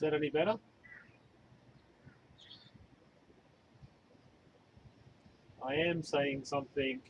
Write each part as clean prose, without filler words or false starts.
Is that any better? I am saying something.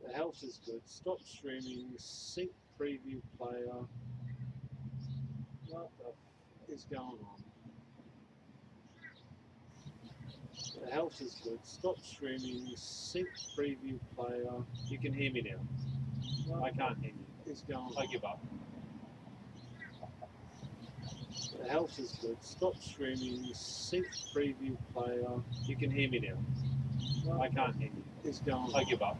The health is good. Stop streaming. Sync preview player. What the f is going on? The health is good. Stop streaming. Sync preview player. You can hear me now. I can't hear you. It's going on. I give up. The health is good. Stop streaming. Sync preview player. You can hear me now. I can't hear you. It's going on. I give up.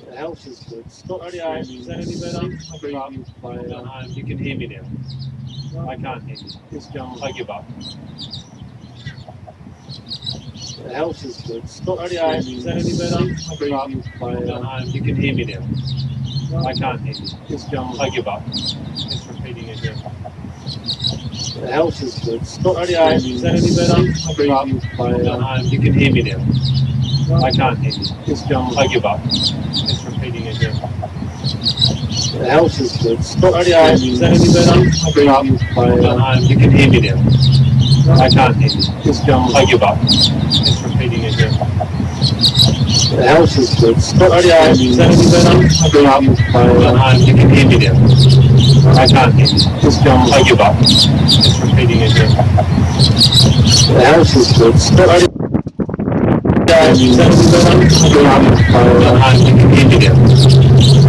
The health is good. Stop streaming. Is that any better? Sync preview player. You can hear me now. I can't hear you. It's going on. I give up. The health is good. Stop streaming. Is that any better? Preview player. You can hear me now. I can't hear you. It's going on. I give up. It's repeating again. The health is good. Stop streaming. Is that any better? Preview player. You can hear me now. I can't hear you. It's going on. I give up. It's repeating again. The health is good. Stop streaming. Is that any better? Preview player. You can hear me now. I can't hear you. It's going on. I give up. It's repeating again. The health is good. Stop streaming. Is that any better? Preview player. You can hear me now. I can't hear you. It's going on. I give up. It's repeating again. The health is good. Stop streaming. Is that any better? Preview player. You can hear me now. I can't hear you. It's going on. I give up. It's repeating again. The health is good. Stop streaming. Is that any better? Preview player. You can hear me now.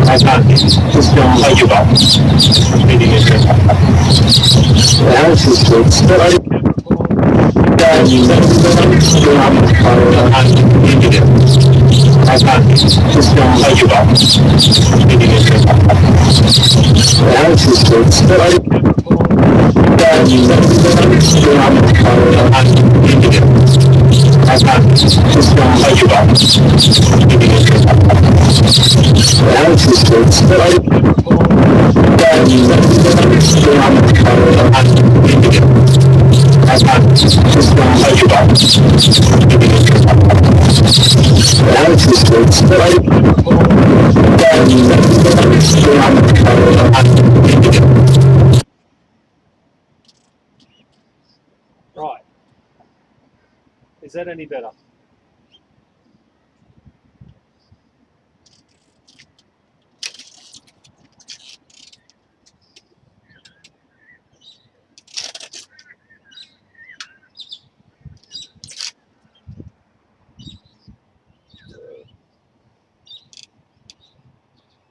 I can't hear you. It's going on. I give up. It's repeating again. The health is good. Stop streaming. Is that any better? Preview player. You can hear me now. I can't. It's going on. I give up. Repeating again. The health is good. Stop streaming. Is that any better? Preview player. You can hear me now. I can't. It's going on. I give up. Repeating again. The health is good. Stop streaming. Is that any better? Preview player. You can hear me now. Right. Is that any better?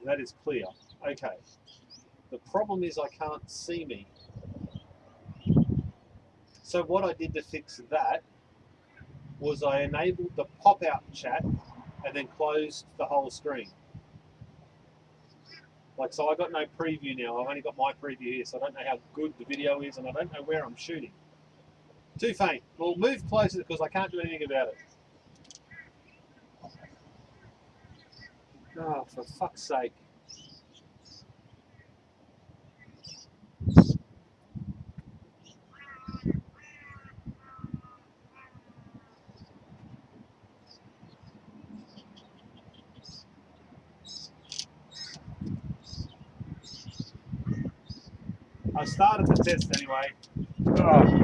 That is clear. Okay. The problem is I can't see me. So what I did to fix that was I enabled the pop-out chat and then closed the whole screen. Like, so I got no preview now. I've only got my preview here, so I don't know how good the video is and I don't know where I'm shooting. Too faint. Well, move closer because I can't do anything about it. Oh, for fuck's sake. I started the test anyway. Oh.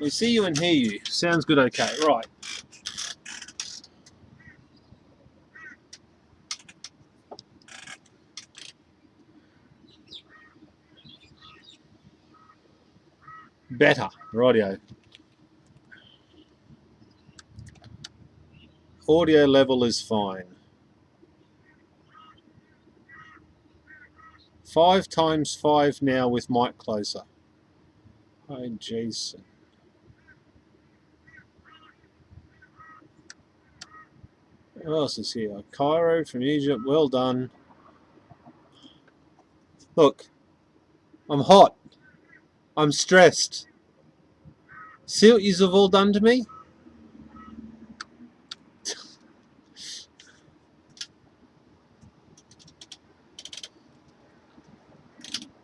We see you and hear you. Sounds good, okay. Right. Better. Rightio. Audio level is fine. 5 times 5 now with mic closer. Oh, jeez. Who else is here? Cairo from Egypt. Well done. Look, I'm hot. I'm stressed. See what you've all done to me?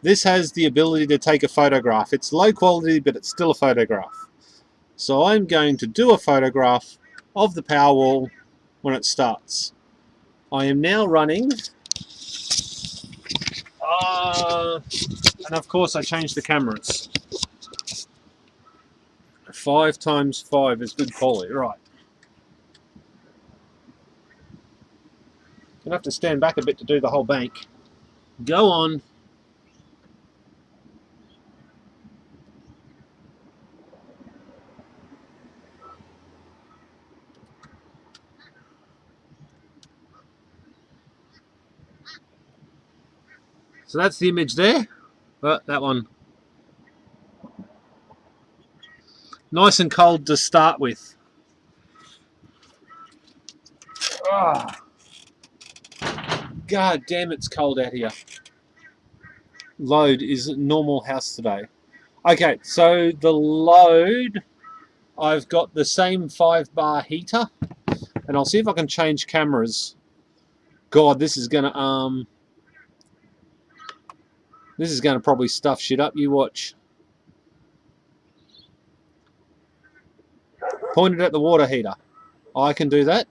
This has the ability to take a photograph. It's low quality, but it's still a photograph. So I'm going to do a photograph of the Powerwall when it starts. I am now running. And of course I changed the cameras. 5 times 5 is good quality, right. Gonna have to stand back a bit to do the whole bank. Go on. So that's the image there. That one. Nice and cold to start with. Ah. God damn, it's cold out here. Load is normal house today. Okay, so the load, I've got the same 5-bar heater, and I'll see if I can change cameras. God, this is gonna probably stuff shit up. You watch. Point it at the water heater. I can do that.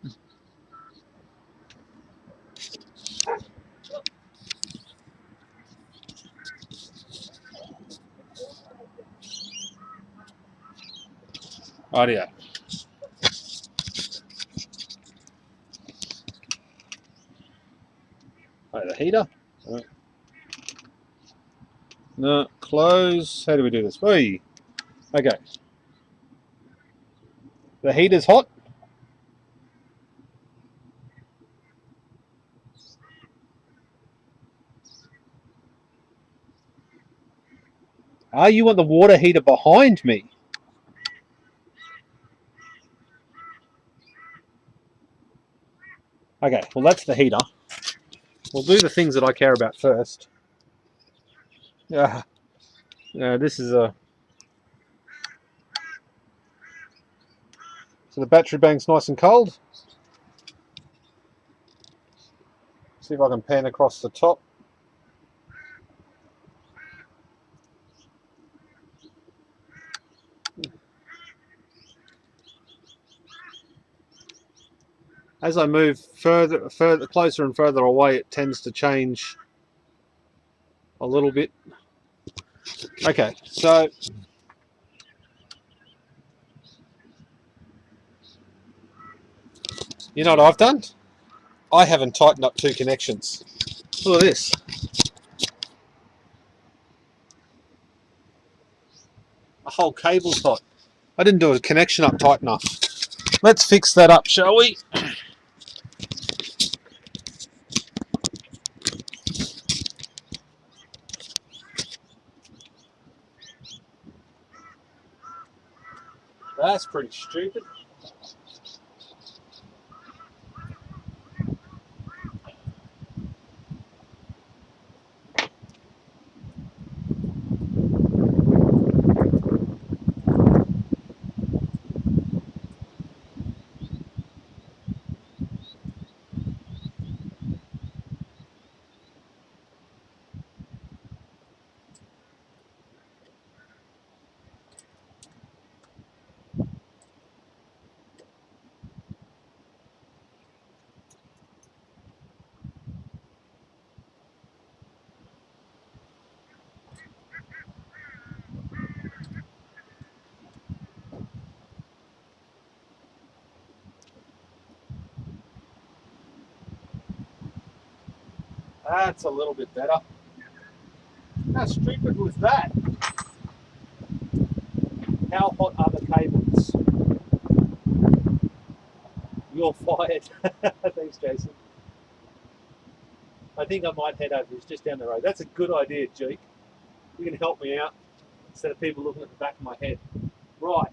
Rightio. Right, the heater. No, close. How do we do this? Hey. Okay. The heater's hot. Ah, you want the water heater behind me? Okay, well that's the heater. We'll do the things that I care about first. Yeah, this is a... So the battery bank's nice and cold. See if I can pan across the top. As I move further, closer and further away, it tends to change a little bit. Okay, so you know what I've done? I haven't tightened up 2 connections. Look at this. A whole cable's hot. I didn't do a connection up tight enough. Let's fix that up, shall we? That's pretty stupid. That's a little bit better. How stupid was that? How hot are the cables? You're fired. Thanks, Jason. I think I might head over. It's just down the road. That's a good idea, Jeek. You can help me out instead of people looking at the back of my head. Right,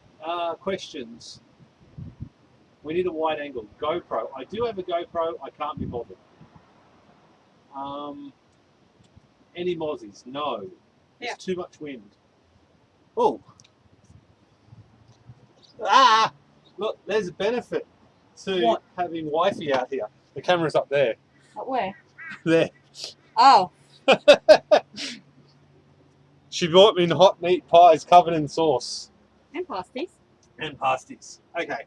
questions. We need a wide angle. GoPro. I do have a GoPro. I can't be bothered. Any mozzies? No. There's too much wind. Oh. Ah! Look, there's a benefit to having Wi-Fi out here. The camera's up there. Up where? There. Oh. She bought me hot meat pies covered in sauce. And pasties. And pasties. Okay.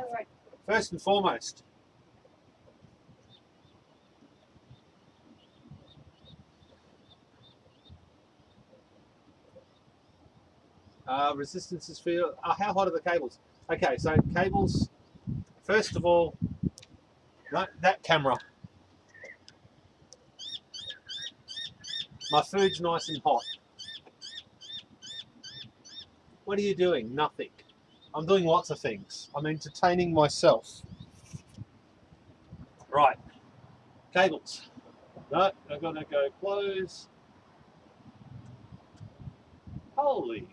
Oh, right. First and foremost, resistance is for how hot are the cables? Okay, so cables. First of all, that camera. My food's nice and hot. What are you doing? Nothing. I'm doing lots of things. I'm entertaining myself. Right. Cables. No, I'm gonna go close. Holy.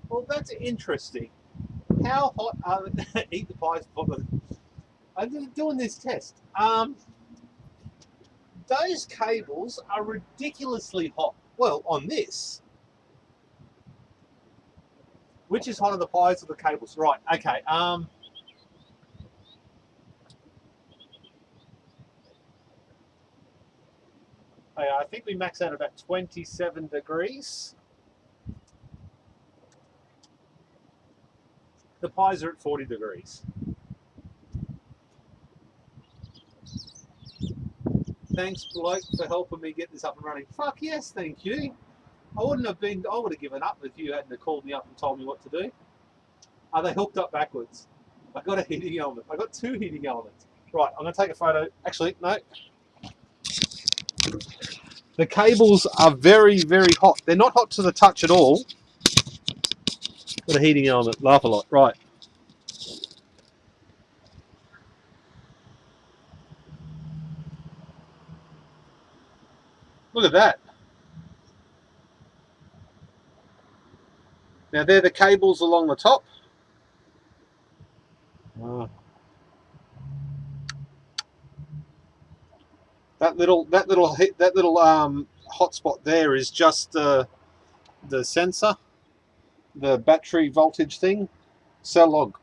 Well, that's interesting. How hot are the eat the pies? I'm doing this test. Those cables are ridiculously hot. Well, on this. Which is hotter, the pies or the cables? Right, okay. I think we max out about 27 degrees. The pies are at 40 degrees. Thanks, bloke, for helping me get this up and running. Fuck yes, thank you. I would have given up if you hadn't called me up and told me what to do. Are they hooked up backwards? I got a heating element. I got two heating elements. Right, I'm going to take a photo. Actually, no. The cables are very, very hot. They're not hot to the touch at all. Got a heating element. Laugh a lot. Right. Look at that. Now they're the cables along the top. That little hotspot there is just the sensor, the battery voltage thing, cell log.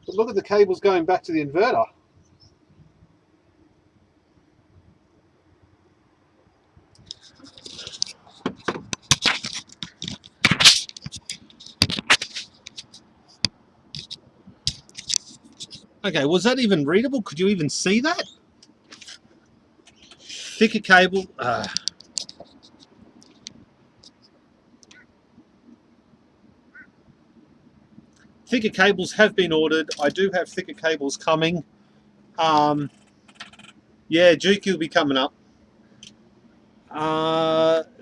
But look at the cables going back to the inverter. Okay, was that even readable? Could you even see that? Thicker cable. Thicker cables have been ordered. I do have thicker cables coming. Yeah, Juki will be coming up.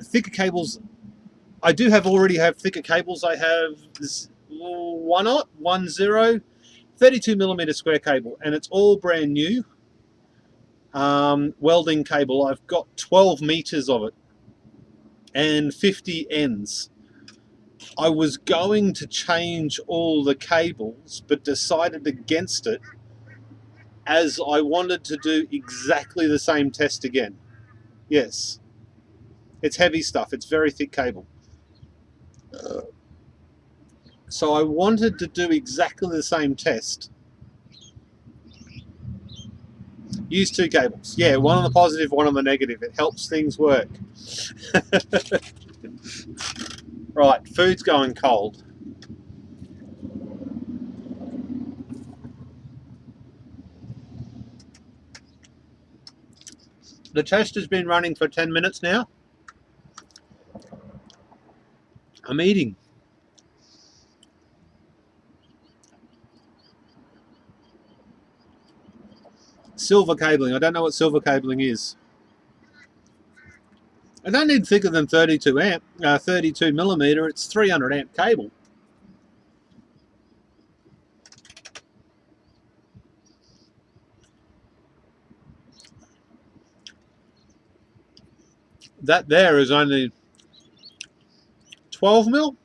Thicker cables. I do already have thicker cables. I have 32 millimeter square cable, and it's all brand new. Welding cable. I've got 12 meters of it and 50 ends. I was going to change all the cables, but decided against it as I wanted to do exactly the same test again. Yes. It's heavy stuff. It's very thick cable. So I wanted to do exactly the same test. Use two cables. Yeah, one on the positive, one on the negative. It helps things work. Right, food's going cold. The test has been running for 10 minutes now. I'm eating. Silver cabling. I don't know what silver cabling is. I don't need thicker than 32 millimeter. It's 300 amp cable. That there is only 12 mil.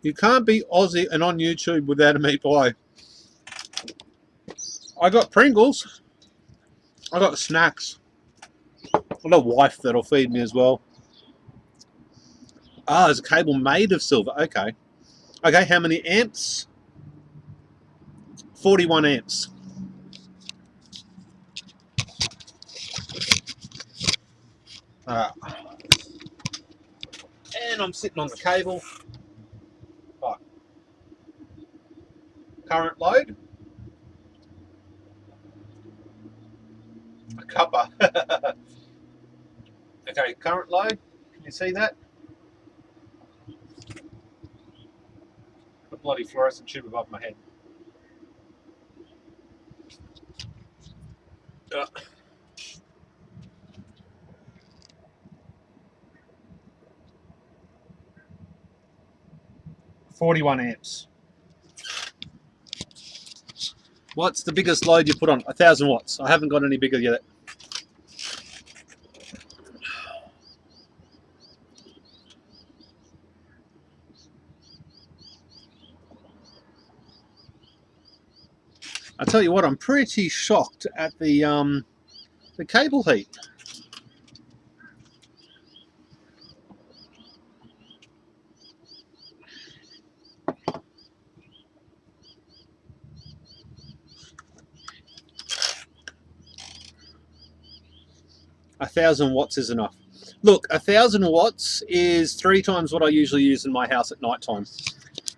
You can't be Aussie and on YouTube without a meat pie. I got Pringles. I got snacks. I got a wife that'll feed me as well. Ah, there's a cable made of silver. Okay. Okay, how many amps? 41 amps. And I'm sitting on the cable. Right. Current load. A cuppa. Okay, current load. Can you see that? The bloody fluorescent tube above my head. 41 amps. What's the biggest load you put on? 1,000 watts. I haven't got any bigger yet. I tell you what, I'm pretty shocked at the cable heat. A 1,000 watts is enough. Look, 1,000 watts is 3 times what I usually use in my house at night time.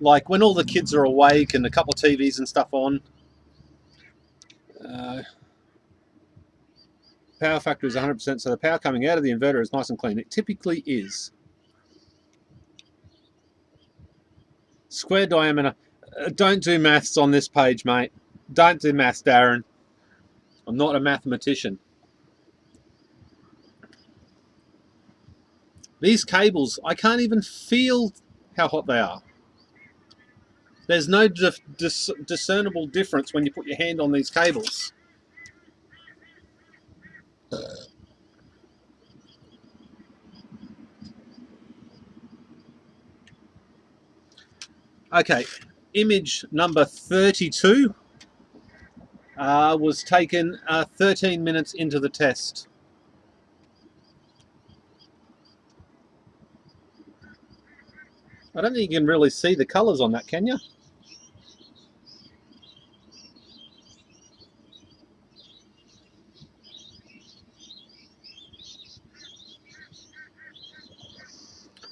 Like when all the kids are awake and a couple of TVs and stuff on. Power factor is 100%, so the power coming out of the inverter is nice and clean. It typically is. Square diameter. Don't do maths on this page, mate. Don't do maths, Darren. I'm not a mathematician. These cables, I can't even feel how hot they are. There's no discernible difference when you put your hand on these cables. Okay, image number 32 was taken 13 minutes into the test. I don't think you can really see the colours on that, can you?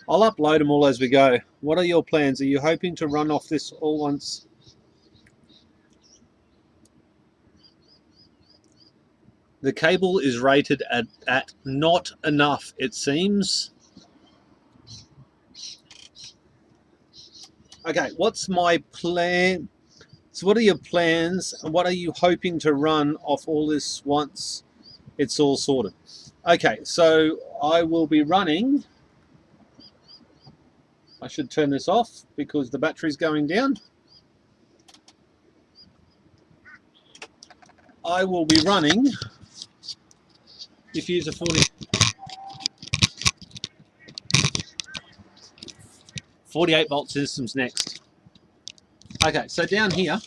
I'll upload them all as we go. What are your plans? Are you hoping to run off this all once? The cable is rated at not enough, it seems. Okay, what's my plan? So what are your plans? And what are you hoping to run off all this once it's all sorted? Okay, so I will be running... I should turn this off because the battery's going down. I will be running, diffuser 48 volt systems next. Okay, so down here,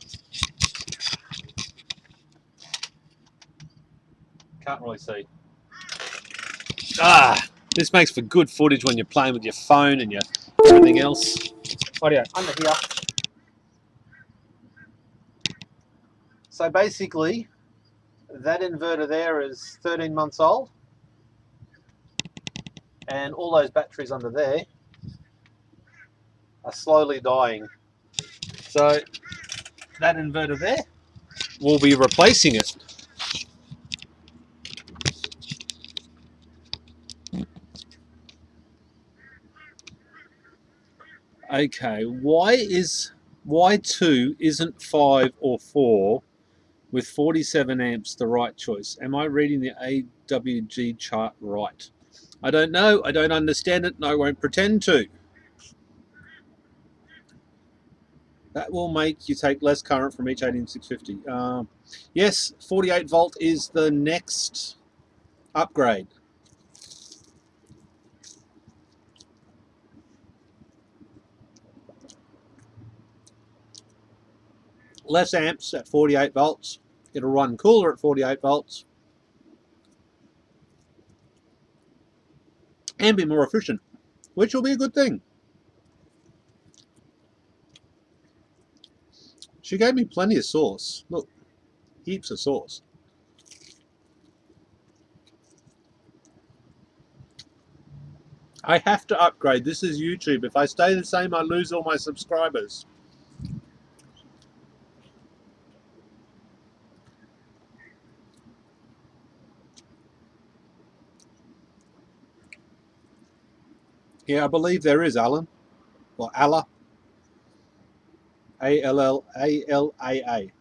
can't really see. This makes for good footage when you're playing with your phone and your everything else. Audio under here. So basically, that inverter there is 13 months old, and all those batteries under there are slowly dying. So that inverter there will be replacing it. Okay, why 2 isn't 5 or 4 with 47 amps the right choice? Am I reading the AWG chart right? I don't know, I don't understand it, and I won't pretend to. That will make you take less current from each 18650. Yes, 48 volt is the next upgrade. Less amps at 48 volts. It'll run cooler at 48 volts and be more efficient, which will be a good thing. She gave me plenty of sauce. Look, heaps of sauce. I have to upgrade. This is YouTube. If I stay the same, I lose all my subscribers. Yeah, I believe there is, Alan. Or Allah. A-L-L-A-L-A-A.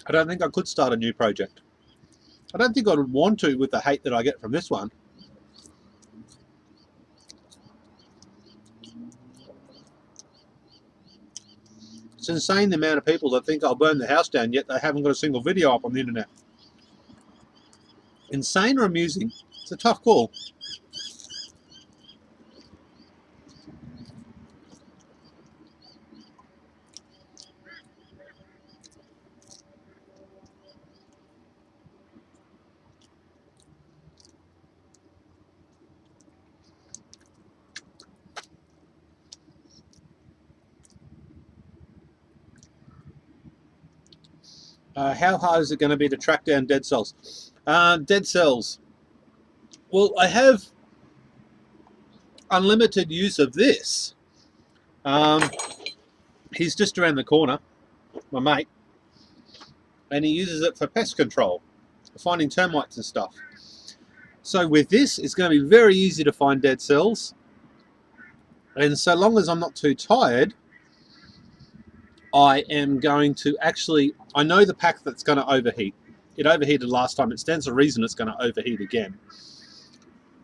I don't think I could start a new project. I don't think I would want to with the hate that I get from this one. It's insane the amount of people that think I'll burn the house down, yet they haven't got a single video up on the internet. Insane or amusing? It's a tough call. How hard is it going to be to track down dead cells? Dead cells. Well, I have unlimited use of this. He's just around the corner, my mate, and he uses it for pest control, finding termites and stuff. So with this, it's going to be very easy to find dead cells. And so long as I'm not too tired, I am going to actually, I know the pack that's going to overheat. It overheated last time. It stands to reason it's going to overheat again.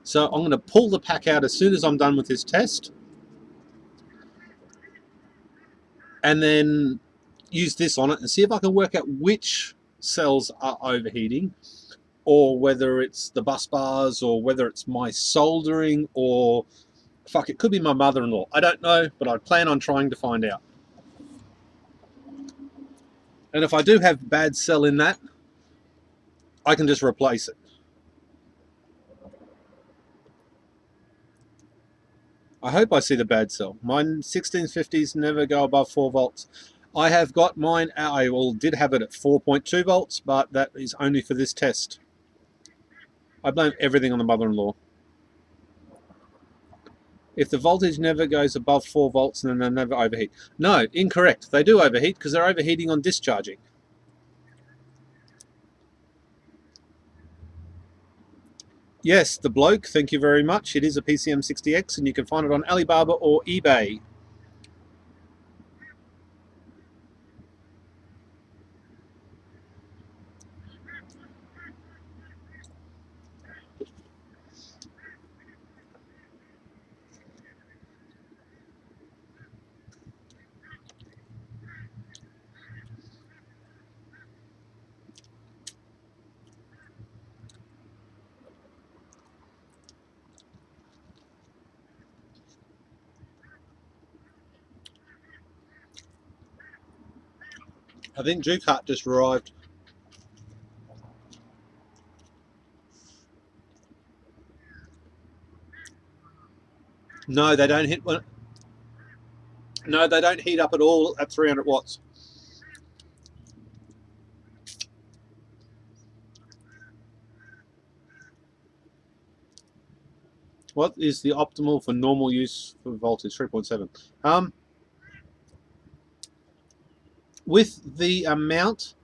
So I'm going to pull the pack out as soon as I'm done with this test. And then use this on it and see if I can work out which cells are overheating, or whether it's the bus bars, or whether it's my soldering, or fuck, it could be my mother-in-law. I don't know, but I plan on trying to find out. And if I do have bad cell in that, I can just replace it. I hope I see the bad cell. Mine 1650s never go above 4 volts. I have got mine, I did have it at 4.2 volts, but that is only for this test. I blame everything on the mother-in-law. If the voltage never goes above 4 volts, then they never overheat. No, incorrect. They do overheat because they're overheating on discharging. Yes, the bloke, thank you very much. It is a PCM60X, and you can find it on Alibaba or eBay. I think Duke Hut just arrived. No, they don't hit one. No, they don't heat up at all at 300 watts. What is the optimal for normal use for voltage? 3.7. with the amount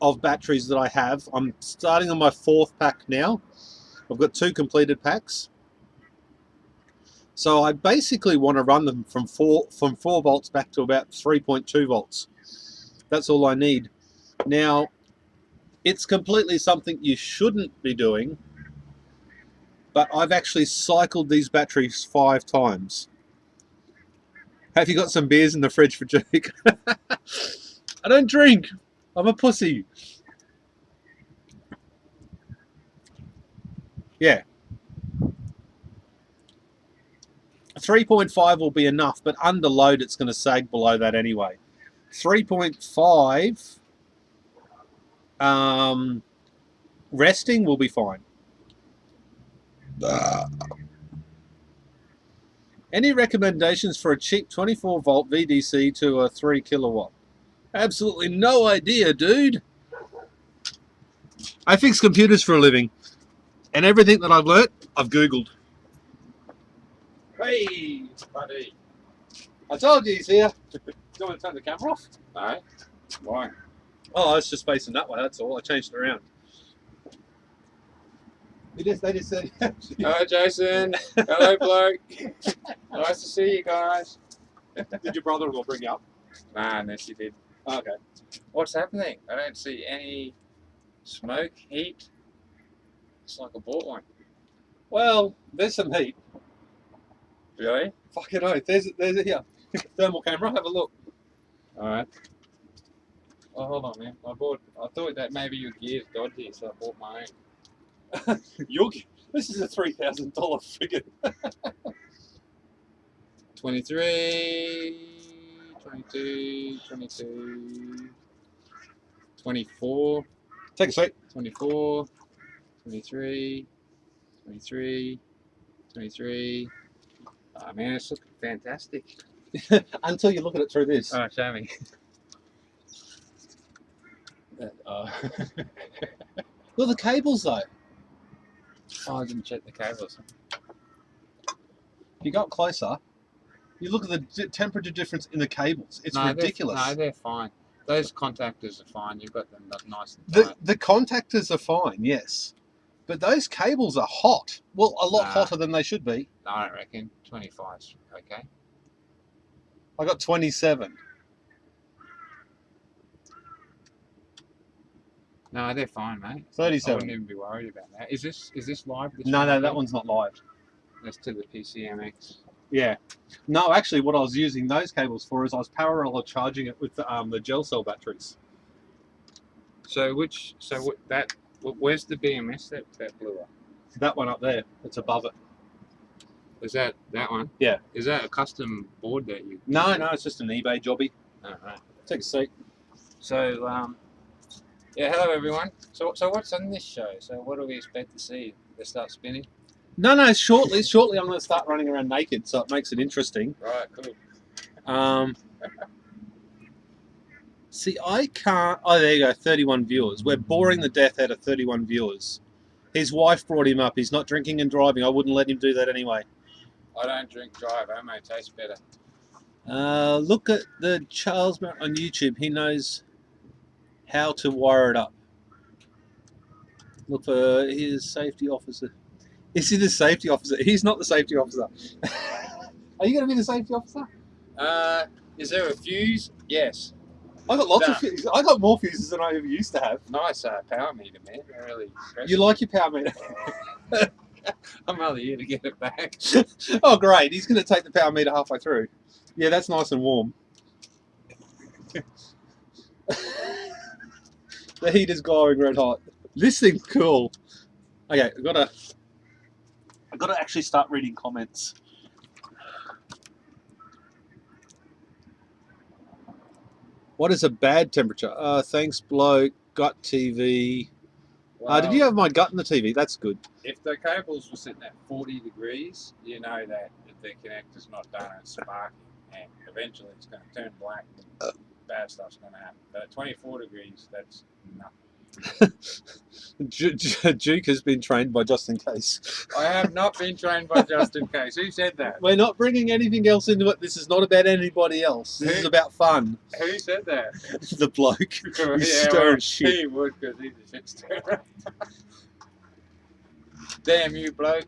of batteries that I have, I'm starting on my 4th pack now. I've got 2 completed packs. So I basically want to run them from 4 volts back to about 3.2 volts. That's all I need. Now, it's completely something you shouldn't be doing, but I've actually cycled these batteries 5 times. Have you got some beers in the fridge for Jake? I don't drink. I'm a pussy. Yeah. 3.5 will be enough, but under load it's going to sag below that anyway. 3.5 resting will be fine. Any recommendations for a cheap 24 volt VDC to a 3 kilowatt? Absolutely no idea, dude. I fix computers for a living, and everything that I've learnt, I've Googled. Hey, buddy. I told you he's here. Do you want to turn the camera off? No. Why? Oh, I was just facing that way, that's all. I changed it around. They just said... Hello, Jason. Hello, bloke. Nice to see you guys. Did your brother-in-law bring you up? Nah, no, she did. Oh, okay. What's happening? I don't see any smoke, heat. It's like I bought one. Well, there's some heat. Really? Fucking oath. There's it here. Thermal camera, have a look. Alright. Oh, hold on, man. I thought that maybe your gear's dodgy, so I bought my own. This is a $3,000 friggin'. 23, 22, 22, 24, Take a seat. 24, 23, 23, 23. Oh man, it's looking fantastic. Until you look at it through this. Oh, show me. Look at the cables though. Oh, I didn't check the cables. If you go up closer, you look at the temperature difference in the cables. It's ridiculous. No, they're fine. Those contactors are fine. You've got them nice and tight. The contactors are fine, yes. But those cables are hot. Well, a lot hotter than they should be. No, I don't reckon. 25's okay. I got 27. No, they're fine, mate. 37. I wouldn't even be worried about that. Is this live? No, that one's not live. That's to the PCMX. Yeah. No, actually, what I was using those cables for is I was parallel charging it with the gel cell batteries. Where's the BMS that blew up? That one up there. It's above it. Is that one? Yeah. Is that a custom board that you? No, it's just an eBay jobby. Oh, right. Take a seat. So, yeah, hello everyone. So what's on this show? So what do we expect to see? They start spinning? No, shortly I'm going to start running around naked, so it makes it interesting. Right, cool. See, I can't... Oh, there you go, 31 viewers. We're boring the death out of 31 viewers. His wife brought him up. He's not drinking and driving. I wouldn't let him do that anyway. I don't drink drive. Homo tastes better. Look at the Charles Merritt on YouTube. He knows how to wire it up. Look for his safety officer. Is he the safety officer? He's not the safety officer. Are you going to be the safety officer? Is there a fuse? Yes. I got lots of fuses. I got more fuses than I ever used to have. Nice power meter, man. Really impressive. You like your power meter? I'm only here to get it back. Oh, great. He's going to take the power meter halfway through. Yeah, that's nice and warm. The heat is glowing red hot. This thing's cool. Okay, I've got to actually start reading comments. What is a bad temperature? Thanks, bloke. Gut TV. Well, Did you have my gut in the TV? That's good. If the cables were sitting at 40 degrees, you know that the connector's not done and it's sparking, and eventually it's going to turn black and bad stuff's going to happen. But at 24 degrees, that's nothing. Duke has been trained by Just In Case. I have not been trained by Just In Case. Who said that? We're not bringing anything else into it. This is not about anybody else. This is about fun. Who said that? The bloke. He's Yeah, stirring well, shit. he would, because he's a shit stirrer. Damn you, bloke.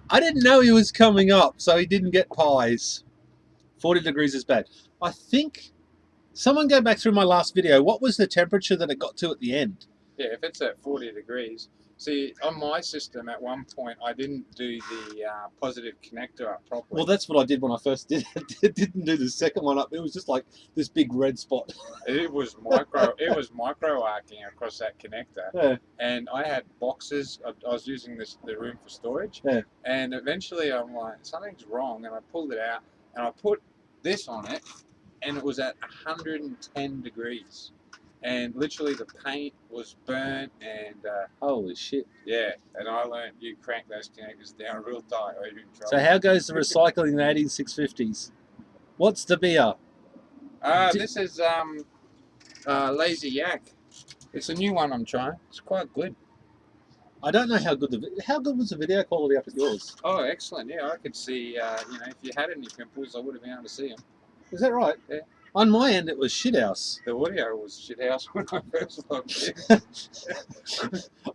I didn't know he was coming up, so he didn't get pies. 40 degrees is bad. I think... Someone go back through my last video. What was the temperature that it got to at the end? Yeah, if it's at 40 degrees. See, on my system, at one point, I didn't do the positive connector up properly. Well, that's what I did when I first did it. I didn't do the second one up. It was just like this big red spot. It was micro arcing across that connector. Yeah. And I had boxes. I was using the room for storage. Yeah. And eventually I'm like, something's wrong. And I pulled it out and I put this on it. And it was at 110 degrees. And literally the paint was burnt and Holy shit. yeah, and I learned you crank those connectors down real tight or you're in trouble. So how goes the recycling in the 18650s? What's the beer? This is Lazy Yak. It's a new one I'm trying. It's quite good. I don't know how good how good was the video quality up at yours? Oh, excellent. Yeah, I could see, if you had any pimples, I would have been able to see them. Is that right? Yeah. On my end, it was shithouse. The audio was shithouse when I first logged in.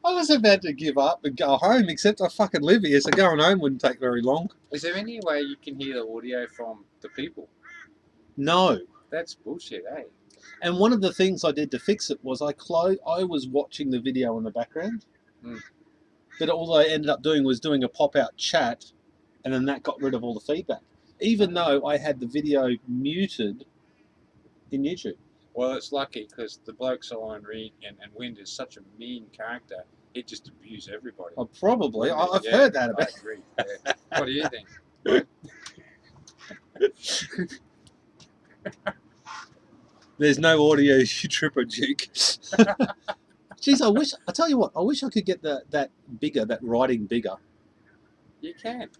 I was about to give up and go home, except I fucking live here, so going home wouldn't take very long. Is there any way you can hear the audio from the people? No. That's bullshit, eh? And one of the things I did to fix it was I was watching the video in the background. Mm. But all I ended up doing was doing a pop-out chat, and then that got rid of all the feedback. Even though I had the video muted in YouTube. Well, it's lucky because the bloke Solomon Reed and Wind is such a mean character. He'd just abuse everybody. Oh, probably. I've Yeah, heard that about I agree. Yeah. What do you think? There's no audio, you tripper, Duke. Jeez, I tell you what, I wish I could get that writing bigger. You can.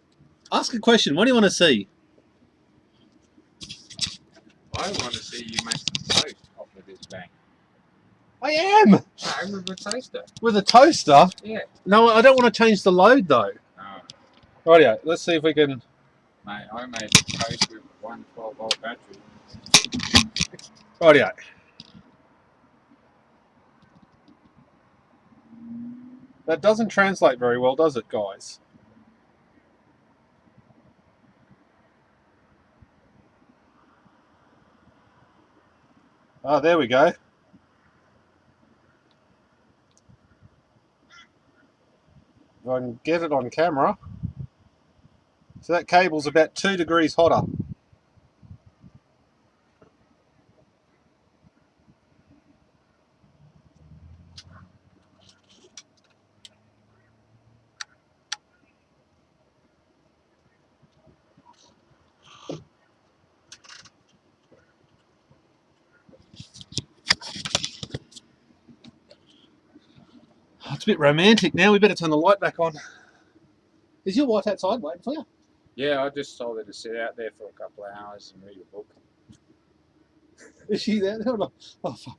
Ask a question. What do you want to see? I want to see you make some toast off of this bank. I am! No, with a toaster. With a toaster? Yeah. No, I don't want to change the load though. Oh, Rightio, let's see if we can... mate, I made toast with one 12-volt battery. Rightio. That doesn't translate very well, does it, guys? Oh, there we go. If I can get it on camera. So that cable's about 2 degrees hotter. Oh, it's a bit romantic now. We better turn the light back on. Is your wife outside waiting for you? Yeah, I just told her to sit out there for a couple of hours and read a book. Is she there? Oh, fuck.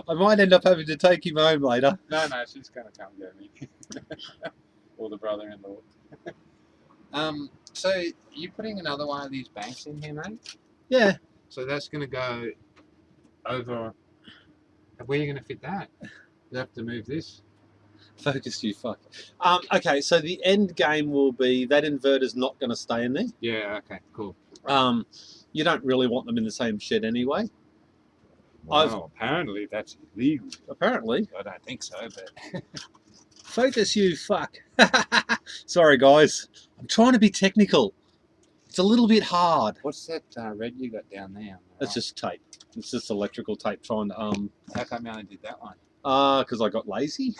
I might end up having to take him home later. No, she's going to come get me. Or the brother-in-law. So you're putting another one of these banks in here, mate? Yeah. So that's going to go over... Where are you going to fit that? You have to move this. Focus, you fuck. Okay, so the end game will be that inverter's not going to stay in there. Yeah, okay, cool. You don't really want them in the same shed anyway. Well, apparently that's illegal. Apparently. I don't think so, but... Focus, you fuck. Sorry, guys. I'm trying to be technical. It's a little bit hard. What's that red you got down there? It's just tape. It's just electrical tape trying to... How come you only did that one? Because I got lazy.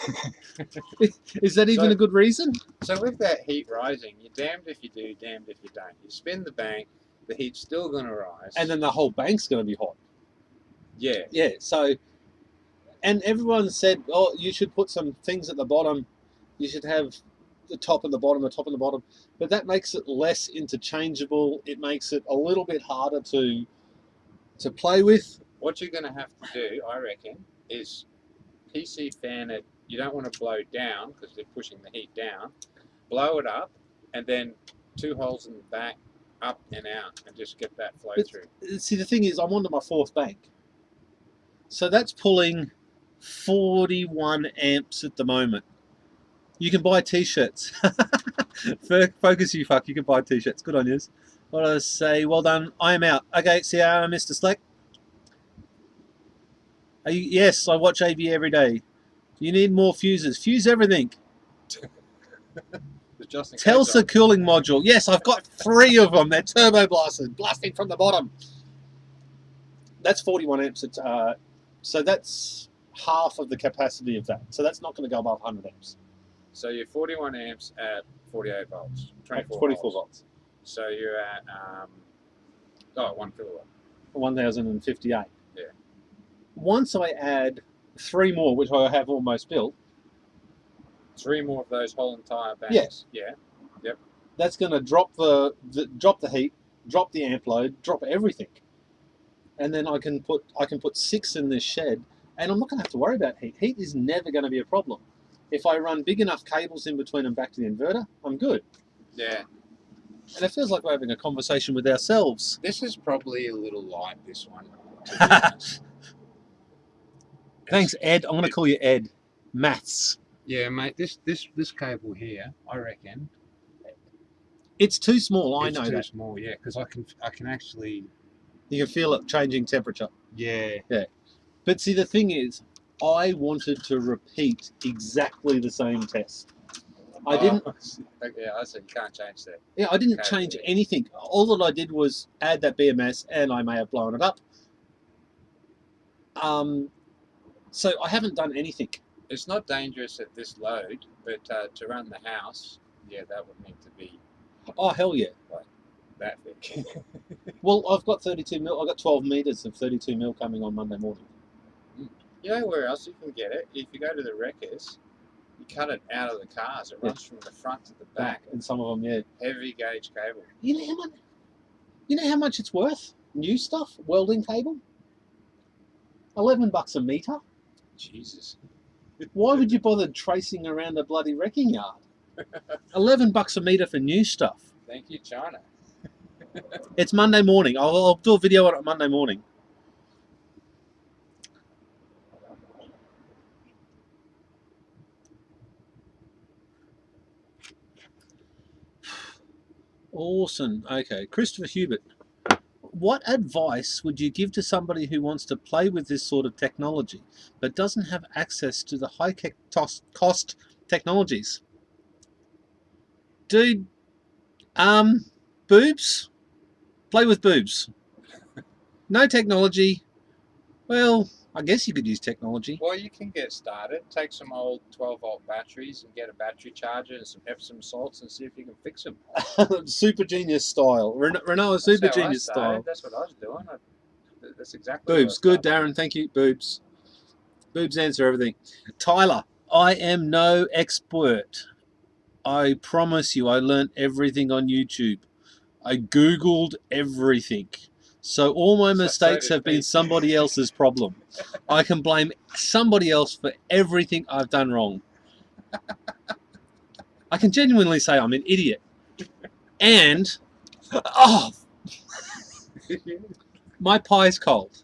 Is that even a good reason? So with that heat rising, you're damned if you do, damned if you don't. You spin the bank, the heat's still going to rise. And then the whole bank's going to be hot. Yeah. Yeah, so... And everyone said, oh, you should put some things at the bottom. You should have the top and the bottom, the top and the bottom. But that makes it less interchangeable. It makes it a little bit harder to play with. What you're going to have to do, I reckon, is PC fan it. You don't want to blow down because they're pushing the heat down. Blow it up, and then 2 holes in the back, up and out, and just get that flow But- through. See, the thing is, I'm onto my 4th bank. So that's pulling 41 amps at the moment. You can buy t-shirts. Focus, you fuck. You can buy t-shirts. Good on yous. What do I say? Well done. I am out. Okay, see you, Mr. Slack. Yes, I watch AV every day. You need more fuses. Fuse everything. Just in case Telsa cooling module. Yes, I've got 3 of them. They're turbo blasted, blasting from the bottom. That's 41 amps. So that's half of the capacity of that. So that's not going to go above 100 amps. So you're 41 amps at 48 volts, 24, 24 volts. So you're at 1 kilowatt. 1058. Yeah. Once I add 3 more, which I have almost built, 3 more of those whole entire banks. Yeah. that's going to drop the heat, drop the amp load, drop everything, and then I can put 6 in this shed, and I'm not going to have to worry about heat. Heat is never going to be a problem. If I run big enough cables in between and back to the inverter, I'm good. Yeah. And it feels like we're having a conversation with ourselves. This is probably a little light, this one. To be honest. Thanks, Ed. I'm going to call you Ed. Maths. Yeah, mate. This cable here, I reckon. It's too small. I it's know too that. small. Yeah, because I can actually. You can feel it changing temperature. Yeah. But see, the thing is, I wanted to repeat exactly the same test. I didn't. Yeah, I said you can't change that. Yeah, I didn't Okay, change yeah. anything. All that I did was add that BMS, and I may have blown it up. So I haven't done anything. It's not dangerous at this load, but to run the house, yeah, that would need to be Oh hell yeah! that big. Well, I've got 32 mil. I've got 12 meters of 32 mil coming on Monday morning. You know where else you can get it? If you go to the wreckers, you cut it out of the cars. It runs from the front to the back. And some of them, yeah. Heavy gauge cable. You know how much it's worth? New stuff, welding cable. $11 a meter. Jesus. Why would you bother tracing around a bloody wrecking yard? $11 a meter for new stuff. Thank you, China. It's Monday morning. I'll do a video on it Monday morning. Awesome. Okay, Christopher Hubert. What advice would you give to somebody who wants to play with this sort of technology but doesn't have access to the high cost technologies? Dude, boobs? Play with boobs. No technology. Well, I guess you could use technology. Well, you can get started. Take some old 12-volt batteries and get a battery charger and some Epsom salts and see if you can fix them. Super genius style. Renault Super Genius style. That's what I was doing. That's exactly what I Boobs. was Good, starting. Darren. Thank you. Boobs. Boobs answer everything. Tyler, I am no expert. I promise you, I learnt everything on YouTube. I Googled everything. So all my mistakes did have been me. somebody else's problem. I can blame somebody else for everything I've done wrong. I can genuinely say I'm an idiot. And, oh, my pie's cold.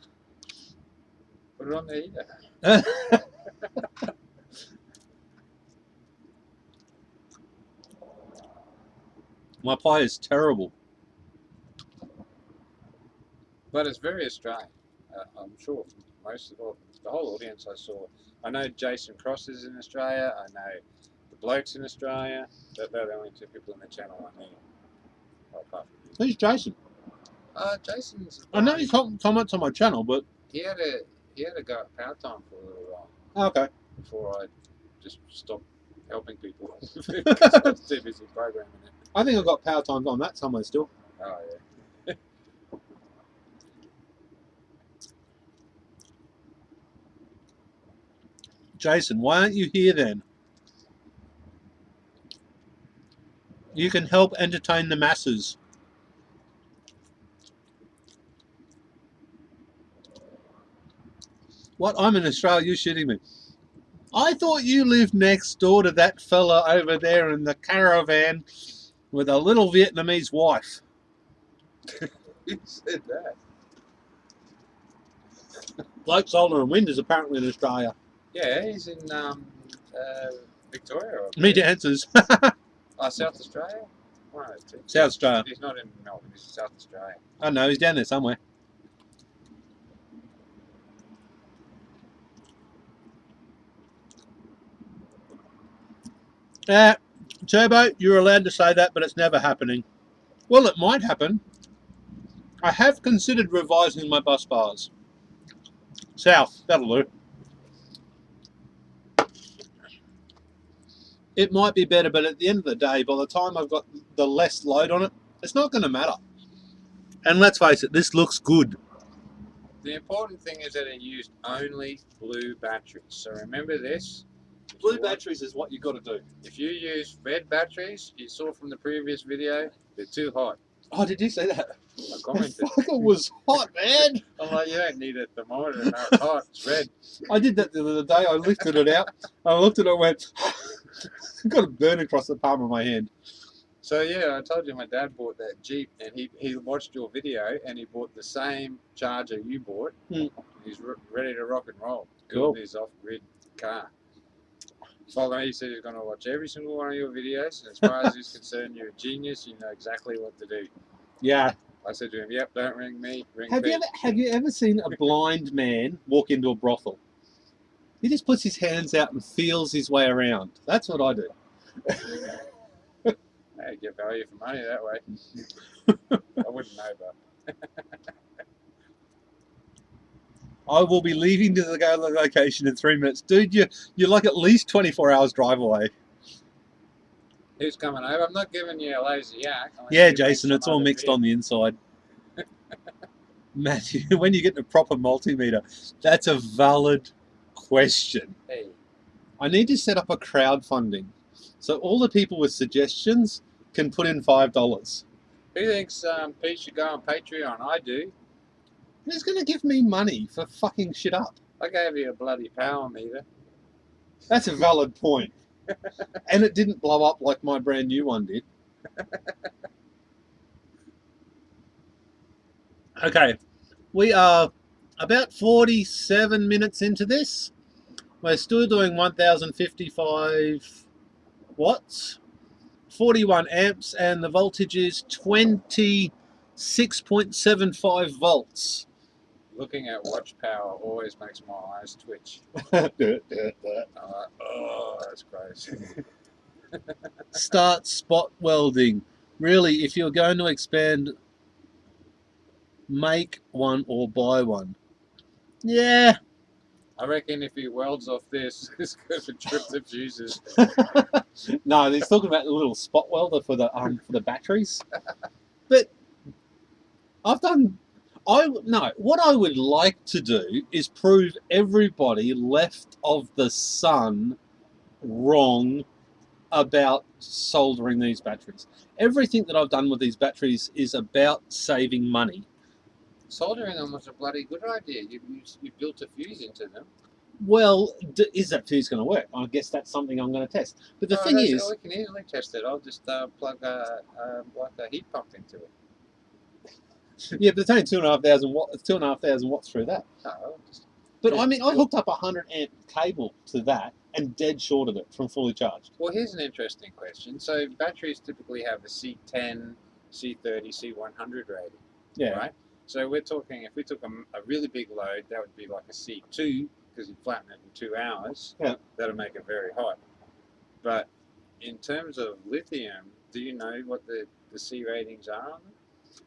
Put it on the heater. My pie is terrible. But it's very Australian. I'm sure most of the whole audience I saw. I know Jason Cross is in Australia. I know the blokes in Australia. They're the only 2 people in the channel I knew. Apart from you. Who's Jason? Jason's. I know he comments on my channel, but... He had a go at Power Time for a little while Okay. before I just stopped helping people because I was too busy programming it. I think I've got power times on that somewhere still. Oh yeah. Jason, why aren't you here then? You can help entertain the masses. What? I'm in Australia. You're shitting me. I thought you lived next door to that fella over there in the caravan with a little Vietnamese wife. Who said that? Bloke Solar and Wind is apparently in Australia. Yeah, he's in Victoria. Me answers. Oh, South Australia? One of the two. South Australia. He's not in Melbourne, he's in South Australia. I know, he's down there somewhere. Turbo, you're allowed to say that, but it's never happening. Well, it might happen. I have considered revising my bus bars. South, that'll do. It might be better, but at the end of the day, by the time I've got the less load on it, it's not going to matter. And let's face it, this looks good. The important thing is that it used only blue batteries. So remember this. Blue batteries is what you've got to do. If you use red batteries, you saw from the previous video, they're too hot. Oh, did you see that? I commented. Fuck, it was hot, man. I'm like, you don't need a thermometer. No, it's hot. It's red. I did that the other day. I lifted it out. I looked at it and went, got a burn across the palm of my hand. So yeah, I told you my dad bought that Jeep, and he watched your video, and he bought the same charger you bought. He's ready to rock and roll. Cool. Build his off-grid car. Follow me. He said he's going to watch every single one of your videos. And as far as he's concerned, you're a genius. You know exactly what to do. Yeah. I said to him, "Yep, don't ring me. Ring Have Pete." you ever seen a blind man walk into a brothel? He just puts his hands out and feels his way around. That's what I do. Hey, get value for money that way. I wouldn't know, but I will be leaving to the location in 3 minutes. Dude, you're like at least 24 hours drive away. who's coming over? I'm not giving you a lazy yak. Yeah, Jason, it's all mixed on the inside. Matthew, when you get the proper multimeter, that's a valid question. Hey, I need to set up a crowdfunding. So all the people with suggestions can put in $5. who thinks Pete should go on Patreon? I do. Who's going to give me money for fucking shit up? I gave you a bloody power meter. That's a valid point. And it didn't blow up like my brand new one did. Okay, we are about 47 minutes into this. We're still doing 1055 watts, 41 amps, and the voltage is 26.75 volts. Looking at watch power always makes my eyes twitch. I'm like, oh, that's gross. Start spot welding. Really, if you're going to expand, make one or buy one. Yeah. I reckon if he welds off this, it's going to trip the fuses. No, he's talking about the little spot welder for the batteries. But what I would like to do is prove everybody left of the sun wrong about soldering these batteries. Everything that I've done with these batteries is about saving money. Soldering them was a bloody good idea. You built a fuse into them. Well, is that fuse going to work? I guess that's something I'm going to test. But the thing is, we can easily test it. I'll just plug a heat pump into it. yeah, but it's only 2,500 watts through that. Oh, But I mean, I hooked up a 100 amp cable to that and dead short of it from fully charged. well, here's an interesting question. So batteries typically have a C10, C30, C100 rating. Yeah. Right. So we're talking, if we took a really big load, that would be like a C2, because you flatten it in 2 hours. Yeah. That'll make it very hot. But in terms of lithium, do you know what the C ratings are on them?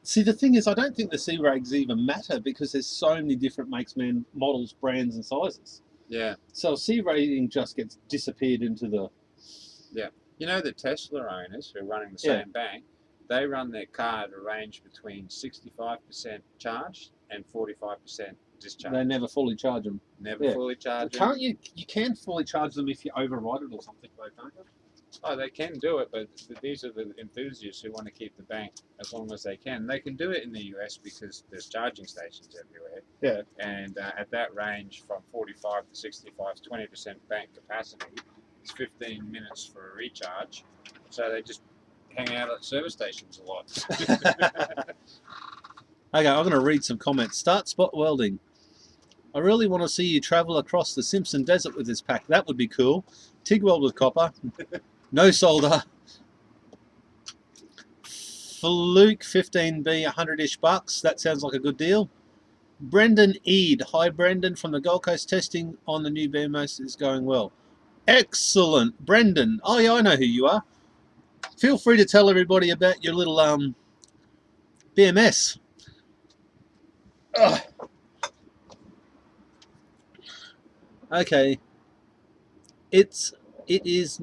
See, the thing is, I don't think the C rags even matter because there's so many different makes, models, brands, and sizes. Yeah. So a C rating just gets disappeared into the. Yeah. You know, the Tesla owners who are running the same bank, they run their car at a range between 65% charged and 45% discharged. They never fully charge them. Never fully charged. Can't you? You can fully charge them if you override it or something, though, can't you? Oh, they can do it, but these are the enthusiasts who want to keep the bank as long as they can. They can do it in the US because there's charging stations everywhere. Yeah. And at that range from 45 to 65 is 20% bank capacity. It's 15 minutes for a recharge. So they just hang out at service stations a lot. Okay, I'm going to read some comments. Start spot welding. I really want to see you travel across the Simpson Desert with this pack. That would be cool. TIG weld with copper. No solder. Fluke 15B, 100-ish bucks. That sounds like a good deal. Brendan Eade. Hi, Brendan, from the Gold Coast. Testing on the new BMS is going well. Excellent. Brendan. Oh, yeah, I know who you are. Feel free to tell everybody about your little BMS. Ugh. Okay. It is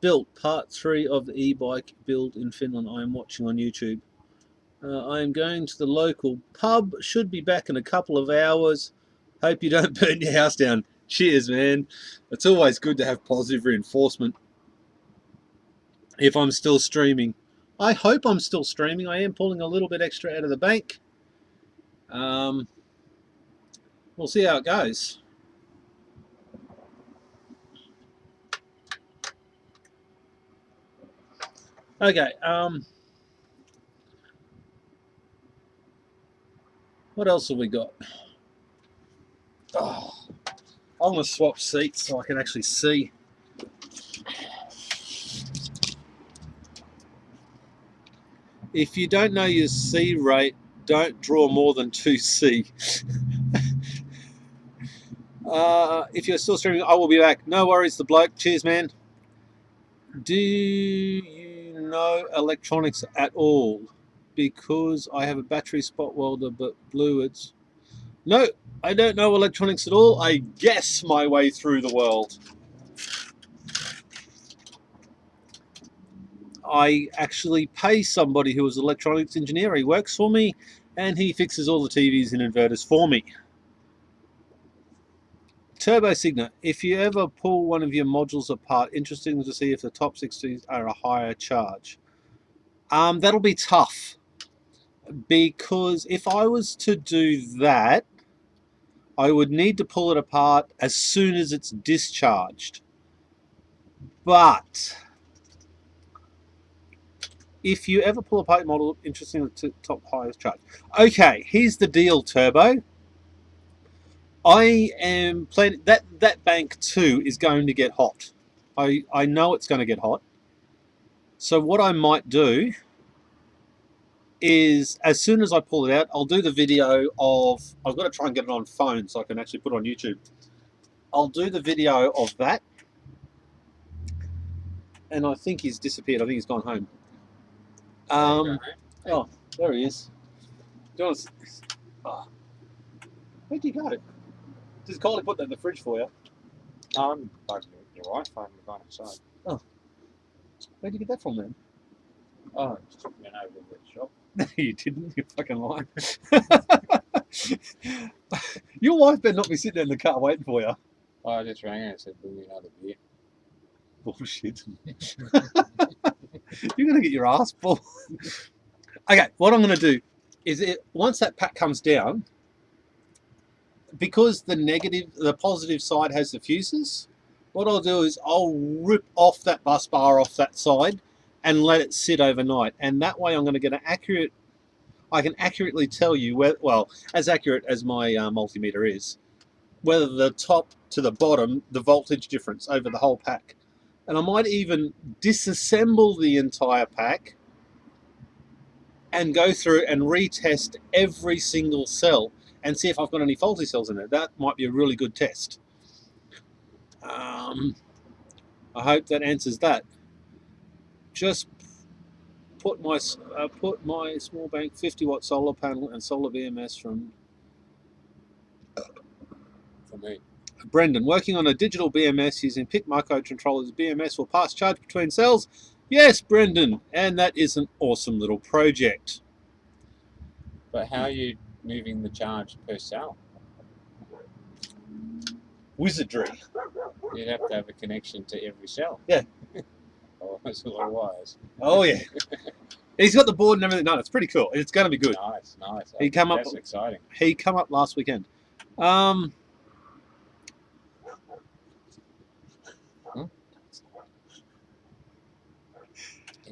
built, part 3 of the e-bike build in Finland. I am watching on YouTube. I am going to the local pub. Should be back in a couple of hours. Hope you don't burn your house down. Cheers, man. It's always good to have positive reinforcement. If I'm still streaming, I hope I'm still streaming. I am pulling a little bit extra out of the bank. We'll see how it goes. Okay. What else have we got? Oh, I'm going to swap seats so I can actually see. If you don't know your C rate, don't draw more than 2C. If you're still streaming, I will be back. No worries, the bloke. Cheers, man. Do you know electronics at all? Because I have a battery spot welder, but fluids. No, I don't know electronics at all. I guess my way through the world. I actually pay somebody who is an electronics engineer. He works for me, and he fixes all the TVs and inverters for me. Turbo Signa, if you ever pull one of your modules apart, interesting to see if the top 60s are a higher charge. That'll be tough, because if I was to do that, I would need to pull it apart as soon as it's discharged. But if you ever pull apart a model, interesting to top highest charge. Okay, here's the deal, Turbo. I am planning that bank 2 is going to get hot. I know it's going to get hot. So what I might do is, as soon as I pull it out, I'll do the video of, I've got to try and get it on phone so I can actually put it on YouTube. I'll do the video of that. And I think he's disappeared. I think he's gone home. Oh, there he is. Do you want to, oh. Where'd you go? Just Kylie put that in the fridge for you. Bugging your wife phone the guy outside. Oh. Where'd you get that from then? Oh, just went over to the shop. No, you didn't. You fucking lie. Your wife better not be sitting there in the car waiting for you. Oh, I just rang her and said, bring me another beer. Bullshit. You're going to get your ass full. Okay, what I'm going to do is, once that pack comes down, because the positive side has the fuses, what I'll do is I'll rip off that bus bar off that side and let it sit overnight. And that way I'm going to get an accurate, I can accurately tell you, where, well, as accurate as my multimeter is, whether the top to the bottom, the voltage difference over the whole pack. And I might even disassemble the entire pack and go through and retest every single cell and see if I've got any faulty cells in it. That might be a really good test. I hope that answers that. Just put my small bank 50-watt solar panel and solar BMS from For me. Brendan. Working on a digital BMS using PIC microcontrollers. BMS will pass charge between cells. Yes, Brendan, and that is an awesome little project. But how are you moving the charge per cell? Wizardry. You'd have to have a connection to every cell. Yeah. Oh, that's a lot of wires. Oh yeah. He's got the board and everything. No, it's pretty cool. It's going to be good. Nice, nice. He come up. That's exciting. He come up last weekend. It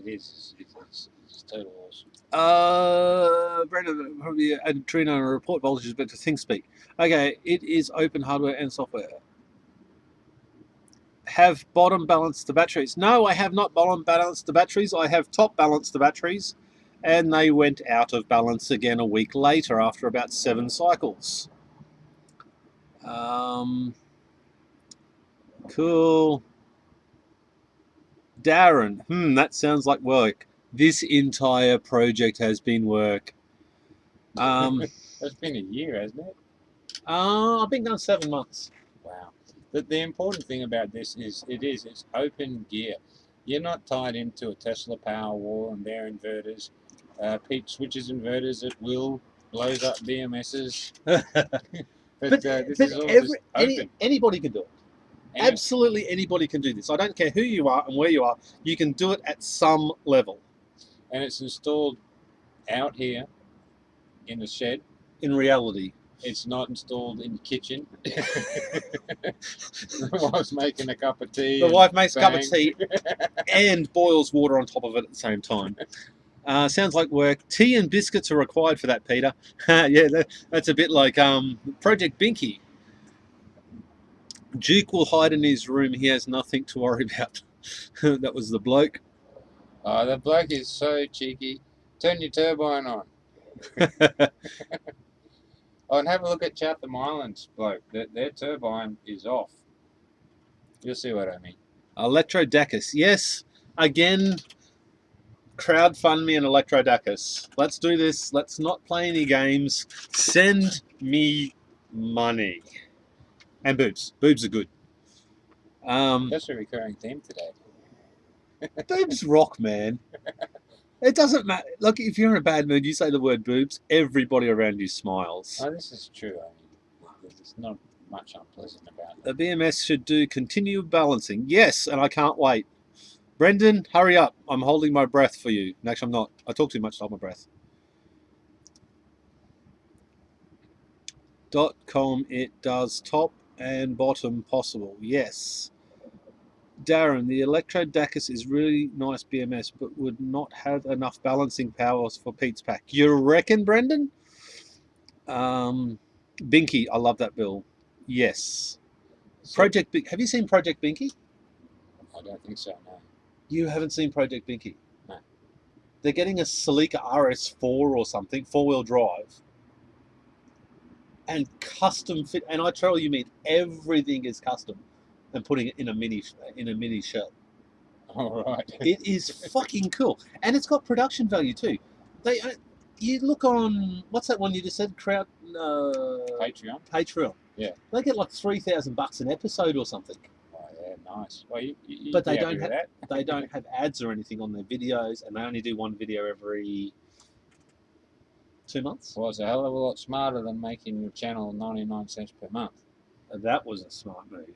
is. It's total awesome. Brendan, probably a Trino and a report voltages, but to ThinkSpeak. Okay, it is open hardware and software. Have bottom balanced the batteries? No, I have not bottom balanced the batteries. I have top balanced the batteries, and they went out of balance again a week later after about 7 cycles. Cool. Darren, that sounds like work. This entire project has been work. It's been a year, hasn't it? I've been done 7 months. Wow. The important thing about this is it's open gear. You're not tied into a Tesla Powerwall and their inverters. Pete switches inverters at will, blows up BMSs. This is all just open. Anybody can do it. And Absolutely anybody can do this. I don't care who you are and where you are. You can do it at some level. And it's installed out here in the shed. In reality. It's not installed in the kitchen. The wife's making a cup of tea. The wife makes a cup of bang. tea and boils water on top of it at the same time. Sounds like work. Tea and biscuits are required for that, Peter. Yeah, that's a bit like Project Binky. Duke will hide in his room. He has nothing to worry about. That was the bloke. Oh, the bloke is so cheeky. Turn your turbine on. Oh, and have a look at Chatham Islands bloke. Their turbine is off. You'll see what I mean. Electrodacus. Yes, again, crowdfund me an Electrodacus. Let's do this. Let's not play any games. Send me money. And boobs. Boobs are good. That's a recurring theme today. Boobs rock, man. It doesn't matter. Look, if you're in a bad mood, you say the word boobs, everybody around you smiles. Oh, this is true. I mean, there's not much unpleasant about The it. BMS should do continued balancing. Yes, and I can't wait. Brendan, hurry up. I'm holding my breath for you. Actually, I'm not. I talk too much to hold my breath. .com, it does top and bottom possible. Yes. Darren, the Electrodacus is really nice BMS, but would not have enough balancing powers for Pete's pack. You reckon, Brendan? Binky, I love that bill. Yes. Project Binky. Have you seen Project Binky? I don't think so, no. You haven't seen Project Binky? No. They're getting a Celica RS4 or something, 4-wheel drive, and custom fit. And I tell you, everything is custom, and putting it in a mini shell. All right. It is fucking cool, and it's got production value too. You look on what's that one you just said? Patreon. Patreon. Yeah. They get like $3,000 an episode or something. Oh yeah, nice. Well, you But they be don't happy with have- that. They don't have ads or anything on their videos, and they only do one video every 2 months. Well, it's a hell of a lot smarter than making your channel 99 cents per month. That was a smart move.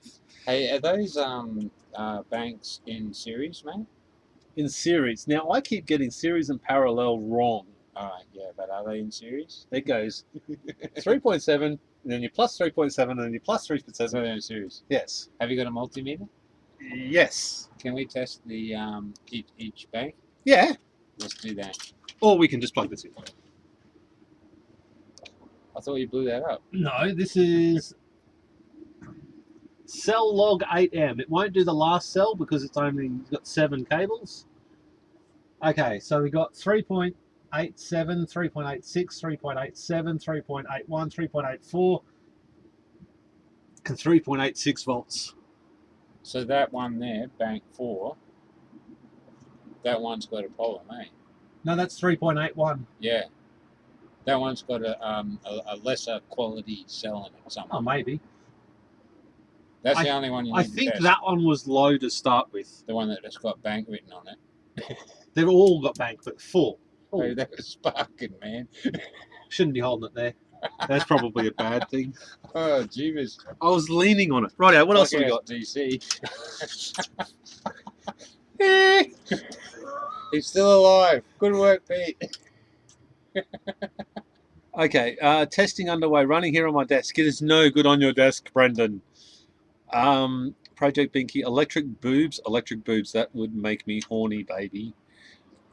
Hey, are those banks in series, mate? In series. Now, I keep getting series and parallel wrong. All right, yeah, but are they in series? It goes 3.7, and then you plus 3.7, and then you plus 3.7. So they're in series. Yes. Have you got a multimeter? Yes. Can we test the each bank? Yeah. Let's do that. Or we can just plug this in. I thought you blew that up. No, this is cell log 8M. It won't do the last cell because it's only got 7 cables. Okay, so we got 3.87, 3.86, 3.87, 3.81, 3.84, and 3.86 volts. So that one there, bank 4, that one's got a problem, eh? No, that's 3.81. Yeah. That one's got a lesser quality cell in it somewhere. Oh, maybe. That's the only one you need I to think test. that one was low to start with. The one that has got bank written on it. They've all got bank, but full. Oh, Hey, that was sparking, man. shouldn't be holding it there. That's probably a bad thing. Oh, jeebus. I was leaning on it. Right, what else have we got? DC. He's still alive. Good work, Pete. Okay, testing underway. Running here on my desk. It is no good on your desk, Brendan. Project Binky. Electric boobs. Electric boobs. That would make me horny, baby.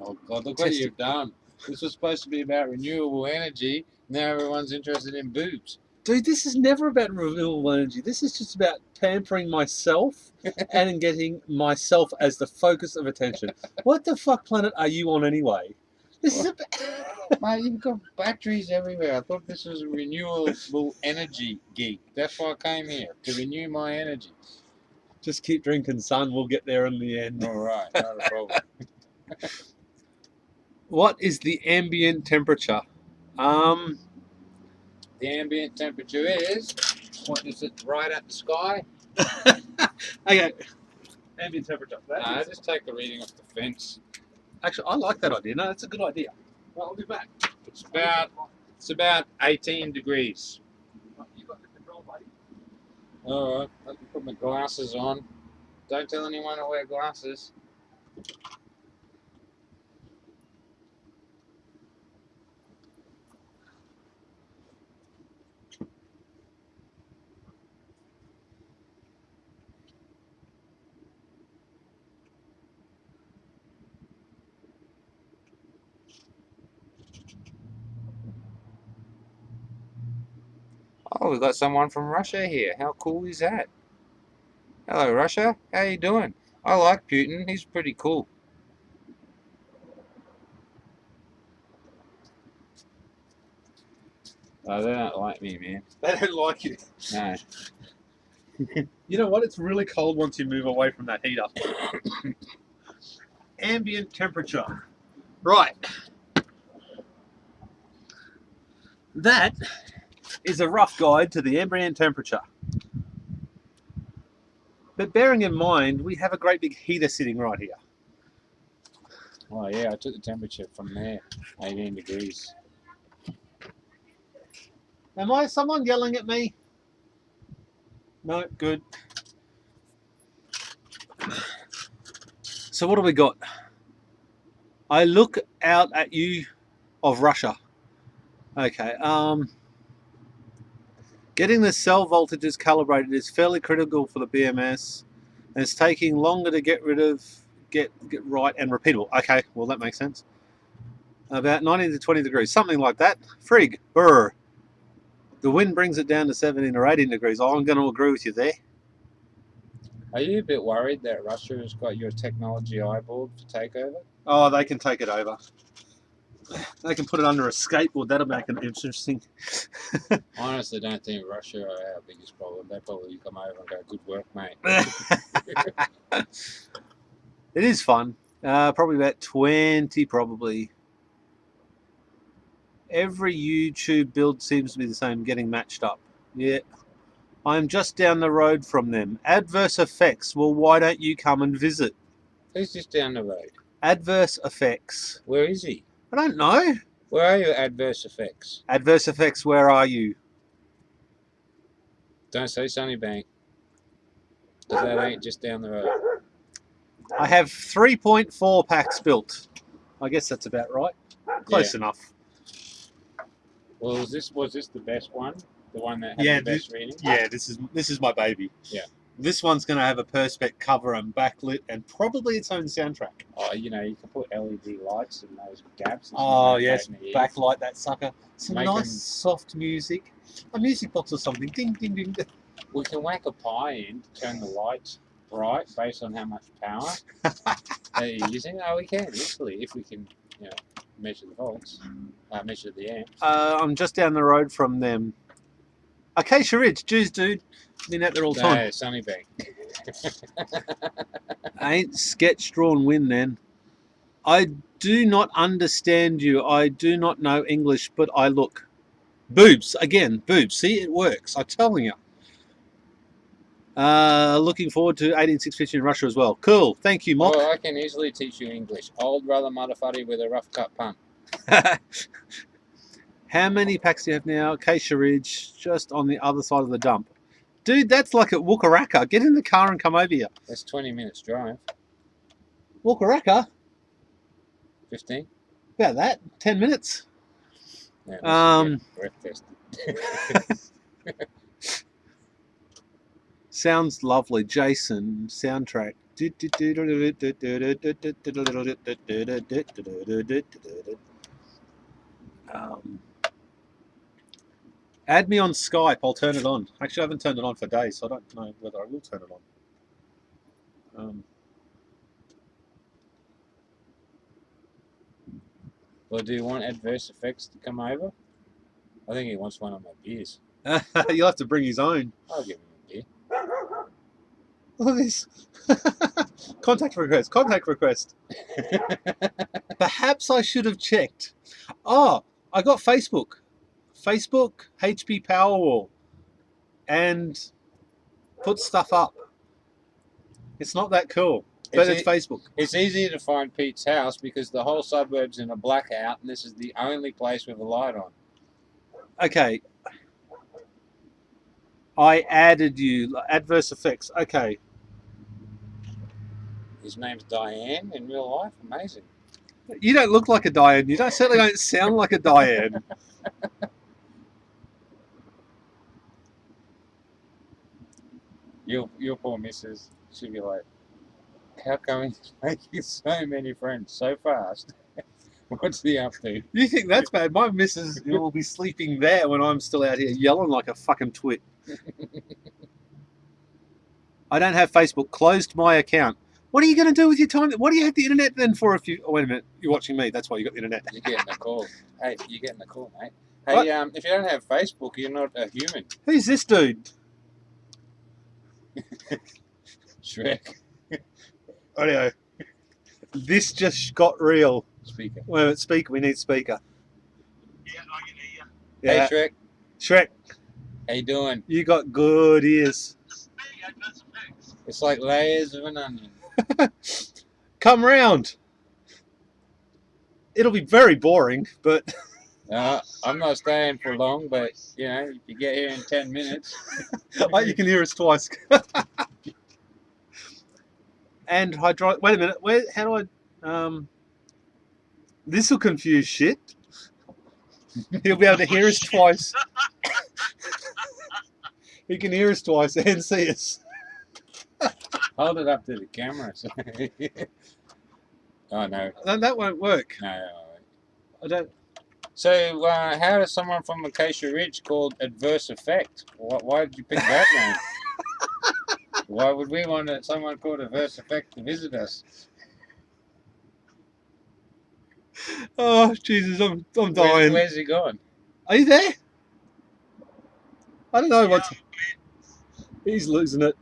Oh God, look what Testing. you've done. This was supposed to be about renewable energy. Now everyone's interested in boobs. Dude, this is never about renewable energy. This is just about pampering myself and getting myself as the focus of attention. What the fuck planet are you on anyway? This is about... Mate, you've got batteries everywhere. I thought this was a renewable energy gig. That's why I came here, to renew my energy. Just keep drinking, son. We'll get there in the end. All right, not a problem. What is the ambient temperature? The ambient temperature is, what is it, right at the sky? Okay. Ambient temperature. Nah, just take a reading off the fence. Actually, I like that idea. No, that's a good idea. Well, I'll be back. It's about 18 degrees. You got the control, buddy. All right, let me put my glasses on. Don't tell anyone to wear glasses. Oh, we've got someone from Russia here. How cool is that? Hello, Russia. How you doing? I like Putin. He's pretty cool. Oh, they don't like me, man. They don't like you. No. You know what? It's really cold once you move away from that heater. Ambient temperature. Right. That is a rough guide to the ambient temperature. But bearing in mind, we have a great big heater sitting right here. Oh, yeah, I took the temperature from there. 18 degrees. Am I someone yelling at me? No, good. So what do we got? I look out at you of Russia. Okay, getting the cell voltages calibrated is fairly critical for the BMS, and it's taking longer to get right and repeatable. Okay, well that makes sense. About 19 to 20 degrees, something like that. Frig, brr. The wind brings it down to 17 or 18 degrees. Oh, I'm going to agree with you there. Are you a bit worried that Russia has got your technology eyeballed to take over? Oh, they can take it over. They can put it under a skateboard. That'll make it interesting. I honestly don't think Russia are our biggest problem. They probably come over and go, good work, mate. It is fun. Probably about 20, probably. Every YouTube build seems to be the same, getting matched up. Yeah. I'm just down the road from them. Adverse effects. Well, why don't you come and visit? Who's just down the road? Adverse effects. Where is he? I don't know. Where are you, adverse effects? Adverse effects, where are you? Don't say Sunnybank. Because that ain't just down the road. I have 3.4 packs built. I guess that's about right. Close enough. Well, was this the best one? The one that had the best reading? Yeah, this is my baby. Yeah. This one's going to have a perspex cover and backlit and probably its own soundtrack. Oh, you know, you can put LED lights in those gaps. Oh, yes, backlight that sucker. Some Make nice, them- soft music. A music box or something. Ding, ding, ding. We can whack a pie in to turn the lights bright based on how much power they're using. Oh, we can, easily, if we can, you know, measure the volts, measure the amps. I'm just down the road from them. Acacia Ridge, jeez, dude. Been out there all the time. No, Sunnybank. Ain't sketch drawn win then. I do not understand you. I do not know English, but I look. Boobs. Again, boobs. See, it works. I'm telling you. Looking forward to 18650 in Russia as well. Cool. Thank you, Mock. Well, I can easily teach you English. Old brother motherfucker with a rough cut punt. How many packs do you have now? Acacia Ridge, just on the other side of the dump. Dude, that's like at Wukaraka. Get in the car and come over here. That's 20 minutes drive. Wukaraka? 15? About that. 10 minutes. Yeah, breath test. Sounds lovely. Jason, soundtrack. Add me on Skype. I'll turn it on. Actually, I haven't turned it on for days, so I don't know whether I will turn it on. Well, do you want Adverse Effects to come over? I think he wants one of my beers. You'll have to bring his own. I'll give him a beer. Look at this. Contact request. Contact request. Perhaps I should have checked. Oh, I got Facebook. Facebook, HP Powerwall. And put stuff up. It's not that cool. But it's Facebook. It's easier to find Pete's house because the whole suburb's in a blackout and this is the only place with a light on. Okay. I added you. Adverse effects. Okay. His name's Diane in real life. Amazing. You don't look like a Diane. You certainly don't sound like a Diane. Your poor missus, she'd be like, how come he's making so many friends so fast? What's he up to? You think that's bad? My missus will be sleeping there when I'm still out here yelling like a fucking twit. I don't have Facebook. Closed my account. What are you going to do with your time? What do you have the internet then for if you... Oh, wait a minute. You're watching me. That's why you got the internet. You're getting a call. Hey, you're getting a call, mate. Hey, if you don't have Facebook, you're not a human. Who's this dude? Shrek. Audio. This just got real. Speaker. Wait a minute, speaker. We need speaker. Yeah, I can hear you. Yeah. Hey, Shrek. Shrek, How you doing? you got good ears. Me, Adverse Effects. It's like layers of an onion. Come round. It'll be very boring, but... I'm not staying for long, but, you know, if you get here in 10 minutes... You can hear us twice. And hydraulic... Wait a minute. How do I... This will confuse shit. He'll be able to hear us twice. He can hear us twice and see us. Hold it up to the camera. So oh, no. That won't work. No. I don't... So, how does someone from Acacia Ridge called Adverse Effect? Why did you pick that name? Why would we want someone called Adverse Effect to visit us? Oh, Jesus, I'm dying. Where's he gone? Are you there? I don't know what's... He's losing it.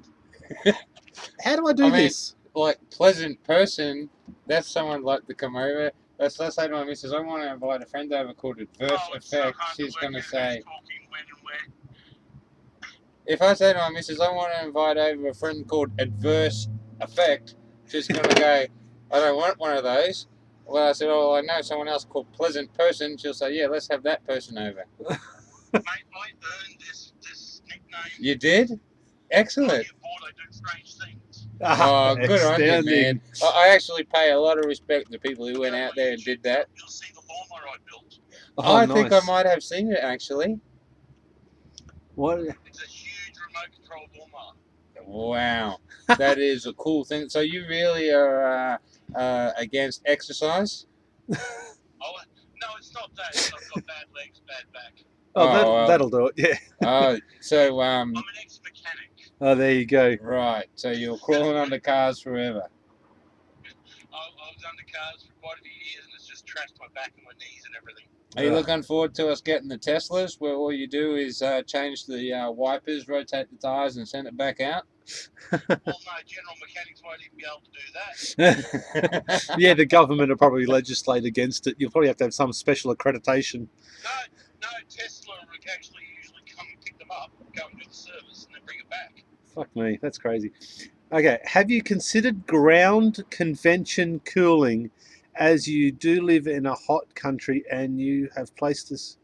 How do I do this? Like, pleasant person, that's someone like to come over. Let's say to my missus, I want to invite a friend over called Adverse Effect. She's going to say... If I say to my missus, I want to invite over a friend called Adverse Effect, she's going to go, I don't want one of those. Well, I said, oh, I know someone else called Pleasant Person. She'll say, yeah, let's have that person over. Mate, I earned this nickname. You did? Excellent. I do strange things. Oh, good on you, Outstanding. man. I actually pay a lot of respect to people who went out there and did that. You'll see the lawnmower I built. Oh, I think I nice. might have seen it, actually. What? It's a huge remote control lawnmower. Wow. That is a cool thing. So you really are against exercise? Oh, no, it's not that. I've got bad legs, bad back. Oh, that'll do it, yeah. So, I'm an ex-mechanic. Oh, there you go. right. So you're crawling under cars forever. I was under cars for quite a few years and it's just trashed my back and my knees and everything. Are you looking forward to us getting the Teslas where all you do is change the wipers, rotate the tires and send it back out? Well, no, general mechanics won't even be able to do that. Yeah, the government will probably legislate against it. You'll probably have to have some special accreditation. No, Tesla would actually usually come and pick them up, go and do the service, and then bring it back. Fuck me, that's crazy. Okay, have you considered ground convention cooling, as you do live in a hot country and you have placed this...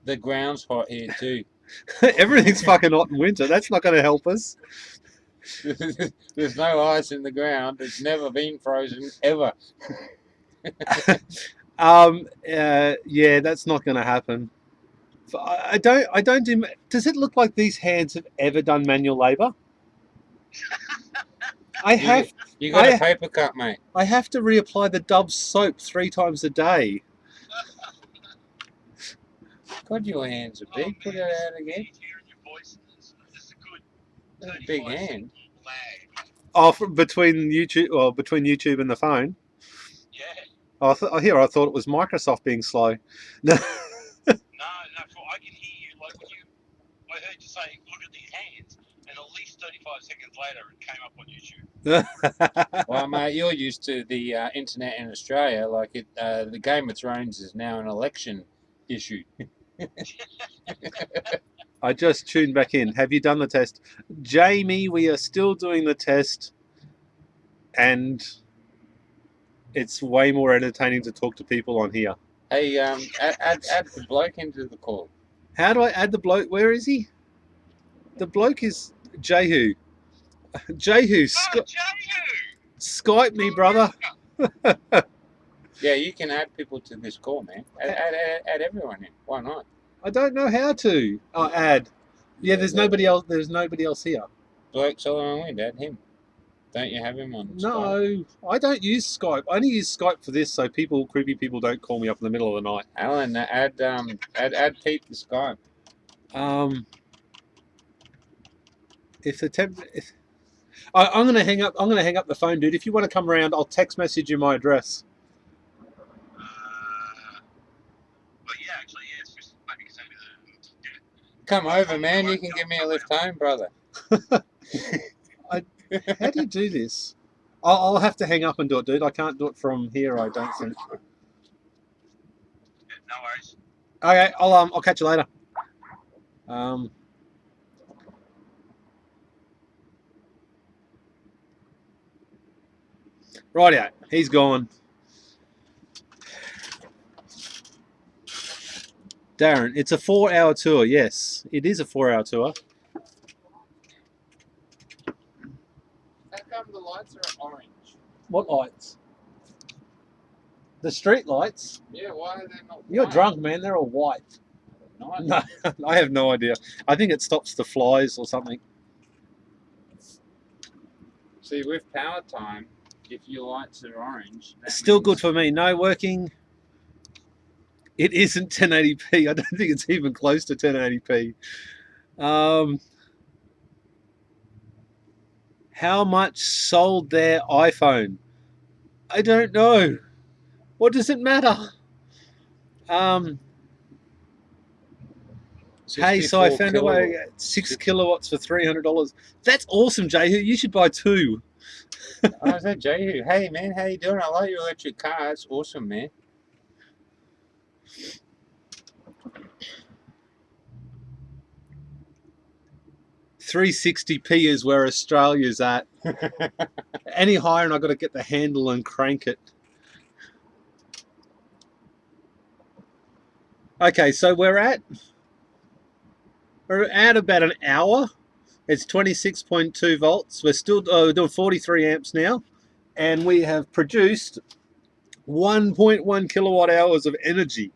The ground's hot here too. Everything's fucking hot in winter. That's not going to help us. There's no ice in the ground. It's never been frozen, ever. Yeah, that's not going to happen. I don't do. Does it look like these hands have ever done manual labor? I have. You got a I paper cut, mate. I have to reapply the Dove soap 3 times a day. God, your hands are big. Put it out again. Hearing your voice, there's a good That's a big 35 hand. second lag. Oh, between YouTube and the phone. Yeah. Oh, I thought it was Microsoft being slow. No. No, I can hear you. Like when I heard you say, look at these hands, and at least 35 seconds later it came up on YouTube. Well, mate, you're used to the internet in Australia. Like the Game of Thrones is now an election issue. I just tuned back in. Have you done the test? Jamie, we are still doing the test, and it's way more entertaining to talk to people on here. Hey, add the bloke into the call. How do I add the bloke? Where is he? The bloke is Jehu. Jehu, Jehu! Skype me, brother. Yeah, you can add people to this call, man. Add everyone in. Why not? I don't know how to. Oh, add. Yeah, there's nobody else. There's nobody else here. Bloke Solomon Wind, add him. Don't you have him on Skype? No, I don't use Skype. I only use Skype for this, so creepy people, don't call me up in the middle of the night. Alan, add Pete to Skype. I'm gonna hang up. I'm gonna hang up the phone, dude. If you want to come around, I'll text message you my address. But yeah, actually, yeah, it's just maybe send me the. Come over, man. You can give me a lift home, brother. How do you do this? I'll have to hang up and do it, dude. I can't do it from here. I don't think. Yeah, no worries. Okay, I'll catch you later. Rightio, he's gone. Darren, it's a 4-hour tour. Yes, it is a 4-hour tour. How come the lights are orange? What lights? The street lights? Yeah, why are they not? You're white? drunk, man. They're all white. Nice. No, I have no idea. I think it stops the flies or something. See, with power time, if your lights are orange, Still good for me. No working. It isn't 1080p. I don't think it's even close to 1080p. How much sold their iPhone? I don't know. What does it matter? Hey, so I found a way at 6 kilowatts for $300. That's awesome, Jehu. You should buy 2. Oh, is that Jehu? Hey, man, how you doing? I like your electric car. It's awesome, man. $360p is where Australia's at. Any higher and I've got to get the handle and crank it. Okay, so we're at about an hour. It's 26.2 volts. We're still doing 43 amps now, and we have produced 1.1 kilowatt hours of energy.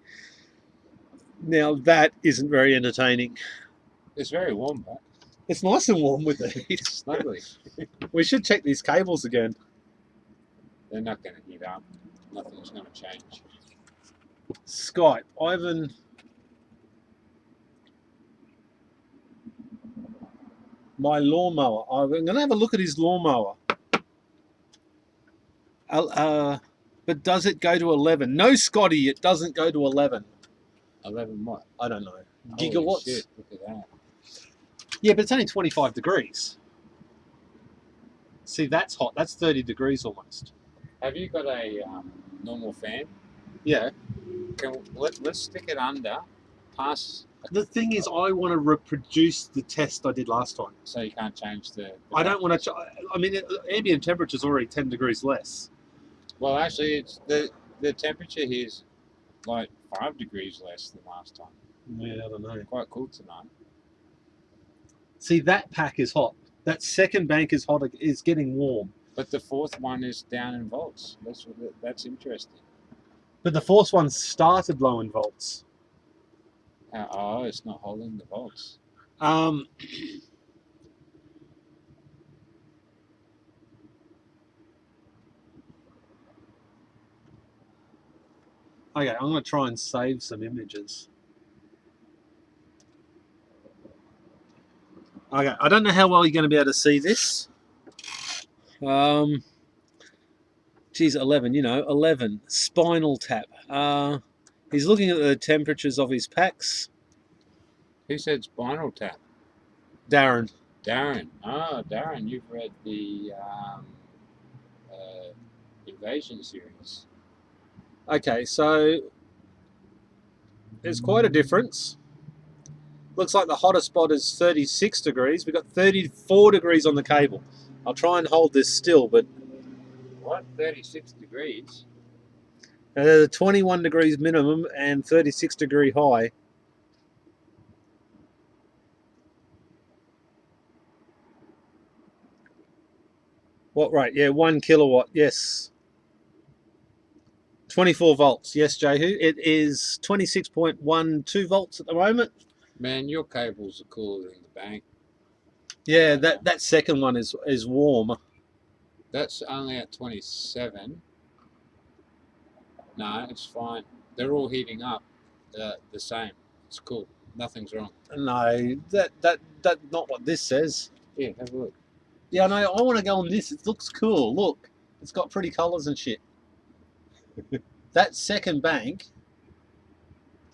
Now that isn't very entertaining. It's very warm, but It's nice and warm with the heat. it's lovely. We should check these cables again. They're not going to heat up. Nothing's going to change. Skype, Ivan. My lawnmower. I'm going to have a look at his lawnmower. But does it go to 11? No, Scotty, it doesn't go to 11. 11 what? I don't know. Holy Gigawatts. shit, look at that. Yeah, but it's only 25 degrees. See, that's hot. That's 30 degrees almost. Have you got a normal fan? Yeah. Let's stick it under, pass. The thing is, I want to reproduce the test I did last time. So you can't change the I don't want to. I mean, ambient temperature is already 10 degrees less. Well, actually, it's the temperature here is like 5 degrees less than last time. Yeah, I don't know. Quite cool tonight. See, that pack is hot. That second bank is hot. Is getting warm. But the fourth one is down in volts. That's interesting. But the fourth one started low in volts. Oh, it's not holding the volts. Um, okay, I'm going to try and save some images. Okay, I don't know how well you're going to be able to see this. Geez, 11, 11. Spinal tap. He's looking at the temperatures of his packs. Who said spinal tap? Darren. Darren. Oh, Darren, you've read the Invasion series. Okay, so there's quite a difference. Looks like the hottest spot is 36 degrees. We've got 34 degrees on the cable. I'll try and hold this still, but... What? 36 degrees? 21 degrees minimum and 36 degree high. What rate? Yeah, 1 kilowatt, yes. 24 volts, yes, Jehu. It is 26.12 volts at the moment. Man, your cables are cooler than the bank. Yeah, that second one is warm. That's only at 27. No, it's fine. They're all heating up the same. It's cool. Nothing's wrong. No, that's not what this says. Yeah, have a look. Yeah, no, I want to go on this. It looks cool. Look, it's got pretty colours and shit. That second bank,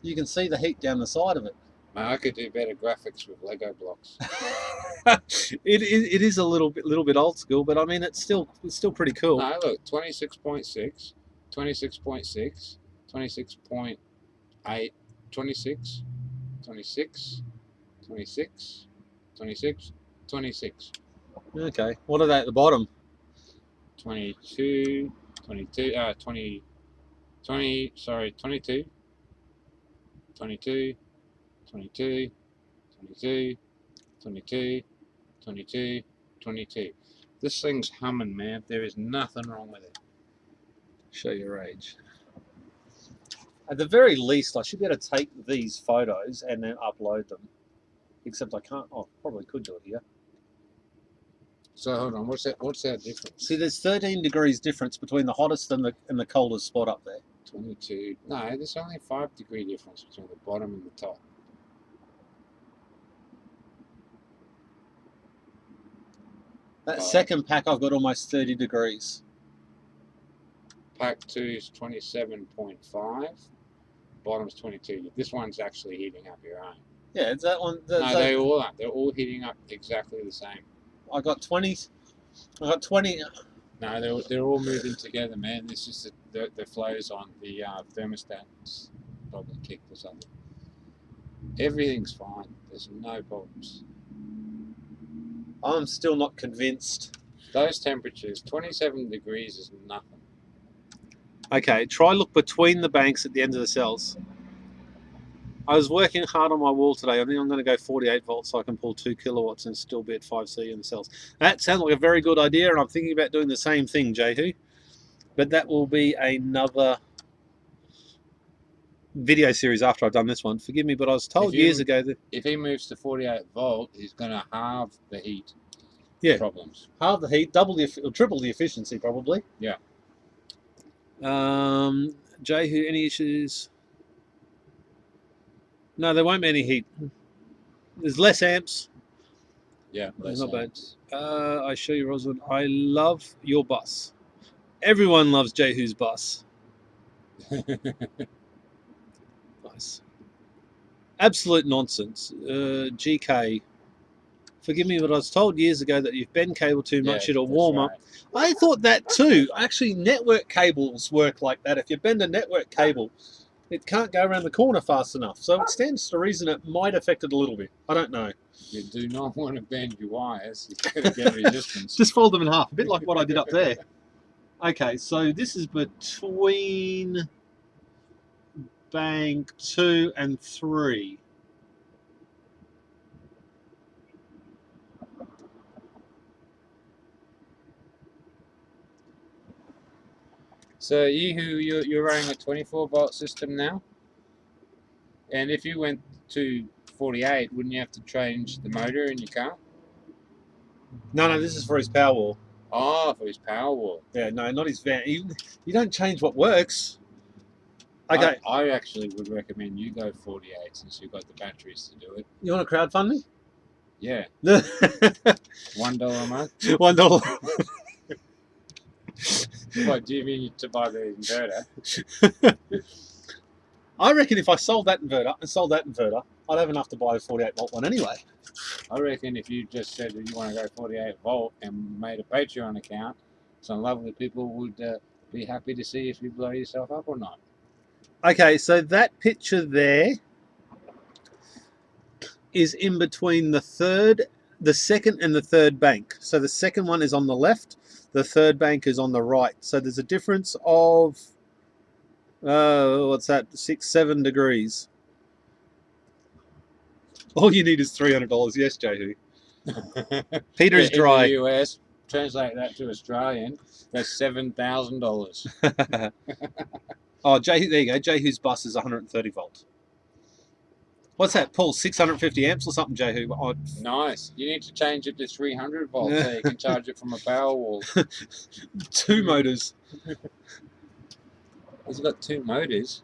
you can see the heat down the side of it. Man, I could do better graphics with Lego blocks. It is a little bit old school, but I mean it's still pretty cool. No, look, 26.6, 26.6, 26.8, 26, 26, 26, 26, 26. Okay, what are they at the bottom? 22, 22, 20, 20, sorry, 22, 22, 22, 22, 22, 22, 22. This thing's humming, man. There is nothing wrong with it. Show your age. At the very least, I should be able to take these photos and then upload them. Except I can't. Oh, probably could do it here. So hold on, what's that difference? See, there's 13 degrees difference between the hottest and the coldest spot up there. 22. No, there's only a 5-degree difference between the bottom and the top. That second pack, I've got almost 30 degrees. Pack 2 is 27.5. Bottom's 22. This one's actually heating up your own. Yeah, it's that one. No, they all are. They're all heating up exactly the same. I got 20. I got 20. No, they're all moving together, man. It's just that the flows on the thermostat's probably kicked or something. Everything's fine. There's no problems. I'm still not convinced. Those temperatures, 27 degrees is nothing. Okay, try look between the banks at the end of the cells. I was working hard on my wall today. I think I'm going to go 48 volts so I can pull 2 kilowatts and still be at 5C in the cells. That sounds like a very good idea, and I'm thinking about doing the same thing, Jehu. But that will be another video series after I've done this one. Forgive me, but I was told years ago that... If he moves to 48 volt, he's going to halve the heat problems. Halve the heat, or triple the efficiency, probably. Yeah. Jehu, any issues? No, there won't be any heat. There's less amps. Yeah, less not amps. bad. I show you, Rosalind. I love your bus. Everyone loves Jehu's bus. Nice. Absolute nonsense. GK. Forgive me, but I was told years ago that if you bend cable too much, it'll warm up. I thought that too. Actually, network cables work like that. If you bend a network cable, it can't go around the corner fast enough. So it stands to reason it might affect it a little bit. I don't know. You do not want to bend your wires. You've got to get resistance. Just fold them in half, a bit like what I did up there. Okay, so this is between bank 2 and 3. So you're running a 24 volt system now, and if you went to 48, wouldn't you have to change the motor in your car? No, this is for his Powerwall. Oh, for his Powerwall. Yeah, no, not his van. You don't change what works. Okay. I actually would recommend you go 48 since you've got the batteries to do it. You want to crowdfund me? Yeah. $1 a month. $1. What do you mean to buy the inverter? I reckon if I sold that inverter, I'd have enough to buy a 48 volt one anyway. I reckon if you just said that you want to go 48 volt and made a Patreon account, some lovely people would be happy to see if you blow yourself up or not. Okay, so that picture there is in between the second and the third bank. So the second one is on the left, the third bank is on the right. So there's a difference of, what's that, 6-7 degrees. All you need is $300. Yes, Jehu. Peter's dry. In the US, translate that to Australian, that's $7,000. Oh, Jehu, there you go. Jehu's bus is 130 volt. What's that, Paul? 650 amps or something, Jehu? Oh. Nice. You need to change it to 300 volts so you can charge it from a Powerwall. 2 motors. He's got 2 motors.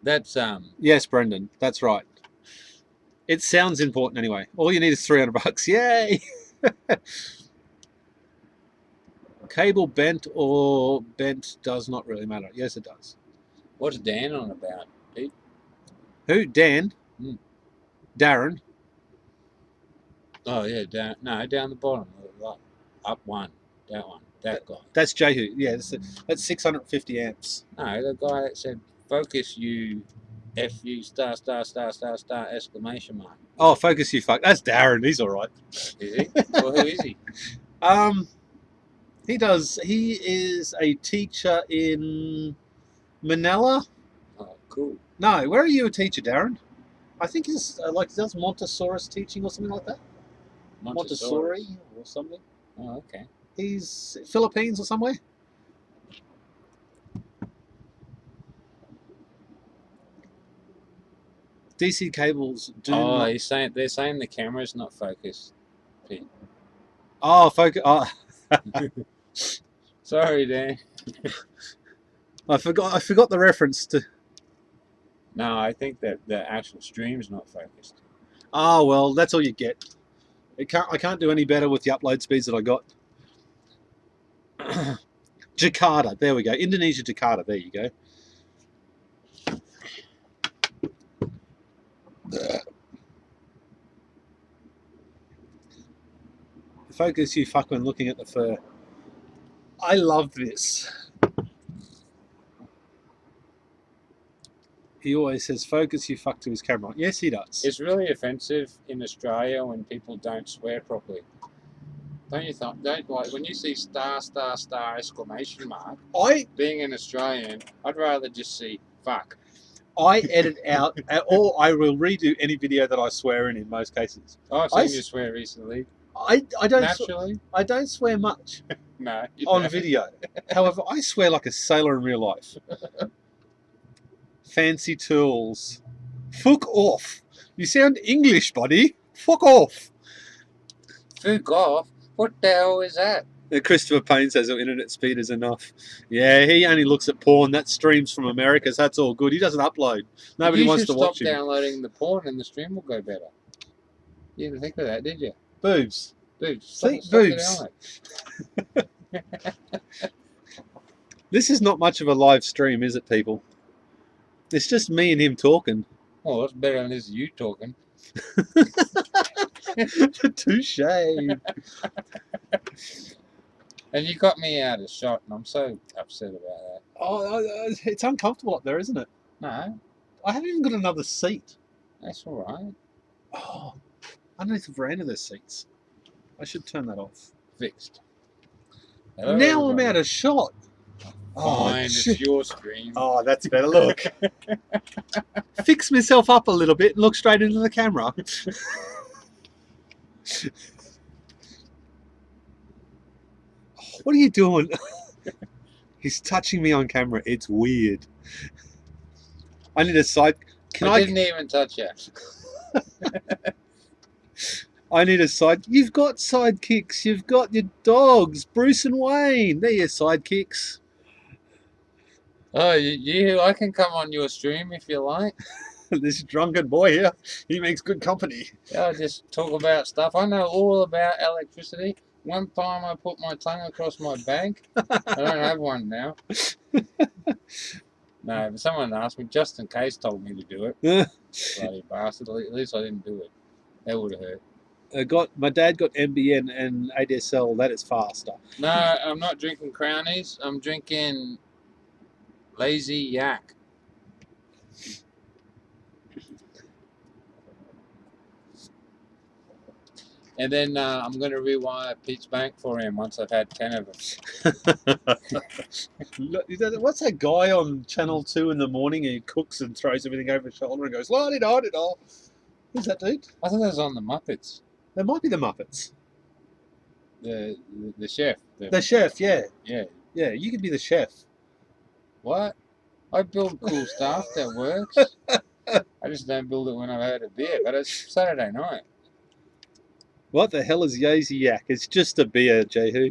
That's Yes, Brendan, that's right. It sounds important anyway. All you need is $300. Yay! Cable bent or bent does not really matter. Yes, it does. What's Dan on about, Pete? Who? Dan? Hmm. Darren? Oh yeah, down the bottom, up one, that one, that guy. That's Jehu. Yeah, that's 650 amps. No, the guy that said focus you, FU star exclamation mark. Oh, focus you fuck. That's Darren. He's all right. Is he? Well, who is he? He is a teacher in Manila. Oh, cool. No, where are you a teacher, Darren? I think he's he does Montessori teaching or something like that. Montessori or something. Oh, okay. He's Philippines or somewhere. DC cables do. Oh, not... they're saying the camera's not focused, Pete. Oh, focus. Oh. Sorry, Dan. I forgot the reference to. No, I think that the actual stream's not focused. Oh well, that's all you get. I can't do any better with the upload speeds that I got. Jakarta, there we go. Indonesia, Jakarta, there you go. Focus you fuck when looking at the fur. I love this. He always says, focus you fuck to his camera. Yes, he does. It's really offensive in Australia when people don't swear properly. Don't you think? When you see star exclamation mark. Being an Australian, I'd rather just see fuck. I edit out, or I will redo any video that I swear in most cases. Oh, I've seen you swear recently. I don't Naturally. I don't swear much No, on video. However, I swear like a sailor in real life. Fancy tools. Fuck off. You sound English, buddy. Fuck off. Fuck off? What the hell is that? Christopher Payne says our internet speed is enough. Yeah, he only looks at porn. That streams from America, so that's all good. He doesn't upload. Nobody wants to watch him. You should stop downloading the porn and the stream will go better. You didn't think of that, did you? Boobs. Boobs. See, boobs. This is not much of a live stream, is it, people? It's just me and him talking. Oh, it's better than this you talking. Touche. And you got me out of shot, and I'm so upset about that. Oh, it's uncomfortable up there, isn't it? No, I haven't even got another seat. that's all right. Oh, underneath the veranda there's seats. I should turn that off. Fixed. Hello, now everybody. I'm out of shot. Fine, it's your screen. Oh, that's better. Look. Fix myself up a little bit and look straight into the camera. What are you doing? He's touching me on camera. It's weird. I need a side. I didn't even touch you. I need a side. You've got sidekicks. You've got your dogs, Bruce and Wayne. They're your sidekicks. Oh, I can come on your stream if you like. This drunken boy here, he makes good company. Yeah, I'll just talk about stuff. I know all about electricity. One time I put my tongue across my bank. I don't have one now. No, but someone asked me, just in case told me to do it. Bloody bastard. At least I didn't do it. That would have hurt. My dad got NBN and ADSL. That is faster. No, I'm not drinking Crownies. I'm drinking Lazy Yak. And then I'm going to rewire Pete's bank for him once I've had 10 of them. What's that guy on Channel 2 in the morning? He cooks and throws everything over his shoulder and goes, la-di-da-di-da. Who's that dude? I thought that was on the Muppets. That might be the Muppets. The chef. The chef, yeah. Yeah. Yeah, you could be the chef. What? I build cool stuff that works. I just don't build it when I've had a beer, but it's Saturday night. What the hell is Yazy Yak? It's just a beer, Jehu.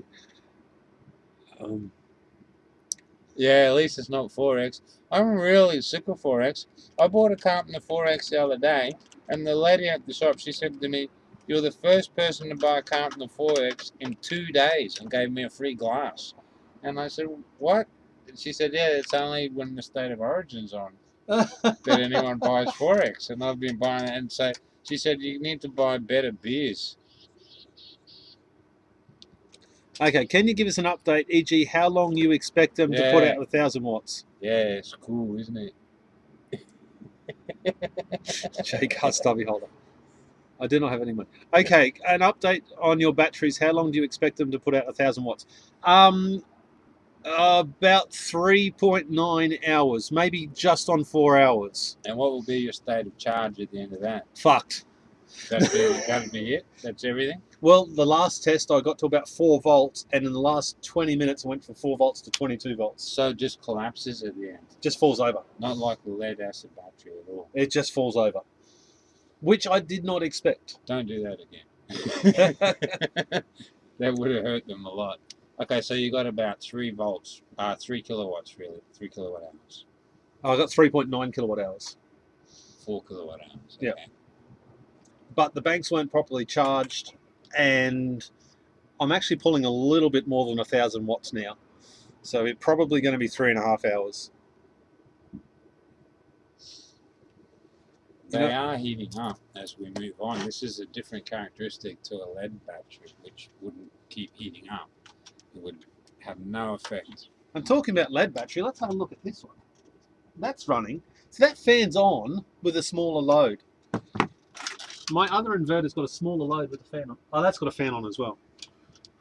Yeah, at least it's not 4X. I'm really sick of 4X. I bought a carton of 4X the other day, and the lady at the shop, she said to me, "You're the first person to buy a carton of 4X in 2 days," and gave me a free glass. And I said, "What?" And she said, "Yeah, it's only when the state of origin's on that anyone buys 4X." And I've been buying it, and so she said, "You need to buy better beers." Okay, can you give us an update, e.g. how long you expect them to put out 1,000 watts? Yeah, it's cool, isn't it? J-Car stubby holder. I do not have any money. Okay, an update on your batteries. How long do you expect them to put out 1,000 watts? About 3.9 hours, maybe just on 4 hours. And what will be your state of charge at the end of that? Fucked. That'd be it? That's everything? Well, the last test I got to about 4 volts, and in the last 20 minutes I went from 4 volts to 22 volts. So it just collapses at the end? Just falls over. Not like the lead acid battery at all? It just falls over. Which I did not expect. Don't do that again. That would have hurt them a lot. Okay, so you got about 3 volts, 3 kilowatts really, 3 kilowatt hours. I got 3.9 kilowatt hours. 4 kilowatt hours. Okay. Yeah. But the banks weren't properly charged, and I'm actually pulling a little bit more than 1,000 watts now. So it's probably going to be 3.5 hours. They are heating up as we move on. This is a different characteristic to a lead battery, which wouldn't keep heating up. It would have no effect. I'm talking about lead battery. Let's have a look at this one. That's running. So that fan's on with a smaller load. My other inverter's got a smaller load with a fan on. Oh, that's got a fan on as well.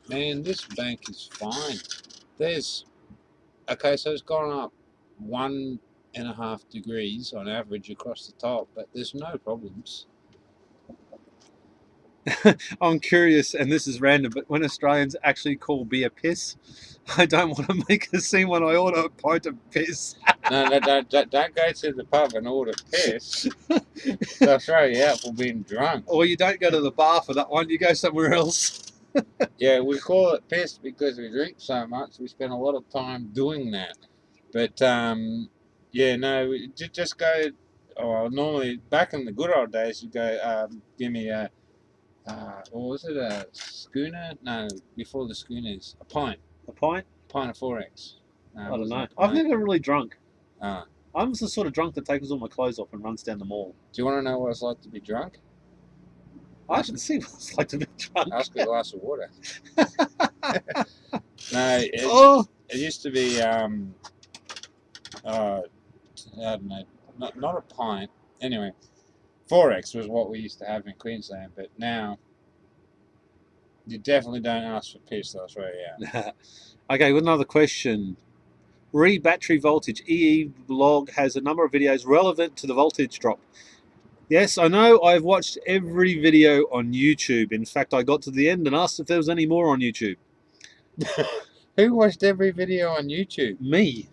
Man, this bank is fine. Okay, so it's gone up 1.5 degrees on average across the top, but there's no problems. I'm curious, and this is random, but when Australians actually call beer piss, I don't want to make a scene when I order a pint of piss. No, don't go to the pub and order piss. They'll throw you out for being drunk. Or you don't go to the bar for that one, you go somewhere else. Yeah, we call it piss because we drink so much. We spend a lot of time doing that. But, yeah, no, just go. Oh, normally, back in the good old days, you go, give me a, what was it, a schooner? No, before the schooners, a pint. A pint? A pint of 4X. No, I don't know. I've never really drunk. Ah. I'm the sort of drunk that takes all my clothes off and runs down the mall. Do you want to know what it's like to be drunk? I should see what it's like to be drunk. Ask a glass of water. No, it used to be, I don't know, not a pint. Anyway, 4X was what we used to have in Queensland, but now you definitely don't ask for piss, that's right, yeah. Okay, with another question. Battery voltage. EE blog has a number of videos relevant to the voltage drop. Yes, I know. I've watched every video on YouTube. In fact, I got to the end and asked if there was any more on YouTube. Who watched every video on YouTube? Me.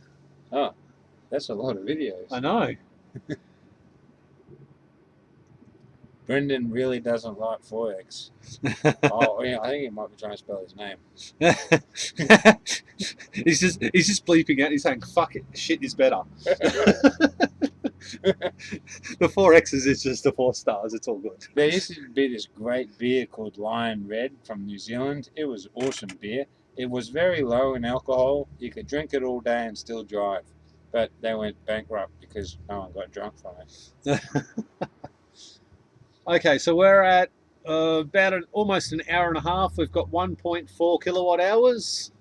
Oh, that's a lot of videos. I know. Brendan really doesn't like Forex. Oh, yeah, I think he might be trying to spell his name. he's just bleeping out. He's saying, "Fuck it, shit is better." The 4X's is just the 4 stars. It's all good. There used to be this great beer called Lion Red from New Zealand. It was awesome beer. It was very low in alcohol. You could drink it all day and still drive. But they went bankrupt because no one got drunk from it. Okay, so we're at almost an hour and a half. We've got 1.4 kilowatt hours.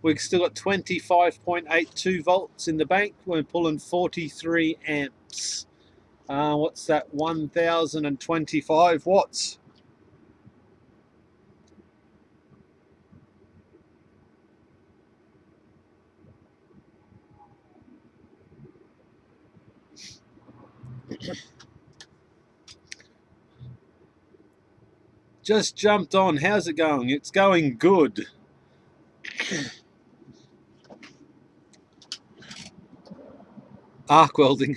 We've still got 25.82 volts in the bank. We're pulling 43 amps. What's that? 1,025 watts. Just jumped on. How's it going? It's going good. Arc welding.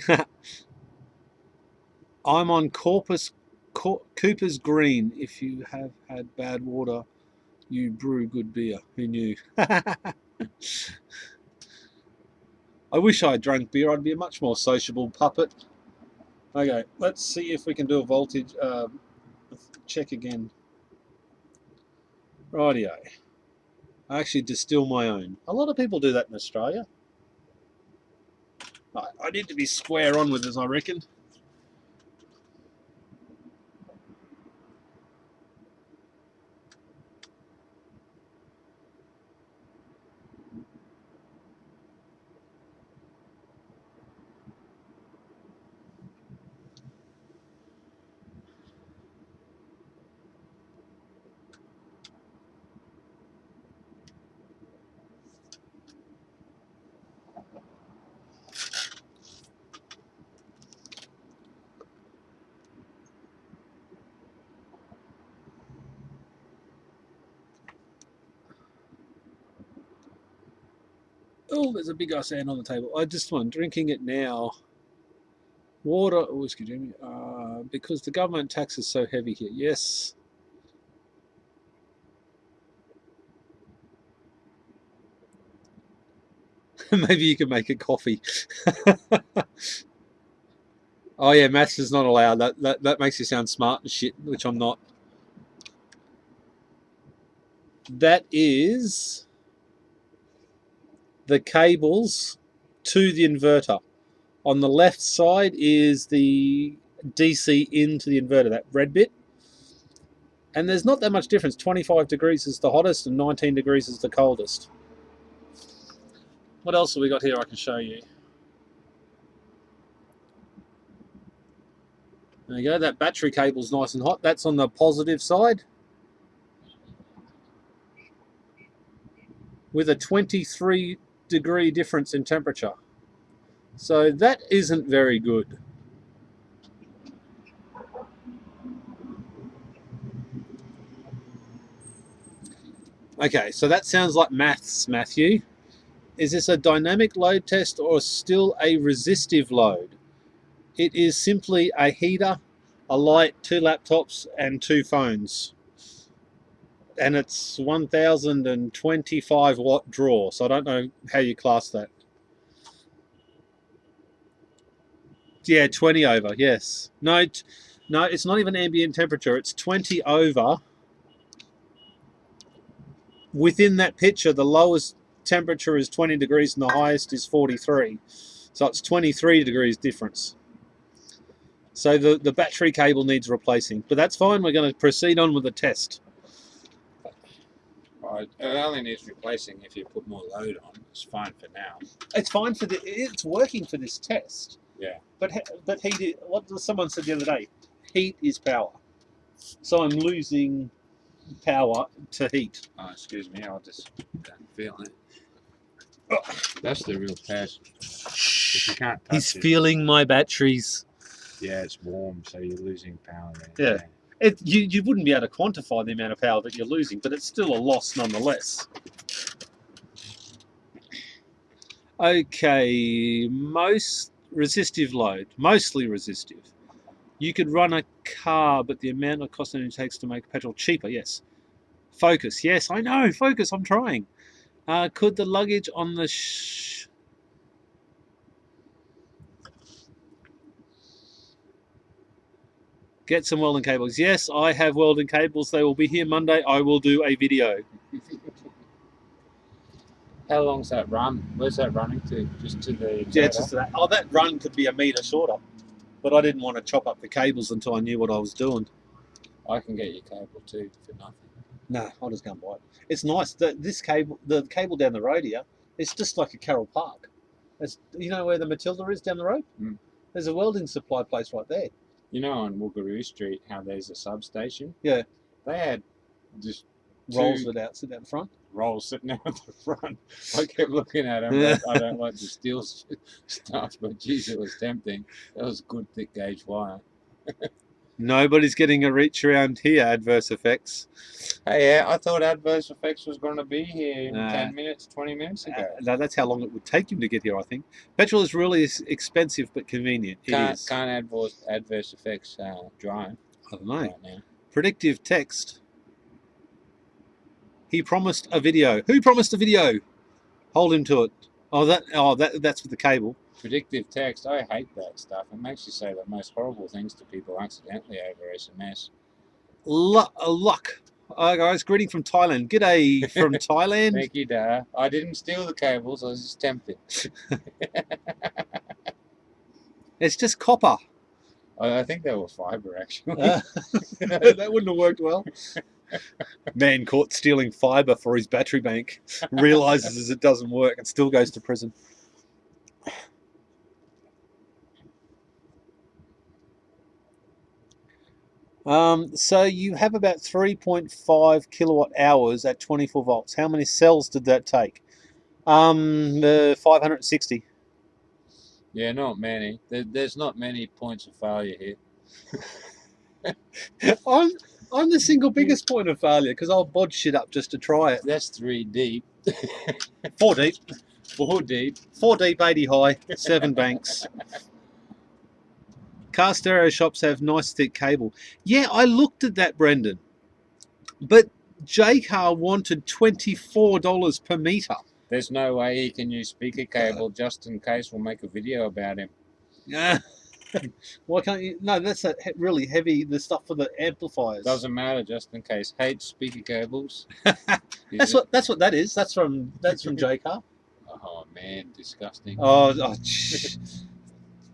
I'm on Cooper's Green. If you have had bad water, you brew good beer. Who knew? I wish I drank beer. I'd be a much more sociable puppet. Okay, let's see if we can do a voltage check again. Rightio. I actually distill my own. A lot of people do that in Australia. I need to be square on with this, I reckon. Oh, there's a big ass ant on the table. I just want drinking it now. Water, whiskey, Jimmy. Because the government tax is so heavy here. Yes. Maybe you can make a coffee. Oh yeah, maths is not allowed. That makes you sound smart and shit, which I'm not. That is the cables to the inverter. On the left side is the DC into the inverter, that red bit. And there's not that much difference. 25 degrees is the hottest and 19 degrees is the coldest. What else have we got here I can show you? There you go, that battery cable's nice and hot. That's on the positive side. With a 23 degree difference in temperature. So that isn't very good. Okay, so that sounds like maths, Matthew. Is this a dynamic load test or still a resistive load? It is simply a heater, a light, 2 laptops and 2 phones. And it's 1025 watt draw, so I don't know how you class that. Yeah, 20 over, yes. No, it's not even ambient temperature, it's 20 over. Within that picture, the lowest temperature is 20 degrees and the highest is 43. So it's 23 degrees difference. So the battery cable needs replacing, but that's fine. We're going to proceed on with the test. It only needs replacing if you put more load on. It's fine for now. It's fine for it's working for this test. Yeah. But heat. What someone said the other day? Heat is power. So I'm losing power to heat. Oh, excuse me. I'll just feel it. Oh, that's the real test. If you can't touch He's feeling my batteries. Yeah, it's warm, so you're losing power there. Yeah. You wouldn't be able to quantify the amount of power that you're losing, but it's still a loss nonetheless. Okay, most resistive load, mostly resistive. You could run a car, but the amount of cost it takes to make petrol cheaper. Yes. Focus. Yes, I know. Focus. I'm trying. Could the luggage on the get some welding cables? Yes, I have welding cables. They will be here Monday. I will do a video. How long's that run? Where's that running to? Just to the Yeah, it's just that. Oh, that run could be a metre shorter, but I didn't want to chop up the cables until I knew what I was doing. I can get your cable too for nothing. No, I'll just go and buy it. It's nice that this cable, the cable down the road here, it's just like a Carroll Park. It's, you know where the Matilda is down the road? Mm. There's a welding supply place right there. You know on Woogaroo Street how there's a substation? Yeah. They had just Rolls it out, sit down the front. rolls sitting out the front. I kept looking at them, but I don't like to steal stuff, but geez, it was tempting. That was good thick gauge wire. Nobody's getting a reach around here, adverse effects. Hey, yeah, I thought Adverse Effects was going to be here in Nah. 10 minutes, 20 minutes ago. That's how long it would take him to get here, I think. Petrol is really expensive but convenient. Can't Adverse Effects drive I don't know. right now. Predictive text. He promised a video. Who promised a video? Hold him to it. That's with the cable. Predictive text, I hate that stuff. It makes you say the most horrible things to people accidentally over SMS. Luck. Hi guys, greeting from Thailand. G'day from Thailand. Thank you, Da. I didn't steal the cables, I was just tempted. It's just copper. I think they were fibre, actually. That wouldn't have worked well. Man caught stealing fibre for his battery bank, realizes it doesn't work and still goes to prison. So you have about 3.5 kilowatt hours at 24 volts. How many cells did that take? 560. Yeah, not many. There's not many points of failure here. I'm the single biggest point of failure because I'll bodge shit up just to try it. That's 3 deep. 4 deep. 4 deep. 4 deep, 80 high, 7 banks. Car stereo shops have nice thick cable. Yeah, I looked at that, Brendan. But J-Car wanted $24 per metre. There's no way he can use speaker cable just in case we'll make a video about him. Yeah. Why can't you? No, that's really heavy, the stuff for the amplifiers. Doesn't matter, just in case. Hate speaker cables. That's what that is. That's from J-Car. Oh man, disgusting.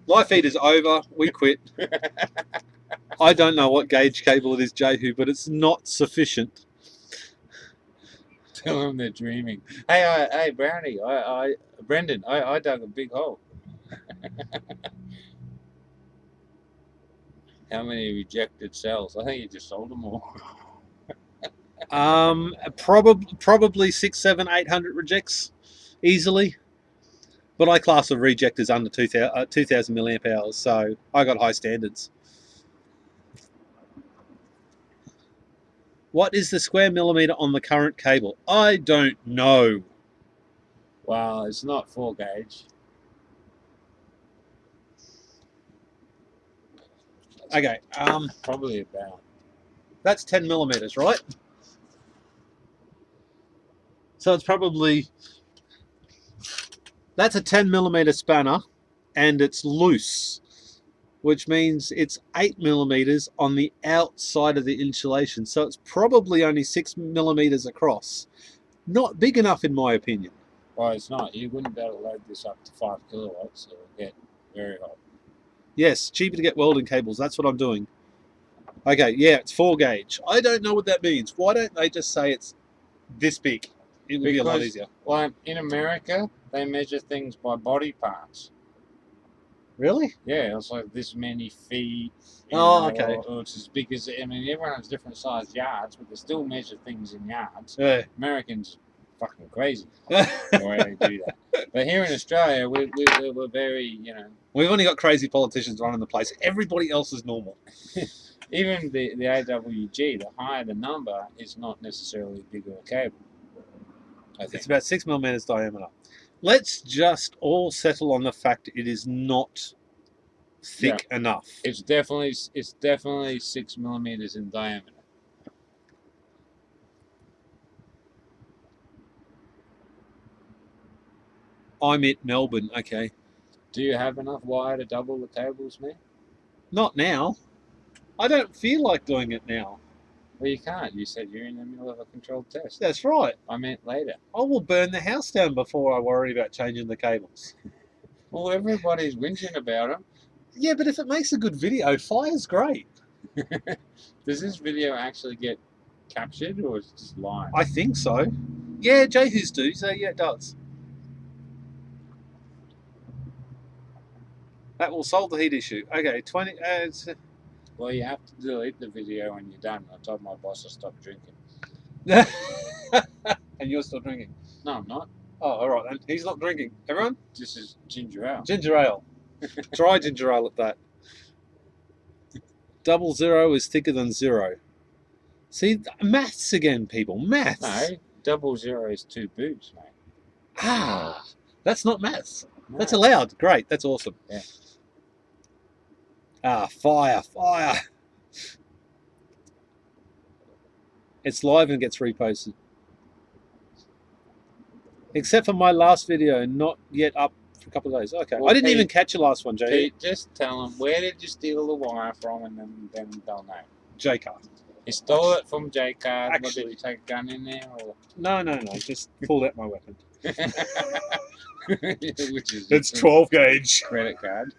Live feed is over. We quit. I don't know what gauge cable it is, Jehu, but it's not sufficient. Tell them they're dreaming. Hey, Brownie. Brendan. I dug a big hole. How many rejected cells? I think you just sold them all. Probably 6, 7, 800 rejects easily. But I class a reject as under 2,000 milliamp hours, so I got high standards. What is the square millimeter on the current cable? I don't know. Well, it's not 4 gauge. Okay, Probably about. that's 10 millimeters, right? So it's probably, that's a 10 millimeter spanner and it's loose, which means it's 8 millimeters on the outside of the insulation. So it's probably only 6 millimeters across. Not big enough in my opinion. Well, it's not. You wouldn't be able to load this up to 5 kilowatts. It will get very hot. Yes, cheaper to get welding cables. That's what I'm doing. Okay, yeah, it's 4 gauge. I don't know what that means. Why don't they just say it's this big? It would be a lot easier. Well, in America, they measure things by body parts. Really? Yeah, it's like this many feet. Okay. Or it's as big as, I mean, everyone has different sized yards, but they still measure things in yards. Yeah. Americans are fucking crazy the way they do that. But here in Australia, we're very, We've only got crazy politicians running the place. Everybody else is normal. even the AWG, the higher the number, is not necessarily bigger a cable. I think. It's about 6 millimeters diameter. Let's just all settle on the fact it is not thick enough. It's definitely 6 millimeters in diameter. I'm at Melbourne. Okay. Do you have enough wire to double the cables, man? Not now. I don't feel like doing it now. Well, you can't. You said you're in the middle of a controlled test. That's right. I meant later. I will burn the house down before I worry about changing the cables. Well, everybody's whinging about them. Yeah, but if it makes a good video, fire's great. Does this video actually get captured, or is it just live? I think so. Yeah, Jehu's do. So yeah, it does. That will solve the heat issue. Okay, 20. Well, you have to delete the video when you're done. I told my boss to stop drinking. And you're still drinking? No, I'm not. Oh, all right then. He's not drinking. Everyone? This is ginger ale. Ginger ale. Try ginger ale at that. 00 is thicker than 0. See, maths again, people. Maths. No, 00 is 2 boobs, mate. Ah, that's not maths. No. That's allowed. Great. That's awesome. Yeah. Ah, fire. It's live and gets reposted. Except for my last video, not yet up for a couple of days. Okay. Well, I didn't even catch your last one, Jay. Pete, just tell them, where did you steal the wire from, and then they'll know. J-Car. You stole it from J-Card. What, Actually- did you take a gun in there? Or? No. Just pulled out my weapon. Which is It's 12 gauge. credit card.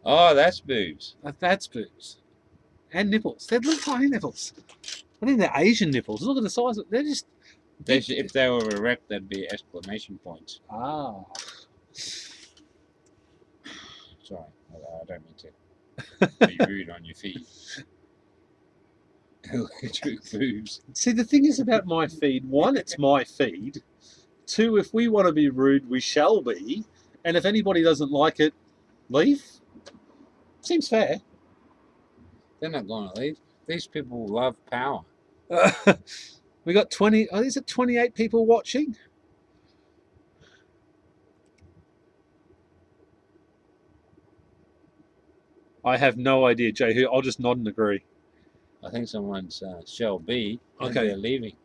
Oh, that's boobs. That's boobs. And nipples. They're little tiny nipples. I think they're Asian nipples. Look at the size. They're just... If they were erect, that'd be exclamation points. Ah. Sorry, I don't mean to be rude on your feed. Electric boobs. See, the thing is about my feed, one, it's my feed. Two, if we want to be rude, we shall be. And if anybody doesn't like it, leave. Seems fair. They're not going to leave. These people love power. We got 20, is it 28 people watching? I have no idea, Jay. I'll just nod and agree. I think someone's shall be. And Okay. they're leaving.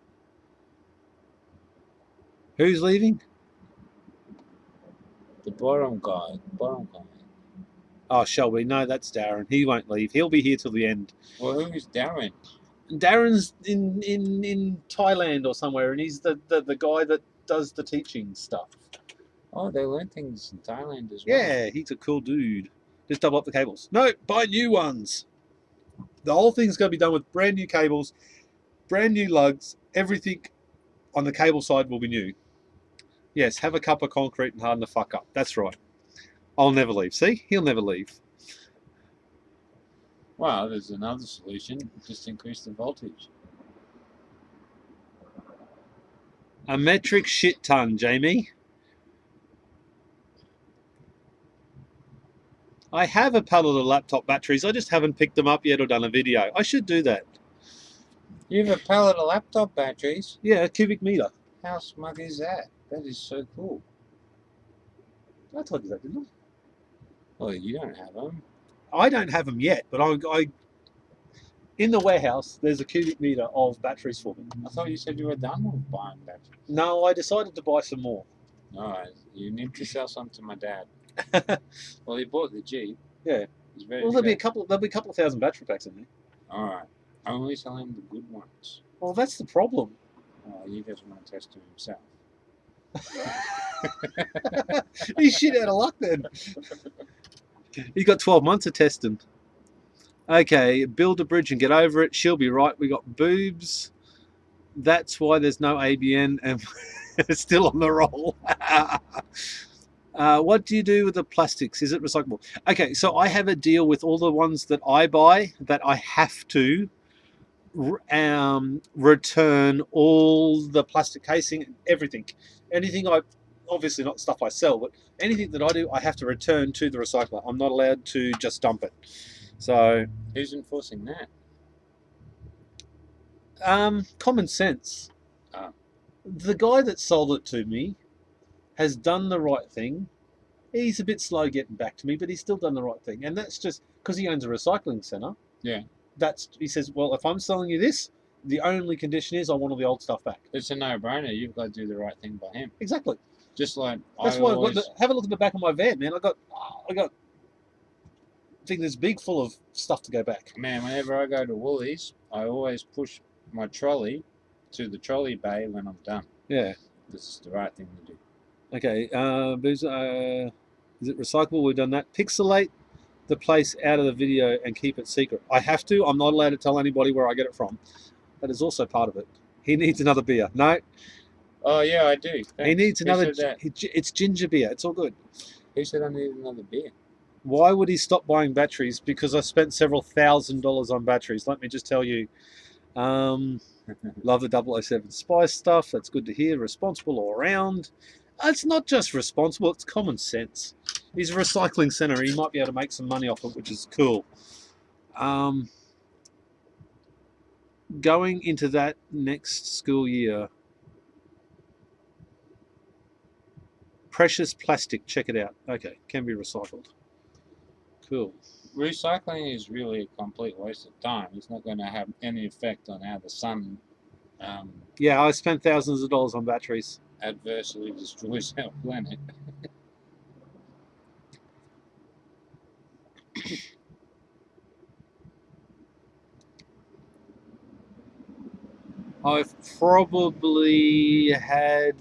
Who's leaving? The bottom guy. Oh, Shelby. No, that's Darren. He won't leave. He'll be here till the end. Well, who's Darren? Darren's in Thailand or somewhere, and he's the guy that does the teaching stuff. Oh, they learn things in Thailand as well. Yeah, he's a cool dude. Just double up the cables. No, buy new ones. The whole thing's going to be done with brand new cables, brand new lugs. Everything on the cable side will be new. Yes, have a cup of concrete and harden the fuck up. That's right. I'll never leave. See? He'll never leave. Well, there's another solution. Just increase the voltage. A metric shit ton, Jamie. I have a pallet of laptop batteries. I just haven't picked them up yet or done a video. I should do that. You have a pallet of laptop batteries? Yeah, a cubic meter. How smug is that? That is so cool. I told you that, didn't I? Well, you don't have them. I don't have them yet, but I in the warehouse, there's a cubic meter of batteries for me. I thought you said you were done with buying batteries. No, I decided to buy some more. No, you need to sell some to my dad. Well, he bought the Jeep. Yeah. He's very Well, there'll be a excited. couple of thousand battery packs in there. All right. Only sell him the good ones. Well, that's the problem. He doesn't want to test to himself. He's shit out of luck then. He's got 12 months of testing. Okay, build a bridge and get over it. She'll be right. We got boobs. That's why there's no ABN and it's still on the roll. What do you do with the plastics? Is it recyclable? Okay, so I have a deal with all the ones that I buy that I have to return all the plastic casing, everything. Anything obviously not stuff I sell, but anything that I do, I have to return to the recycler. I'm not allowed to just dump it. So, Who's enforcing that? common sense. Oh. the guy that sold it to me has done the right thing. He's a bit slow getting back to me, but he's still done the right thing. And that's just because he owns a recycling centre. Yeah. He says, well, if I'm selling you this, the only condition is I want all the old stuff back. It's a no-brainer. You've got to do the right thing by him. Exactly. Just like That's I why always... have a look at the back of my van, man. I got thing that's big full of stuff to go back. Man, whenever I go to Woolies, I always push my trolley to the trolley bay when I'm done. Yeah. This is the right thing to do. Okay. Is it recyclable? We've done that. Pixelate the place out of the video and keep it secret. I have to. I'm not allowed to tell anybody where I get it from. That is also part of it. He needs another beer. No. Oh, yeah, I do. Thanks. He needs another. Who said that? It's ginger beer. It's all good. Who said I needed another beer? Why would he stop buying batteries? Because I spent several $1,000s on batteries. Let me just tell you. Love the 007 Spy stuff. That's good to hear. Responsible all around. It's not just responsible. It's common sense. He's a recycling centre. He might be able to make some money off it, which is cool. Going into that next school year. Precious plastic. Check it out. Okay. Can be recycled. Cool. Recycling is really a complete waste of time. It's not going to have any effect on how the sun Yeah, I spent thousands of dollars on batteries. adversely destroys our planet. I've probably had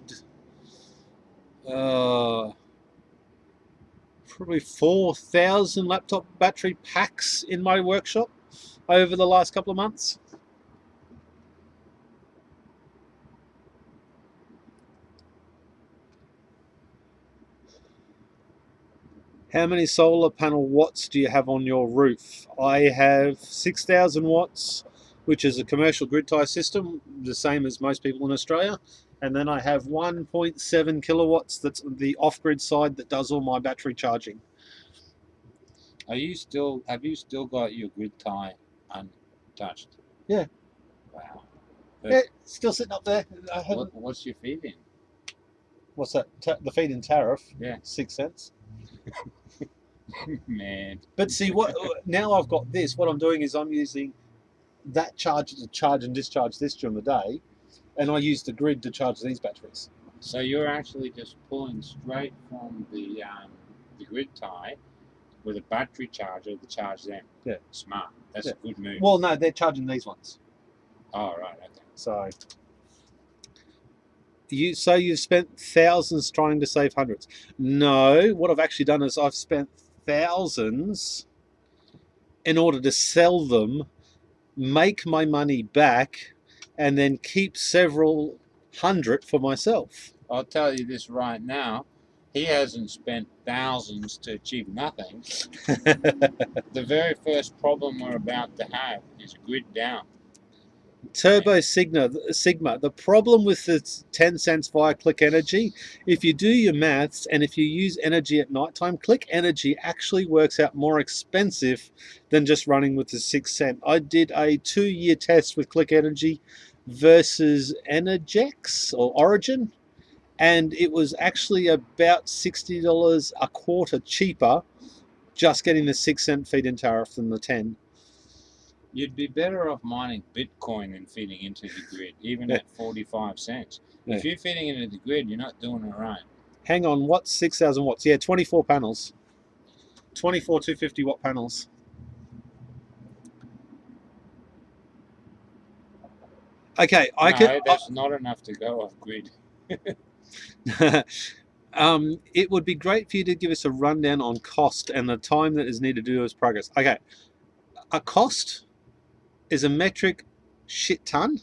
probably 4,000 laptop battery packs in my workshop over the last couple of months. How many solar panel watts do you have on your roof? I have 6,000 watts, which is a commercial grid tie system, the same as most people in Australia. And then I have 1.7 kilowatts, that's the off-grid side that does all my battery charging. Have you still got your grid tie untouched? Yeah. Wow. Yeah, still sitting up there. What's your feed-in? What's that? The feed-in tariff? Yeah. 6 cents. Man. But see, what now I've got this. What I'm doing is I'm using that charger to charge and discharge this during the day, and I use the grid to charge these batteries. So you're actually just pulling straight from the grid tie with a battery charger to charge them. Yeah. Smart. That's a good move. Well, no, they're charging these ones. Oh, right. Okay. So you've spent thousands trying to save hundreds. No, what I've actually done is I've spent thousands in order to sell them, make my money back, and then keep several hundred for myself. I'll tell you this right now. He hasn't spent thousands to achieve nothing. The very first problem we're about to have is grid down. Turbo Sigma. The problem with the 10 cents via Click Energy, if you do your maths and if you use energy at nighttime, Click Energy actually works out more expensive than just running with the 6 cent. I did a 2-year test with Click Energy versus Energex or Origin, and it was actually about $60 a quarter cheaper just getting the 6 cent feed-in tariff than the 10. You'd be better off mining Bitcoin than feeding into the grid, even at 45 cents. Yeah. If you're feeding into the grid, you're not doing it right. Hang on, what's 6,000 watts? Yeah, 24 panels. 24 250 watt panels. Okay, that's not enough to go off grid. It would be great for you to give us a rundown on cost and the time that is needed to do this progress. Okay, a cost is a metric shit ton.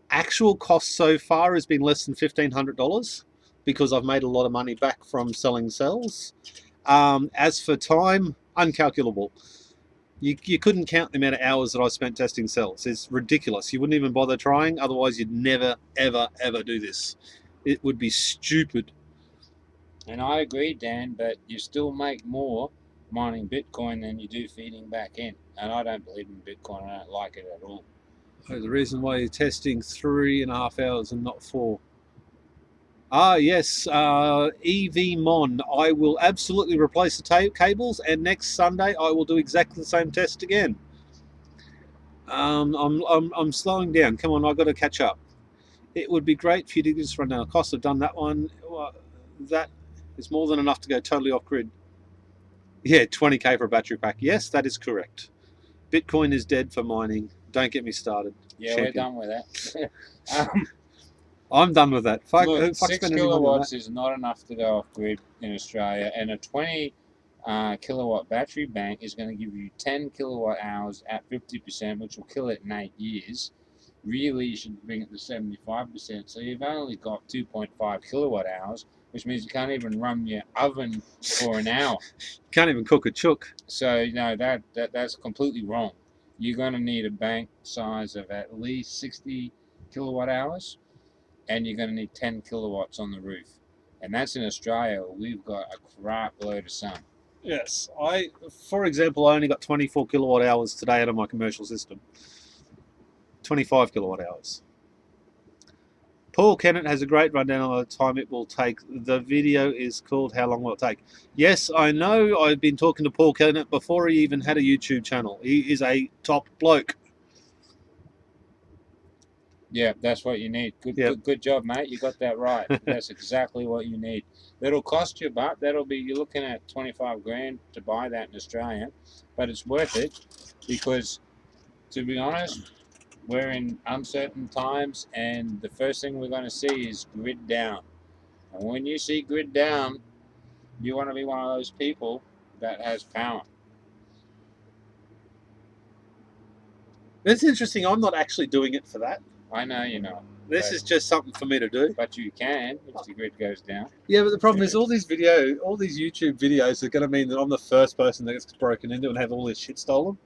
Actual cost so far has been less than $1,500 because I've made a lot of money back from selling cells. As for time, uncalculable. You couldn't count the amount of hours that I spent testing cells. It's ridiculous. You wouldn't even bother trying, otherwise you'd never, ever, ever do this. It would be stupid. And I agree, Dan, but you still make more mining Bitcoin than you do feeding back in. And I don't believe in Bitcoin. I don't like it at all. There's a reason why you're testing 3.5 hours and not 4. Ah, yes, EV Mon. I will absolutely replace the cables, and next Sunday I will do exactly the same test again. I'm slowing down. Come on, I've got to catch up. It would be great for you to just run down the cost. I've done that one. Well, that is more than enough to go totally off grid. Yeah, 20k for a battery pack. Yes, that is correct. Bitcoin is dead for mining. Don't get me started. Yeah, we're done with that. I'm done with that. Fuck, Look, fuck 6 spending any money on kilowatts that. is not enough to go off grid in Australia, and a 20 kilowatt battery bank is going to give you 10 kilowatt hours at 50%, which will kill it in 8 years. Really, you should bring it to 75%. So you've only got 2.5 kilowatt hours, which means you can't even run your oven for an hour. Can't even cook a chook. So you know that's completely wrong. You're going to need a bank size of at least 60 kilowatt hours, and you're going to need 10 kilowatts on the roof. And that's in Australia. We've got a crap load of sun. Yes, for example, I only got 24 kilowatt hours today out of my commercial system. 25 kilowatt hours. Paul Kennett has a great rundown on the time it will take. The video is called How Long Will It Take? Yes, I know. I've been talking to Paul Kennett before he even had a YouTube channel. He is a top bloke. Yeah, that's what you need. Good job, mate. You got that right. That's exactly what you need. That'll cost you, but you're looking at 25 grand to buy that in Australia, but it's worth it because, to be honest, we're in uncertain times, and the first thing we're going to see is grid down. And when you see grid down, you want to be one of those people that has power. It's interesting. I'm not actually doing it for that. I know you know. This is just something for me to do. But you can if the grid goes down. Yeah, but the problem is all these YouTube videos are going to mean that I'm the first person that gets broken into and have all this shit stolen.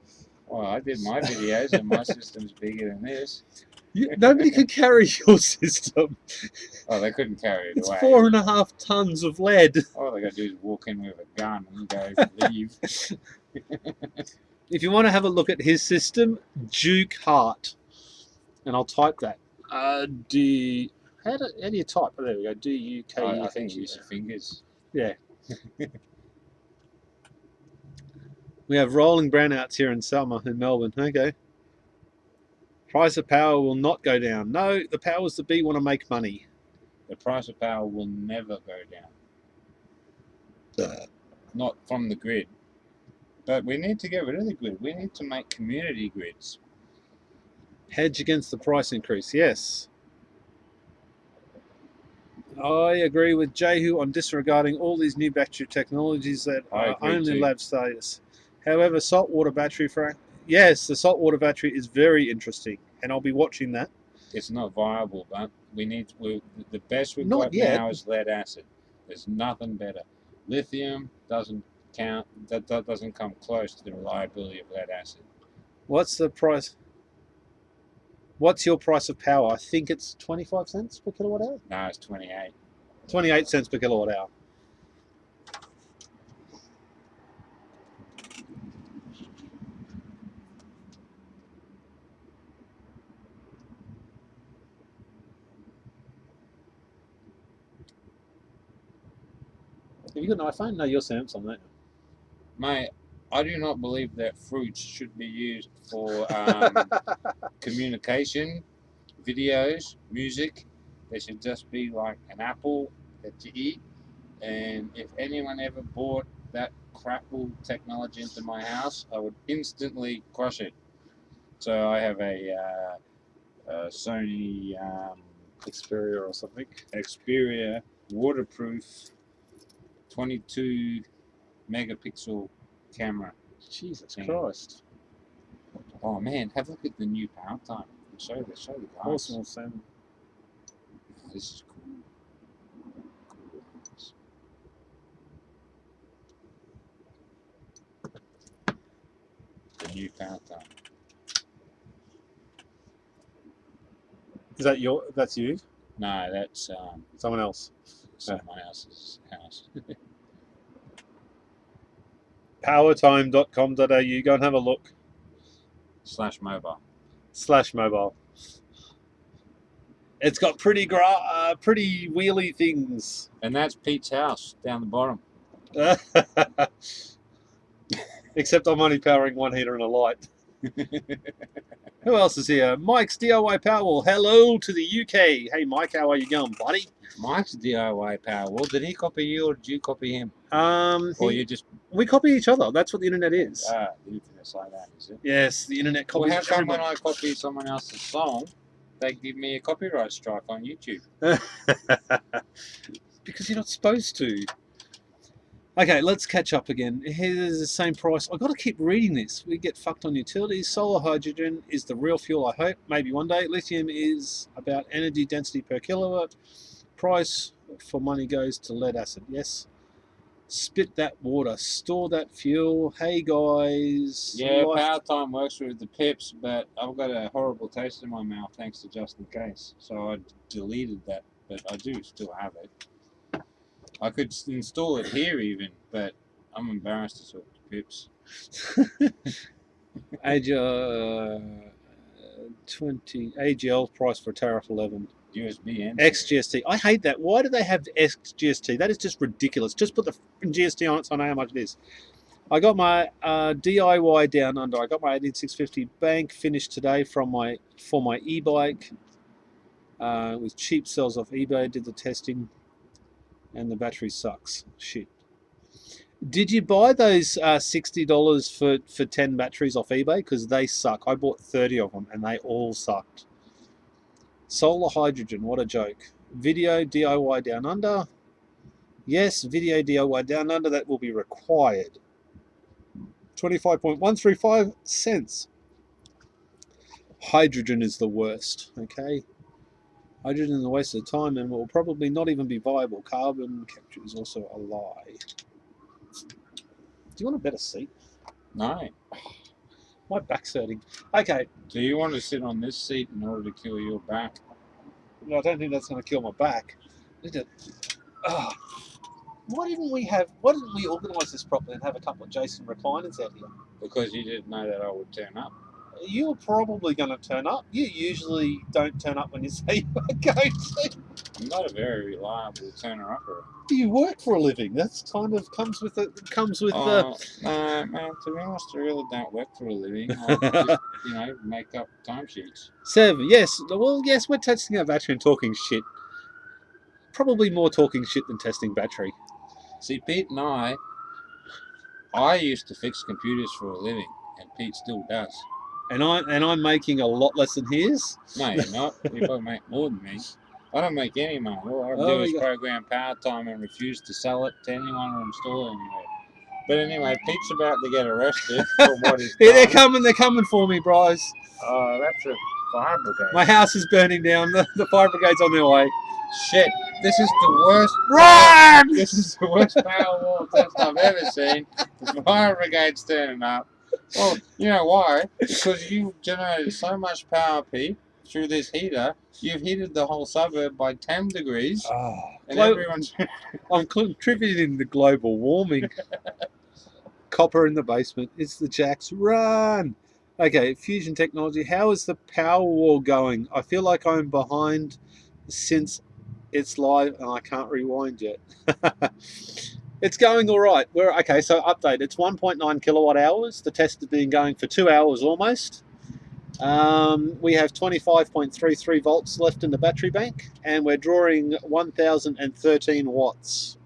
Well, I did my videos and my system's bigger than this. Nobody could carry your system. Oh, they couldn't carry it It's away. 4.5 tons of lead. All they got to do is walk in with a gun and go leave. If you want to have a look at his system, Duke Hart, and I'll type that. How do you type? Oh, there we go. DUKE. I think you use your fingers. Yeah. We have rolling brownouts here in summer in Melbourne. Okay. Price of power will not go down. No, the powers that be want to make money. The price of power will never go down. Not from the grid. But we need to get rid of the grid. We need to make community grids. Hedge against the price increase. Yes. I agree with Jehu on disregarding all these new battery technologies that are only lab status. However, saltwater battery yes, the saltwater battery is very interesting, and I'll be watching that. It's not viable, but the best we've got now is lead acid. There's nothing better. Lithium doesn't count. That doesn't come close to the reliability of lead acid. What's the price? What's your price of power? I think it's 25 cents per kilowatt hour. No, it's 28. 28 cents per kilowatt hour. Have you got an iPhone? No, you're Samsung, mate. Mate, I do not believe that fruits should be used for communication, videos, music. They should just be like an apple that you eat. And if anyone ever brought that crapple technology into my house, I would instantly crush it. So I have a Sony Xperia or something. Xperia waterproof 22 megapixel camera. Jesus Christ. Oh man, have a look at the new power time. Show the guys. Awesome, Sam. Oh, this is cool. The new power time. Is that that's you? No, that's Someone else. someone else's house. Powertime.com.au. Go and have a look. /mobile. / mobile. It's got pretty wheelie things. And that's Pete's house down the bottom. Except I'm only powering one heater and a light. Who else is here? Mike's DIY Powerwall. Hello to the UK. Hey Mike, how are you going, buddy? Mike's DIY Powerwall. Did he copy you or did you copy him? Or you just we copy each other. That's what the internet is. the internet's like that, is it? Yes, the internet copies Well, how come everybody. when I copy someone else's song, they give me a copyright strike on YouTube? Because you're not supposed to. Okay, let's catch up again. Here's the same price. I've got to keep reading this. We get fucked on utilities. Solar hydrogen is the real fuel, I hope. Maybe one day. Lithium is about energy density per kilowatt. Price for money goes to lead acid. Yes. Spit that water. Store that fuel. Hey, guys. Yeah, Power Time works with the pips, but I've got a horrible taste in my mouth thanks to Just In Case. So I deleted that, but I do still have it. I could install it here even, but I'm embarrassed to talk to pips. AGL price for tariff 11. USB and XGST. I hate that. Why do they have XGST? That is just ridiculous. Just put the GST on it so I know how much it is. I got my DIY down under. I got my 18650 bank finished today for my e-bike with cheap cells off eBay. Did the testing. And the battery sucks. Shit. Did you buy those $60 for 10 batteries off eBay? Because they suck. I bought 30 of them and they all sucked. Solar hydrogen, what a joke. Video DIY down under. Yes, video DIY down under, that will be required. 25.135 cents. Hydrogen is the worst, okay? Hydrogen is a waste of time and will probably not even be viable. Carbon capture is also a lie. Do you want a better seat? No. My back's hurting. Okay. Do you want to sit on this seat in order to kill your back? No, I don't think that's going to kill my back. Why didn't we organise this properly and have a couple of Jason recliners out here? Because you didn't know that I would turn up. You're probably going to turn up. You usually don't turn up when you say you are going to. I'm not a very reliable turner-upper. You work for a living. That's kind of comes with No, man, to be honest, I really don't work for a living. I just, make up timesheets. 7. Yes. Well, yes, we're testing our battery and talking shit. Probably more talking shit than testing battery. See, Pete and I used to fix computers for a living, and Pete still does. And I'm making a lot less than his. No, you're not. You probably make more than me. I don't make any money. All I do is program Power Time and refuse to sell it to anyone or install it anywhere. But anyway, Pete's about to get arrested for what he's done. Yeah, they're coming for me, Bryce. Oh, that's a fire brigade. My house is burning down. The fire brigade's on their way. Shit, this is the worst. Run! This is the worst Powerwall test I've ever seen. The fire brigade's turning up. Well, you know why? Because you generated so much power, Pete, through this heater. You've heated the whole suburb by 10 degrees. And everyone's... I'm contributing to global warming. Copper in the basement. It's the Jacks. Run! Okay, fusion technology. How is the Powerwall going? I feel like I'm behind since it's live and I can't rewind yet. It's going all right. Okay, so update. It's 1.9 kilowatt hours. The test has been going for 2 hours almost. We have 25.33 volts left in the battery bank, and we're drawing 1,013 watts.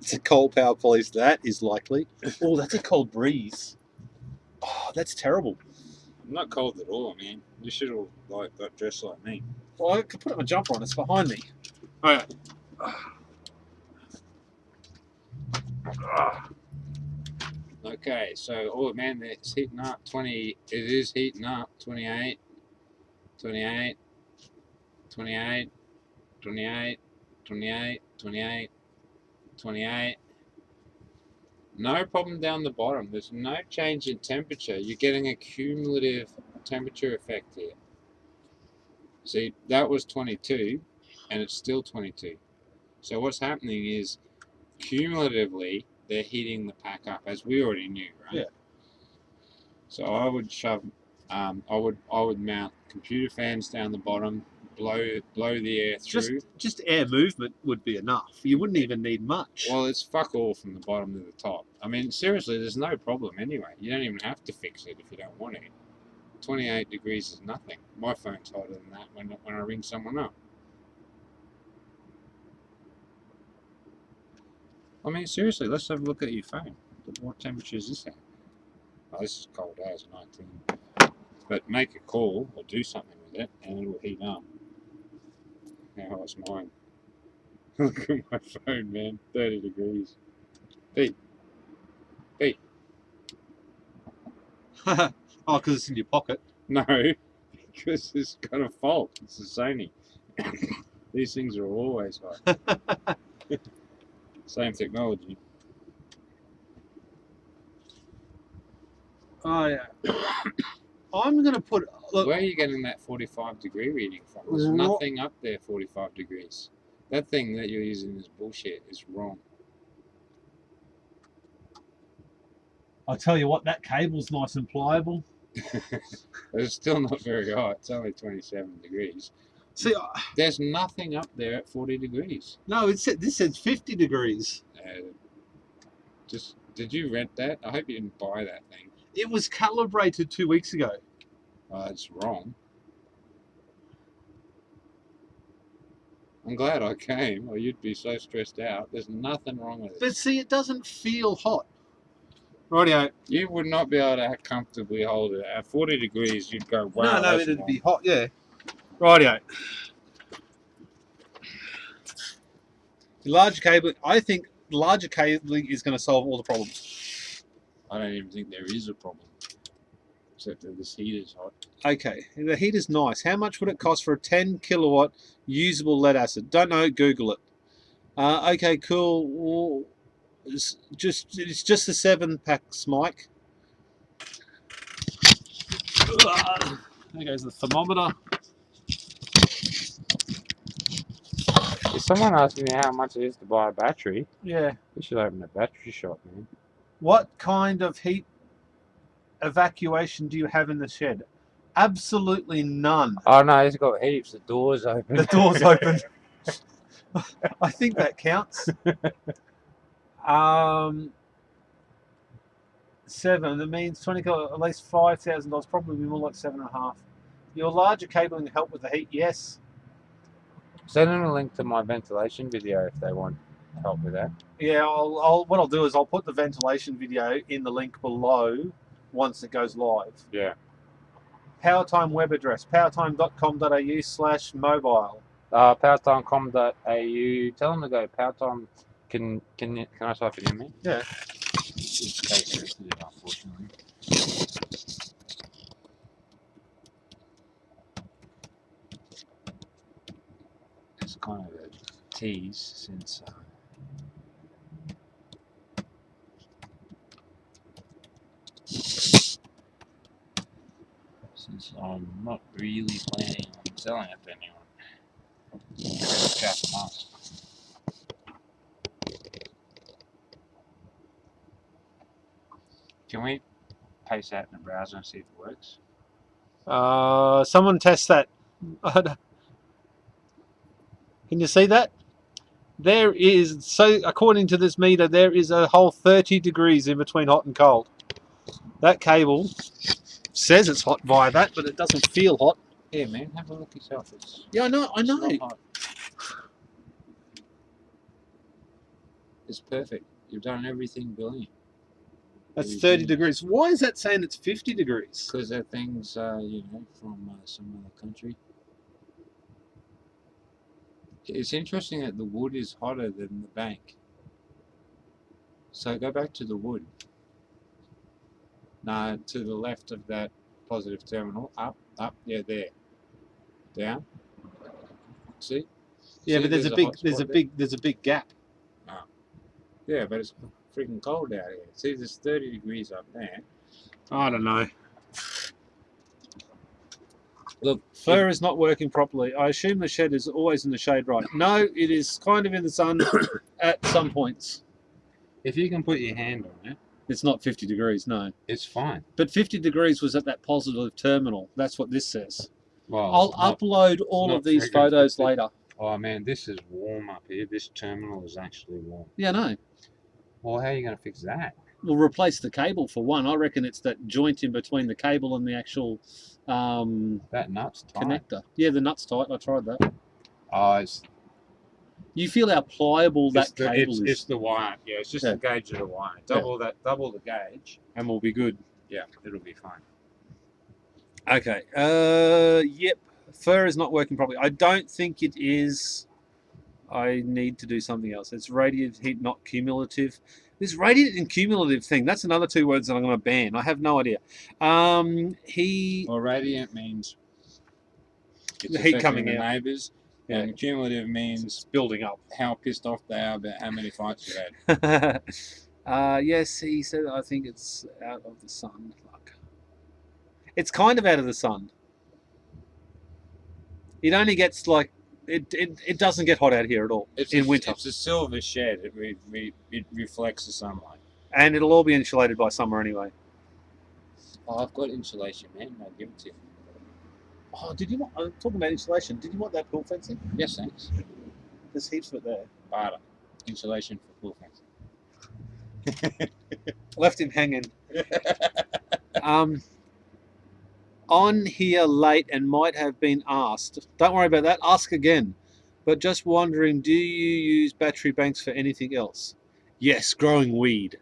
It's a cold power, police. That is likely. Oh, that's a cold breeze. Oh, that's terrible. I'm not cold at all, man. You should have got dressed like me. Well, I could put my jumper on. It's behind me. All right. Okay, so, man, it's heating up. It is heating up. 28, 28, 28, 28, 28, 28, 28. No problem down the bottom. There's no change in temperature. You're getting a cumulative temperature effect here. See, that was 22, and it's still 22. So what's happening is, cumulatively, they're heating the pack up, as we already knew, right? Yeah. So I would shove I would mount computer fans down the bottom, blow the air through. Just air movement would be enough. You wouldn't even need much. Well, it's fuck all from the bottom to the top. I mean, seriously, there's no problem anyway. You don't even have to fix it if you don't want it. 28 degrees is nothing. My phone's hotter than that when I ring someone up. I mean, seriously, let's have a look at your phone. What temperature is this at? Oh, this is cold as 19. But make a call or do something with it and it will heat up. How hot's mine? Look at my phone, man. 30 degrees. Beep. Oh, because it's in your pocket. No, because it's got a fault. It's a Sony. These things are always hot. Same technology. Oh yeah. I'm gonna put. Look, Where are you getting that 45 degree reading from? There's nothing up there 45 degrees. That thing that you're using is bullshit. It's wrong. I tell you what, that cable's nice and pliable. It's still not very hot. It's only 27 degrees. See, There's nothing up there at 40 degrees. no, this says 50 degrees. Did you rent that? I hope you didn't buy that thing. It was calibrated 2 weeks ago. It's wrong. I'm glad I came, or you'd be so stressed out. There's nothing wrong with it. But see, it doesn't feel hot. Rightio. You would not be able to comfortably hold it. At 40 degrees, you'd go, wow, No, that's it'd wrong. be hot, yeah. Rightio. Larger cabling, I think larger cabling is going to solve all the problems. I don't even think there is a problem. Except that this heat is hot. Okay, the heat is nice. How much would it cost for a 10 kilowatt usable lead acid? Don't know, Google it. Okay, cool. Well, it's just a 7-pack, Mike. There goes the thermometer. If someone asked me how much it is to buy a battery, Yeah. we should open a battery shop, man. What kind of heat evacuation do you have in the shed? Absolutely none. Oh no, it's got heaps. The door's open. The door's open. I think that counts. 7. That means 20 at least $5,000. Probably more like 7.5. Your larger cabling help with the heat. Yes. Send them a link to my ventilation video if they want help with that. Yeah. What I'll do is I'll put the ventilation video in the link below once it goes live. Yeah. PowerTime web address: powertime.com.au/mobile. Powertime.com.au. Tell them to go. Powertime. Can I type it in there? Yeah. It's case sensitive, unfortunately. It's kind of a tease since I'm not really planning on selling it to anyone. Cap them up. Can we paste that in the browser and see if it works? Someone test that. Can you see that? There is, so according to this meter, there is a whole 30 degrees in between hot and cold. That cable says it's hot via that, but it doesn't feel hot. Yeah, man, have a look yourself. Yeah, I know. It's not hot. It's perfect. You've done everything brilliant. That's 30 degrees. Why is that saying it's 50 degrees? Because they're things, from some other country. It's interesting that the wood is hotter than the bank. So go back to the wood. No, to the left of that positive terminal. Up, yeah, there. Down. See? Yeah, See, but there's a big gap. Oh. Yeah, but it's freaking cold out here. See, there's 30 degrees up there. I don't know. Look, Fur is not working properly. I assume the shed is always in the shade, right? No, it is kind of in the sun at some points. if you can put your hand on it, It's not 50 degrees, no. It's fine. But 50 degrees was at that positive terminal. That's what this says. Well, I'll it's not- upload all not of these friggin' photos 50. later. Oh man, this is warm up here. This terminal is actually warm. Yeah, no. Well, how are you going to fix that? We'll replace the cable for one. I reckon it's that joint in between the cable and the actual That nut's tight. connector. Yeah, the nut's tight. I tried that. Oh, it's You feel how pliable that cable is. It's the wire. Yeah, it's just the gauge of the wire. Double the gauge, And we'll be good. yeah, it'll be fine. Okay. Yep. Fur is not working properly. I don't think it is. I need to do something else. It's radiant heat, not cumulative. This radiant and cumulative thing, that's another 2 words that I'm going to ban. I have no idea. Well, radiant means it's The heat affecting coming the out. neighbours, Yeah. and cumulative It's means building up. how pissed off they are about how many fights you had. Yes, he said, I think it's out of the sun. Fuck. It's kind of out of the sun. It only gets like, it doesn't get hot out here at all in winter. It's a silver shed. It reflects the sunlight. And it'll all be insulated by summer anyway. Oh, I've got insulation, man. I'll give it to you. Oh, did you want, I'm talking about insulation, did you want that pool fencing? Yes, thanks. There's heaps of it there. Barter. Insulation for pool fencing. Left him hanging. On here late and might have been asked. Don't worry about that. Ask again. But just wondering, do you use battery banks for anything else? Yes, growing weed.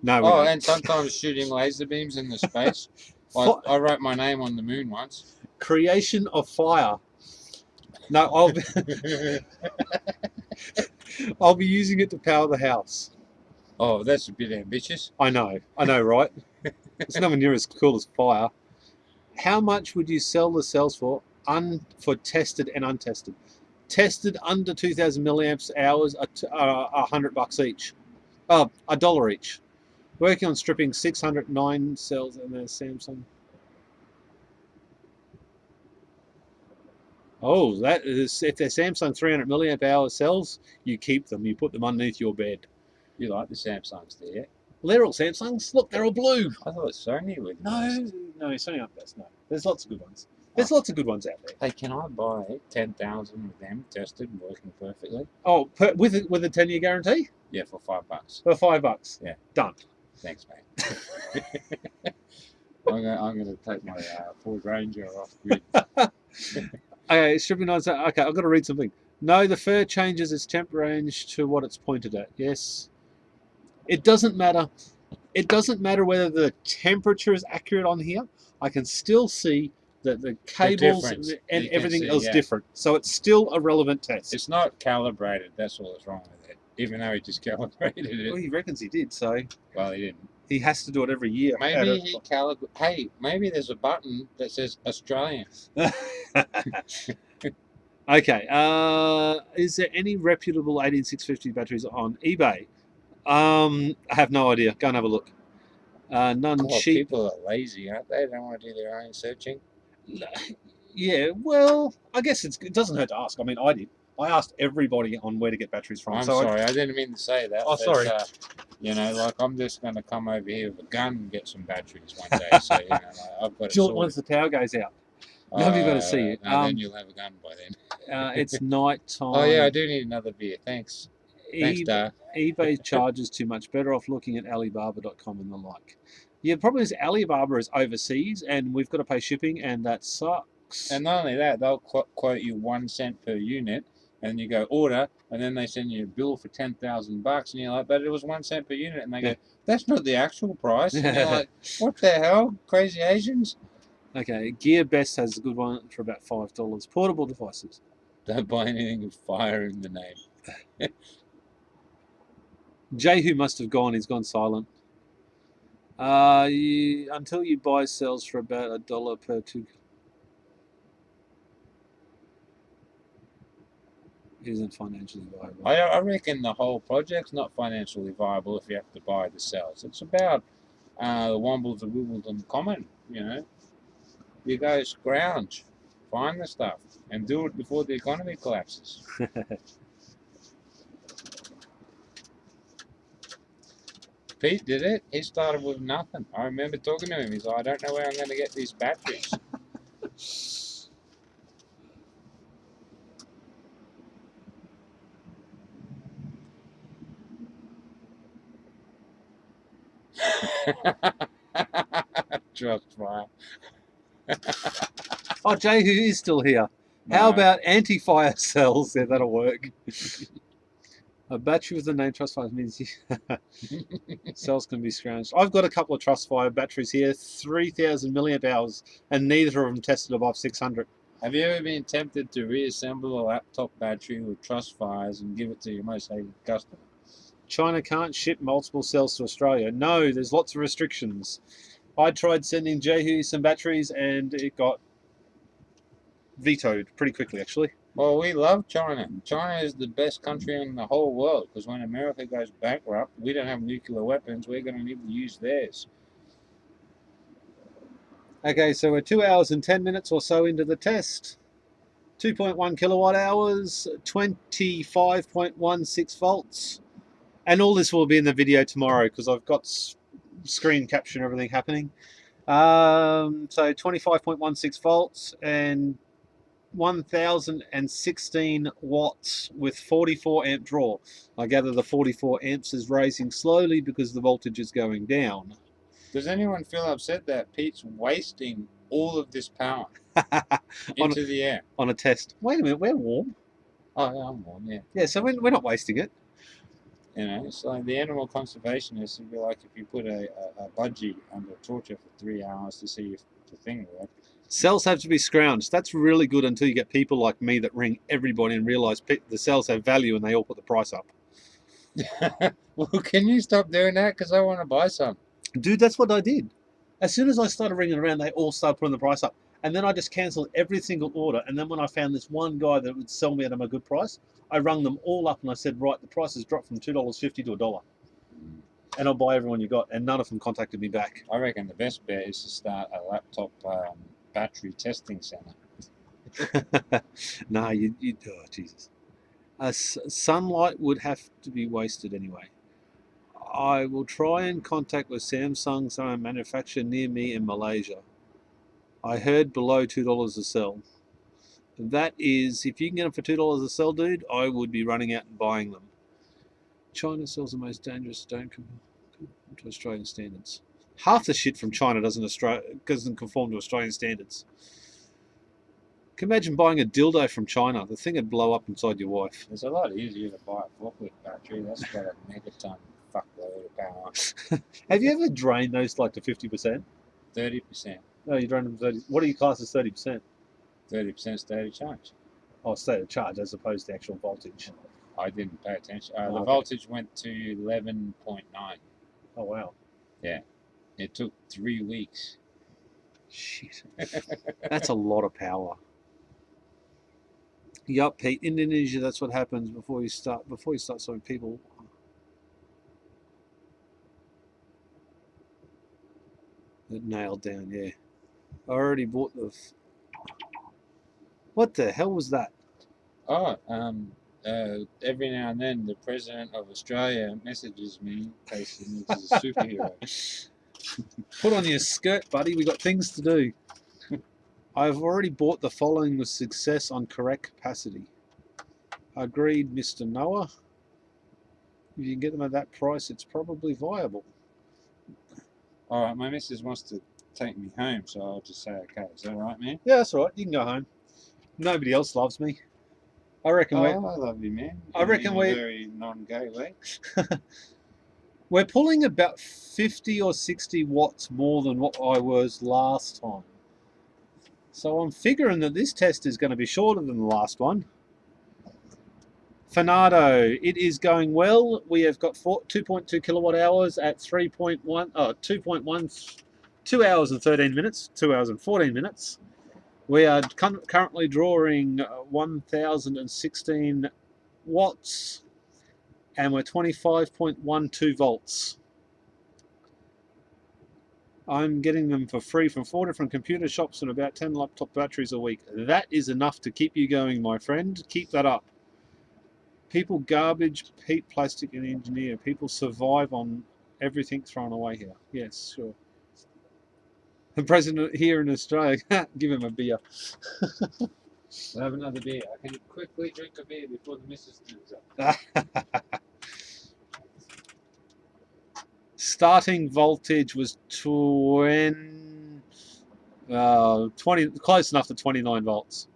No. we Oh, don't. and sometimes shooting laser beams into space. I wrote my name on the moon once. Creation of fire. No, I'll be using it to power the house. Oh, that's a bit ambitious. I know, right? It's nowhere near as cool as fire. How much would you sell the cells for tested and untested? Tested under 2,000 milliamps hours are $100 each. $1 each. Working on stripping 609 cells in their Samsung. Oh, that is, if they're Samsung 300 milliamp hour cells, you keep them. You put them underneath your bed. You like the Samsungs there? Well, they're all Samsungs. Look, they're all blue. I thought Sony would. No, Sony aren't best. No, there's lots of good ones. There's lots of good ones out there. Hey, can I buy 10,000 of them tested and working perfectly? Oh, with a 10-year guarantee Yeah, for $5. for $5. Yeah. Done. Thanks, mate. I'm gonna take my Ford Ranger off grid. Okay, stripping on. Okay, I've got to read something. No, the fur changes its temp range to what it's pointed at. Yes. It doesn't matter. It doesn't matter whether the temperature is accurate on here. I can still see that the cables and everything else different. So it's still a relevant test. It's not calibrated. That's all that's wrong with it. Even though he just calibrated it. Well, he reckons he did, so Well, he didn't. he has to do it every year. Maybe he calibrated. Hey, maybe there's a button that says Australian. Okay. Is there any reputable 18650 batteries on eBay? I have no idea. Go and have a look. None God, cheap. people are lazy, aren't they? They don't want to do their own searching. Yeah, well, I guess it doesn't hurt to ask. I mean, I did. I asked everybody on where to get batteries from. I'm so sorry, I didn't mean to say that. Oh, sorry. You know, like I'm just going to come over here with a gun and get some batteries one day. So, you know, like, I've got do it once the power goes out. Nobody's going to see it. No, then you'll have a gun by then. It's night time. Oh, yeah, I do need another beer. Thanks. Thanks, Dar. eBay charges too much. Better off looking at Alibaba.com and the like. Yeah, the problem is Alibaba is overseas and we've got to pay shipping and that sucks. And not only that, they'll quote you 1 cent per unit, and you go order, and then they send you a bill for $10,000, and you're like, but it was 1 cent per unit, and they go, that's not the actual price. And you're like, what the hell, crazy Asians? Okay, Gear Best has a good one for about $5. Portable devices. Don't buy anything with fire in the name. Jehu must have gone. He's gone silent. Until you buy cells for about $1 per 2. Isn't financially viable. I reckon the whole project's not financially viable if you have to buy the cells. It's about the wombles, the wibbles, and the common, you know. You go scrounge, find the stuff, and do it before the economy collapses. Pete did it. He started with nothing. I remember talking to him. He's like, I don't know where I'm going to get these batteries. Trust fire. Oh, Jehu is still here. How No. about anti-fire cells? Yeah, that'll work. A battery with the name Trustfire means cells can be scrounged. I've got a couple of Trustfire batteries here, 3,000 milliamp hours, and neither of them tested above 600. Have you ever been tempted to reassemble a laptop battery with trust fires and give it to your most hated customer? China can't ship multiple cells to Australia. No, there's lots of restrictions. I tried sending Jehu some batteries and it got vetoed pretty quickly, actually. Well, we love China. China is the best country in the whole world because when America goes bankrupt, we don't have nuclear weapons. We're going to need to use theirs. Okay, so we're 2 hours and 10 minutes or so into the test. 2.1 kilowatt hours, 25.16 volts. And all this will be in the video tomorrow because I've got screen capture and everything happening. So 25.16 volts and 1016 watts with 44 amp draw. I gather the 44 amps is raising slowly because the voltage is going down. Does anyone feel upset that Pete's wasting all of this power into the air? On a test. Wait a minute, we're warm. Oh, yeah, I'm warm, yeah. Yeah, so we're not wasting it. You know, it's like the animal conservationists would be like if you put a budgie under torture for 3 hours to see if the thing worked. Cells have to be scrounged. That's really good until you get people like me that ring everybody and realise the cells have value and they all put the price up. Well, can you stop doing that? Because I want to buy some. Dude, that's what I did. As soon as I started ringing around, they all started putting the price up. And then I just cancelled every single order. And then when I found this one guy that would sell me at a good price, I rung them all up and I said, right, the price has dropped from $2.50 to $1. And I'll buy everyone you got. And none of them contacted me back. I reckon the best bet is to start a laptop battery testing center. Nah, oh, Jesus. Sunlight would have to be wasted anyway. I will try and contact with Samsung, some manufacturer near me in Malaysia. I heard below $2 a cell. That is, if you can get them for $2 a cell, dude, I would be running out and buying them. China sells the most dangerous, don't conform to Australian standards. Half the shit from China doesn't conform to Australian standards. Can you imagine buying a dildo from China? The thing would blow up inside your wife. It's a lot easier to buy a forklift battery. That's got a megaton fuckload of power. Have you ever drained those like to 50%? 30%. No, you drained them 30. What do you class as 30%? 30% state of charge. Oh, state of charge as opposed to actual voltage. I didn't pay attention. The okay. voltage went to 11.9. Oh, wow. Yeah. It took 3 weeks. Shit. That's a lot of power. Yup, Pete. Indonesia, that's what happens before you start selling people. Nailed down, yeah. I already bought the... What the hell was that? Oh, every now and then the President of Australia messages me in case he needs a superhero. Put on your skirt, buddy. We got things to do. I've already bought the following with success on correct capacity. Agreed, Mr. Noah. If you can get them at that price, it's probably viable. All right, my missus wants to take me home, so I'll just say okay. Is that all right, man? Yeah, that's all right. You can go home. Nobody else loves me. I reckon I love you, man. I reckon in a we- very non-gay way. we're pulling about 50 or 60 watts more than what I was last time. So I'm figuring that this test is going to be shorter than the last one. Fanado, it is going well. We have got 2.2 kilowatt hours at 2 hours and 13 minutes, 2 hours and 14 minutes. We are currently drawing 1016 watts and we're 25.12 volts. I'm getting them for free from 4 different computer shops and about 10 laptop batteries a week. That is enough to keep you going, my friend. Keep that up. People garbage, Pete, plastic and engineer. People survive on everything thrown away here. Yes, sure. The president here in Australia, give him a beer. We'll have another beer. I can quickly drink a beer before the missus turns up. Starting voltage was 20, close enough to 29 volts.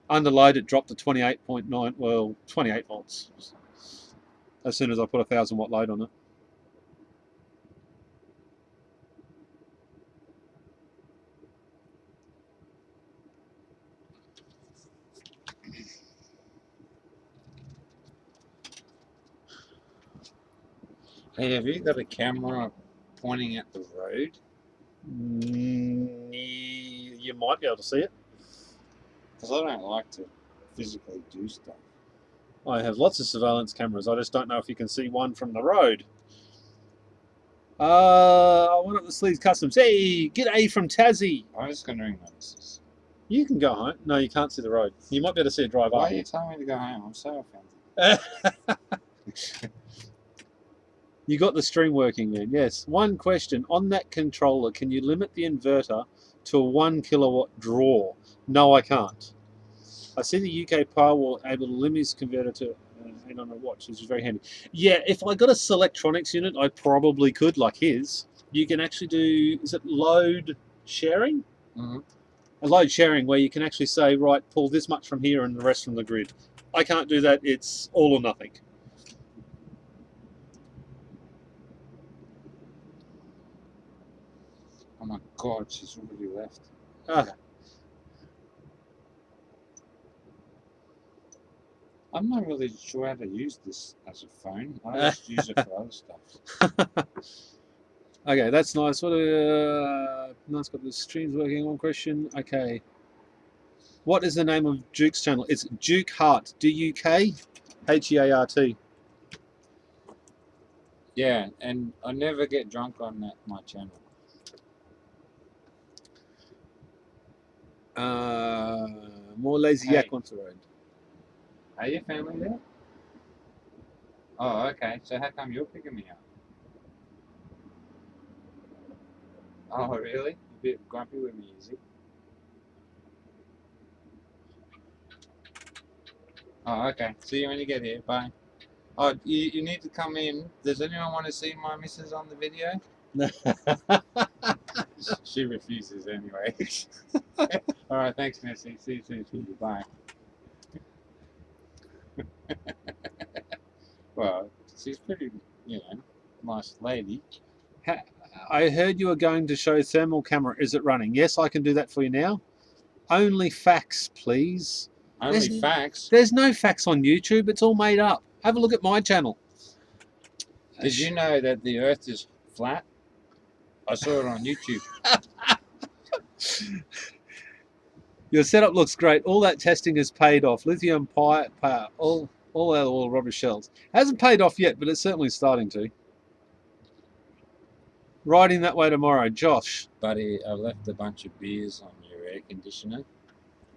Under load, it dropped to 28.9, well, 28 volts. As soon as I put a 1,000-watt load on it. Hey, have you got a camera pointing at the road? You might be able to see it. Because I don't like to physically do stuff. I have lots of surveillance cameras. I just don't know if you can see one from the road. I went up the Sleaze Customs. Hey, g'day from Tassie. I was going to ring my missus. You can go home. No, you can't see the road. You might be able to see it drive Why up. are you telling me to go home? I'm so offended. You got the stream working then, yes. One question, on that controller, can you limit the inverter to a 1 kilowatt draw? No, I can't. I see the UK Powerwall able to limit its converter to 800 watts, which is very handy. Yeah, if I got a Selectronics unit, I probably could, like his. You can actually do, is it load sharing? Mm-hmm. A load sharing where you can actually say, right, pull this much from here and the rest from the grid. I can't do that, it's all or nothing. Oh my God, she's already left. Ah. I'm not really sure how to use this as a phone. I just use it for other stuff. Okay, that's nice. What nice, got the streams working. One question. Okay. What is the name of Duke's channel? It's Duke Heart. DUKHEART. Yeah, and I never get drunk on my channel. More lazy yak onto the road. Are your family there? Oh, okay. So how come you're picking me up? Oh, really? A bit grumpy with me, is he? Oh, okay. See you when you get here. Bye. Oh, you need to come in. Does anyone want to see my missus on the video? She refuses anyway. All right, thanks, Missy. See you soon. Bye. Well, she's pretty, nice lady. I heard you were going to show thermal camera. Is it running? Yes, I can do that for you now. Only facts, please. Only facts. There's no facts on YouTube. It's all made up. Have a look at my channel. Did you know that the Earth is flat? I saw it on YouTube. Your setup looks great. All that testing has paid off. Lithium power, all that oil rubber shells. Hasn't paid off yet, but it's certainly starting to. Riding that way tomorrow, Josh. Buddy, I left a bunch of beers on your air conditioner.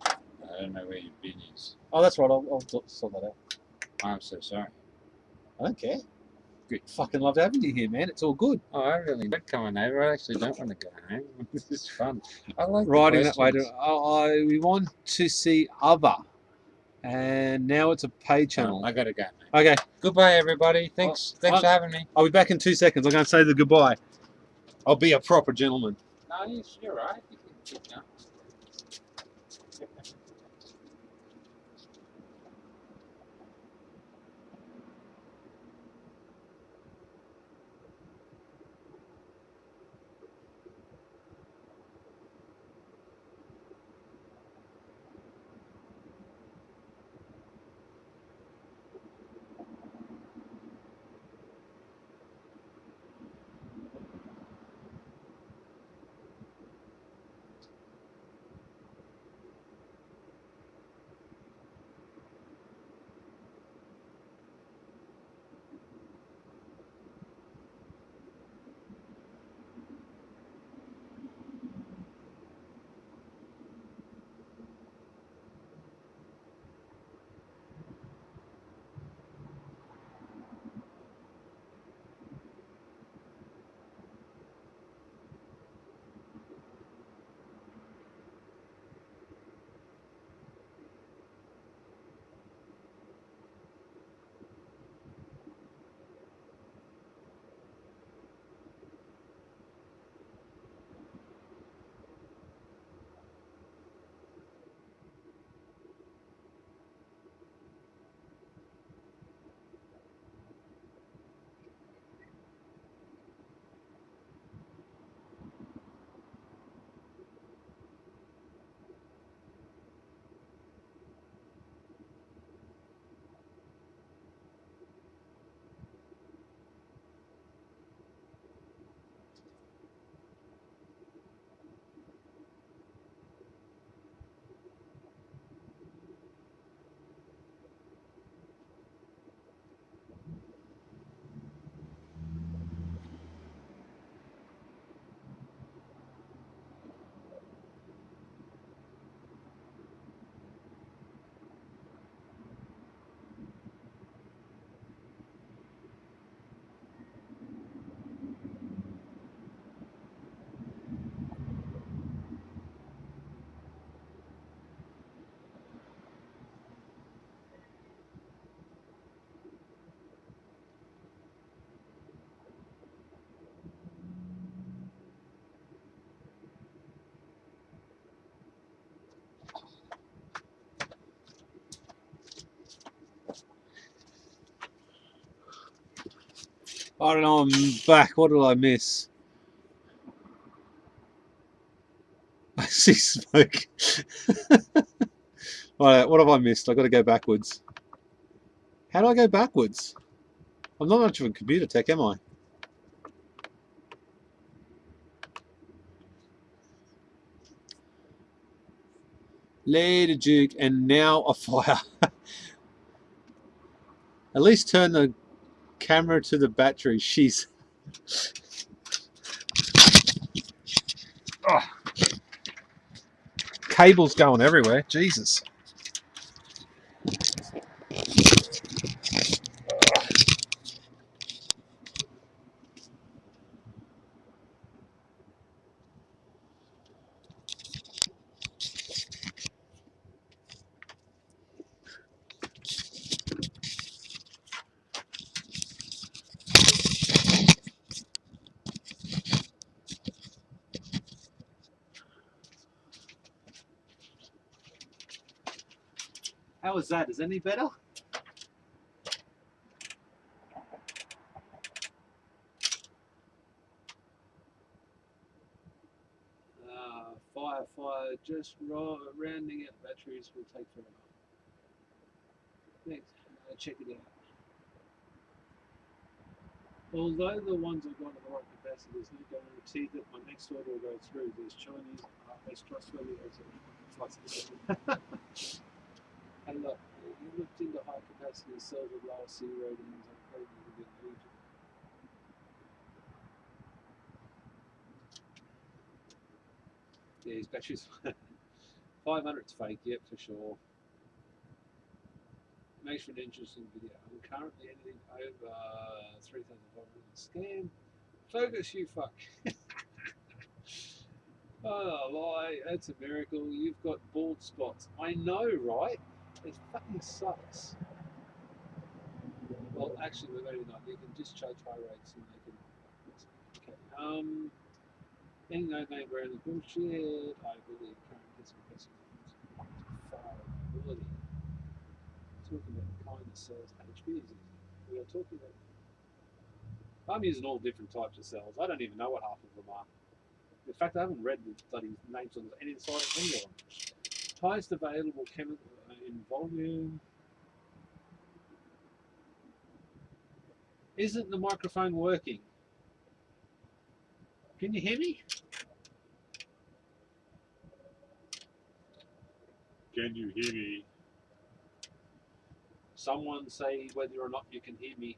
I don't know where your bin is. Oh, that's right. I'll sort that out. I'm so sorry. I don't care. Good. Fucking love having you here, man. It's all good. Oh, I really like coming over. I actually don't want to go home. This is fun. I like Riding that way. We want to see other. And now it's a paid channel. I gotta go, mate. Okay. Goodbye, everybody. Thanks for having me. I'll be back in 2 seconds. I'm going to say the goodbye. I'll be a proper gentleman. No, you're right. You can keep going. I don't know, I'm back. What did I miss? I see smoke. Alright, what have I missed? I've got to go backwards. How do I go backwards? I'm not much of a computer tech, am I? Lady Duke, and now a fire. At least turn the camera to the battery. She's... Oh. Cables going everywhere. Jesus. How is that? Is that any better? Fire, just rounding out batteries will take forever. Thanks. Check it out. Although the ones I've got at the right capacity, there's no guarantee that my next order will go through. These Chinese are as trustworthy as and look, you looked into high capacity cells with lower C ratings and probably a bit region. Yeah, his batteries 500's fake, yep, for sure. Makes for an interesting video. I'm currently editing over 3,500 scan. Focus, you fuck. Oh, lie, that's a miracle. You've got bald spots. I know, right? It fucking sucks. Well, actually, maybe not. You can discharge high rates and they can. Okay. Any no-name brand is bullshit. I believe current discipline fireability. Talking about the kind of cells HP is using. We are talking about. I'm using all different types of cells. I don't even know what half of them are. In fact, I haven't read the bloody names on any side of any of them. Highest available chemical in volume. Isn't the microphone working? Can you hear me? Can you hear me? Someone say whether or not you can hear me.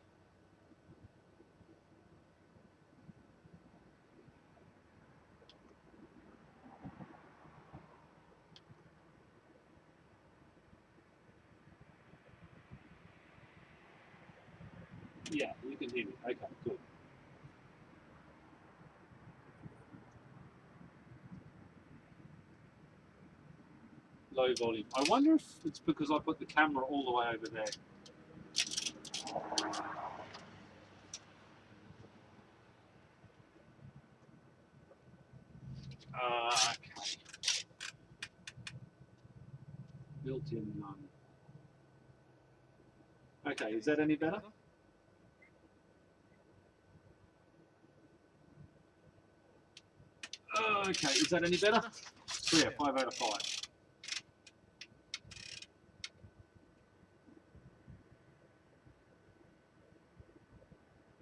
Yeah, you can hear me. Okay, good. Low volume. I wonder if it's because I put the camera all the way over there. Okay. Built-in none. Okay, is that any better? Okay, is that any better? So yeah, 5 out of 5.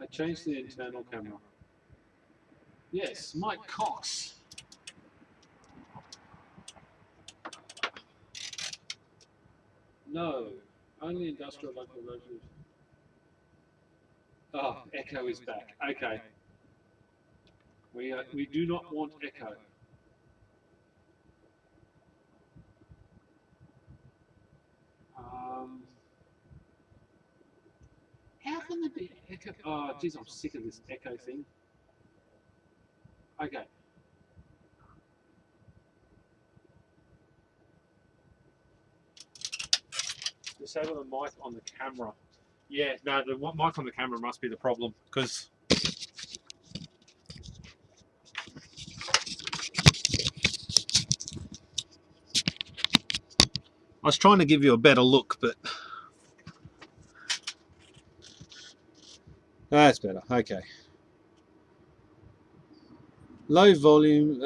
I changed the internal camera. Yes, Mike Cox. No, only industrial local versions. Oh, Echo is back. Okay. We do not want Echo. How can there be Echo? Oh, geez, I'm sick of this Echo thing. Okay. Disable the mic on the camera. Yeah, no, the mic on the camera must be the problem because. I was trying to give you a better look, but That's better. Okay. Low volume,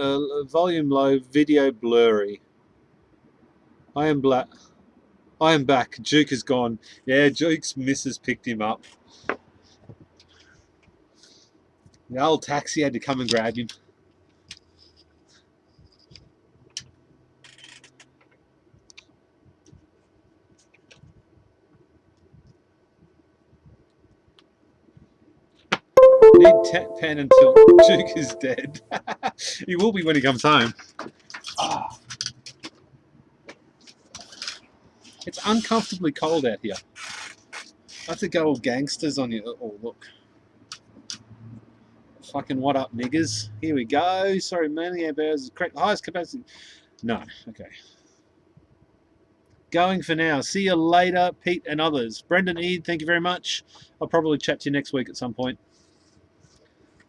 volume low, video blurry. I am black. I am back. Duke is gone. Yeah, Duke's missus picked him up. The old taxi had to come and grab him. Need tap pen until Duke is dead. He will be when he comes home. Oh. It's uncomfortably cold out here. I have to go all gangsters on you. Oh, look. Fucking what up, niggers? Here we go. Sorry, man. The airbars is correct. Highest capacity. No. Okay. Going for now. See you later, Pete and others. Brendan Eade, thank you very much. I'll probably chat to you next week at some point.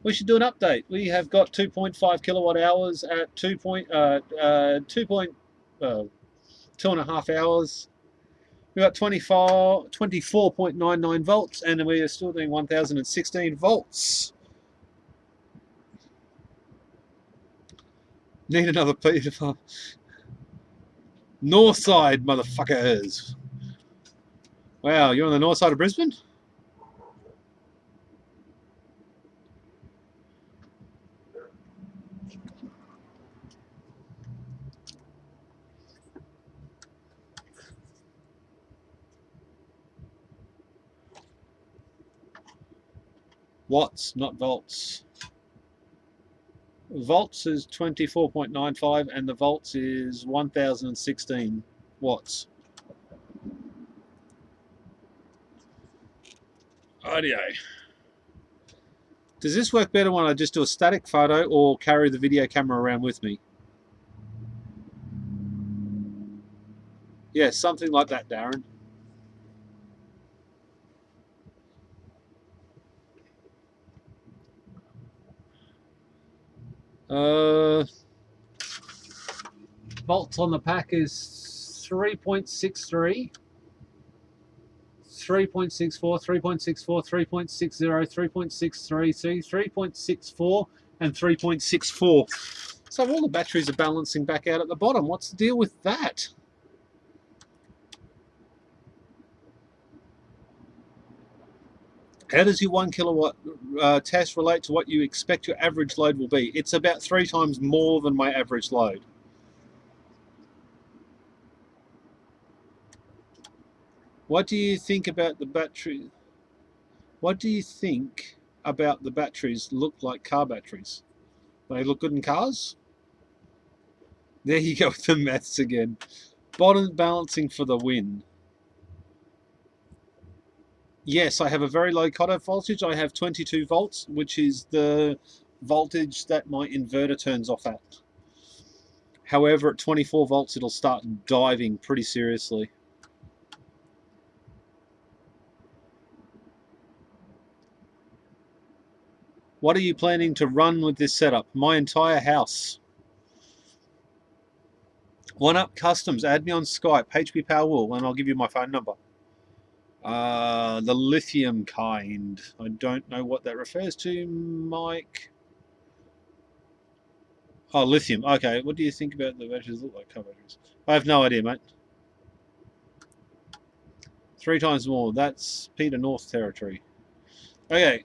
We should do an update. We have got 2.5 kilowatt hours at 2.5 hours. We've got 24.99 volts, and we are still doing 1016 volts. Need another Peter. North side, motherfuckers. Wow, you're on the north side of Brisbane? Watts, not volts. Volts is 24.95 and the volts is 1016 watts. Audio. Does this work better when I just do a static photo or carry the video camera around with me? Yeah, something like that, Darren. Volts on the pack is 3.63, 3.64, 3.64, 3.60, 3.63, 3.64, and 3.64. So all the batteries are balancing back out at the bottom. What's the deal with that? How does your 1 kilowatt test relate to what you expect your average load will be? It's about 3 times more than my average load. What do you think about the battery? What do you think about the batteries look like car batteries? They look good in cars? There you go with the maths again. Bottom balancing for the win. Yes, I have a very low cutoff voltage. I have 22 volts, which is the voltage that my inverter turns off at. However, at 24 volts, it'll start diving pretty seriously. What are you planning to run with this setup? My entire house. One Up Customs, add me on Skype, HP Powerwall, and I'll give you my phone number. The lithium kind. I don't know what that refers to, Mike. Oh, lithium. Okay, what do you think about the batteries look like car batteries? I have no idea, mate. 3 times more. That's Peter North territory. Okay,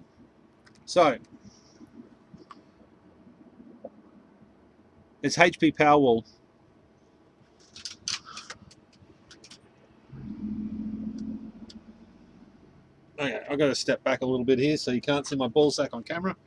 so it's HP Powerwall. Okay, I've got to step back a little bit here so you can't see my ball sack on camera.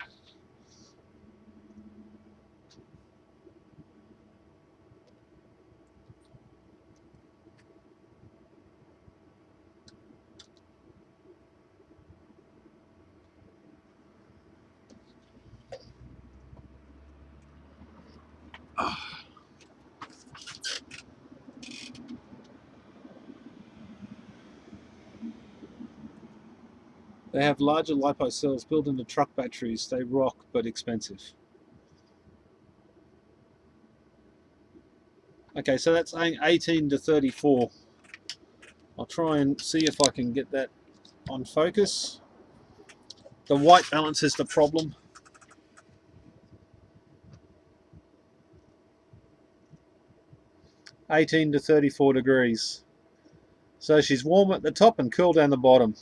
They have larger LiPo cells built into truck batteries. They rock, but expensive. Okay, so that's 18 to 34. I'll try and see if I can get that on focus. The white balance is the problem. (18 to 34 degrees). So she's warm at the top and cool down the bottom.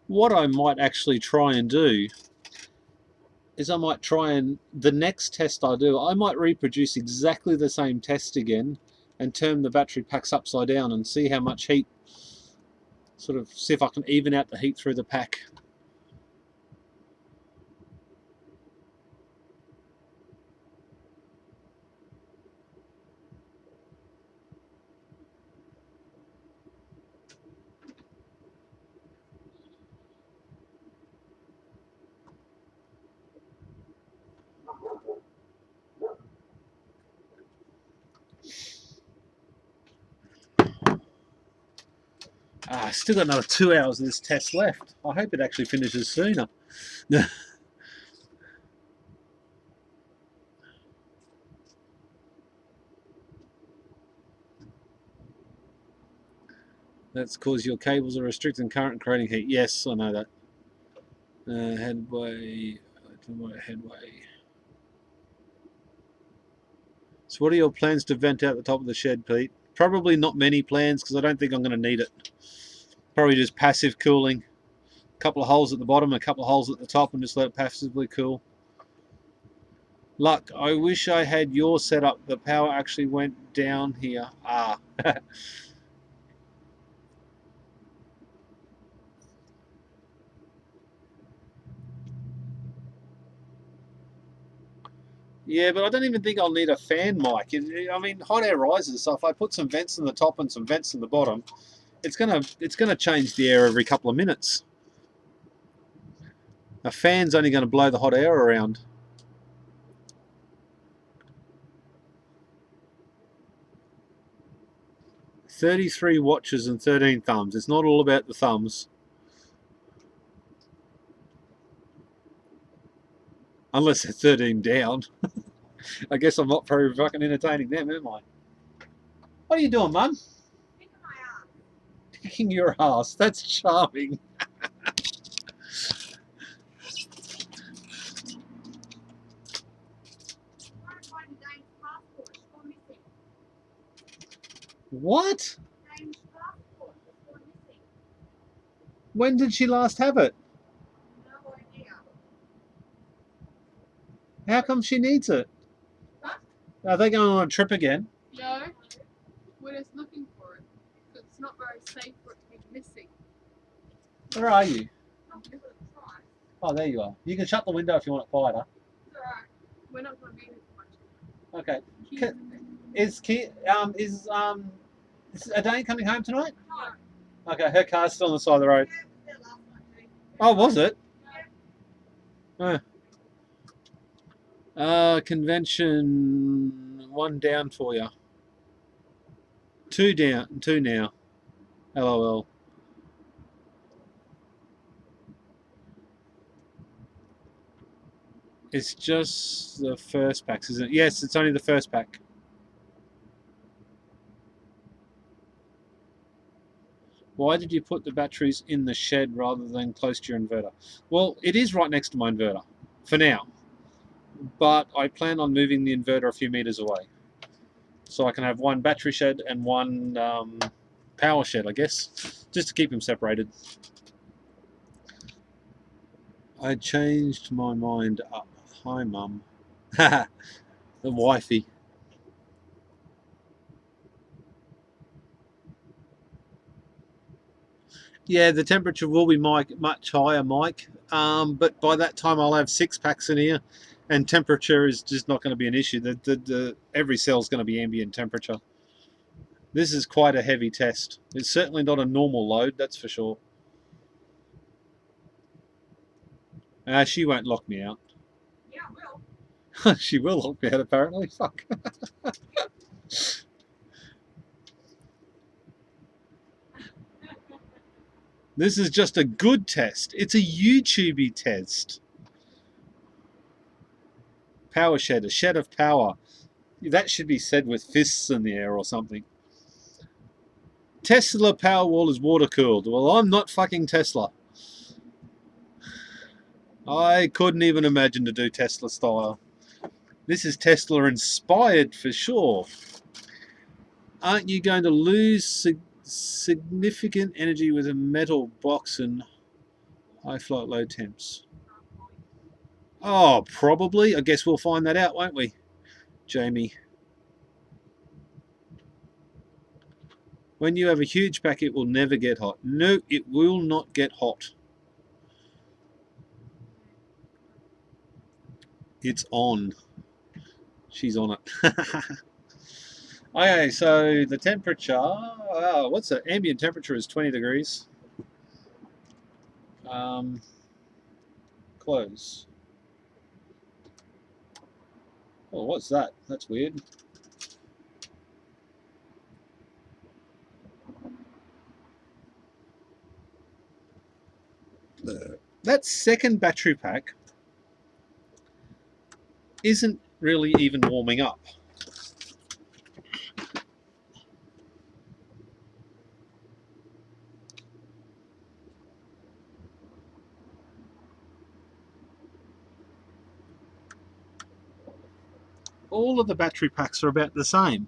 What I might actually try and do is I might try and, the next test I do, I might reproduce exactly the same test again and turn the battery packs upside down and see how much heat, sort of see if I can even out the heat through the pack. Still got another 2 hours of this test left. I hope it actually finishes sooner. That's because your cables are restricting current, creating heat. Yes, I know that. Headway. So what are your plans to vent out the top of the shed, Pete? Probably not many plans because I don't think I'm going to need it. Probably just passive cooling. A couple of holes at the bottom, a couple of holes at the top, and just let it passively cool. Luck, I wish I had your setup. The power actually went down here. Yeah, but I don't even think I'll need a fan mic. I mean, hot air rises, so if I put some vents in the top and some vents in the bottom, it's gonna change the air every couple of minutes. A fan's only going to blow the hot air around. "33 watches and 13 thumbs." It's not all about the thumbs. Unless they're 13 down. I guess I'm not very fucking entertaining them, am I? What are you doing, Mum? Kicking my ass. Kicking your ass. That's charming. Trying to find Dane's passport. It's gone missing. What? Dane's passport. It's gone missing. When did she last have it? No idea. How come she needs it? Huh? Are they going on a trip again? No, we're just looking for it. It's not very safe for it to be missing. Where are you? I'm gonna try. Oh, there you are. You can shut the window if you want it quieter. It's alright. We're not going to be here for much. Okay. Keys in there. Is Adane coming home tonight? No. Okay, her car's still on the side of the road. Yeah, it was there last night too. Oh, was it? Yeah. Convention 1 down for you. 2 down, 2 now. LOL. It's just the first packs, isn't it? Yes, it's only the first pack. Why did you put the batteries in the shed rather than close to your inverter? Well, it is right next to my inverter, for now. But I plan on moving the inverter a few meters away. So I can have one battery shed and one power shed, I guess, just to keep them separated. I changed my mind up. Hi, Mum. The wifey. Yeah, the temperature will be much higher, Mike. But by that time, I'll have 6 packs in here, and temperature is just not going to be an issue. Every cell is going to be ambient temperature. This is quite a heavy test. It's certainly not a normal load, that's for sure. She won't lock me out. Yeah, well. She will lock me out, apparently. Fuck. This is just a good test. It's a YouTubey test. Power shed, a shed of power. That should be said with fists in the air or something. Tesla Powerwall is water cooled. Well, I'm not fucking Tesla. I couldn't even imagine to do Tesla style. This is Tesla inspired for sure. Aren't you going to lose significant energy with a metal box and high flight low temps? Oh, probably. I guess we'll find that out, won't we, Jamie? When you have a huge pack, it will never get hot. No, it will not get hot. It's on. She's on it. Okay, so the temperature, what's the ambient temperature is 20 degrees. Close. Oh, what's that? That's weird. That second battery pack isn't really even warming up. All of the battery packs are about the same.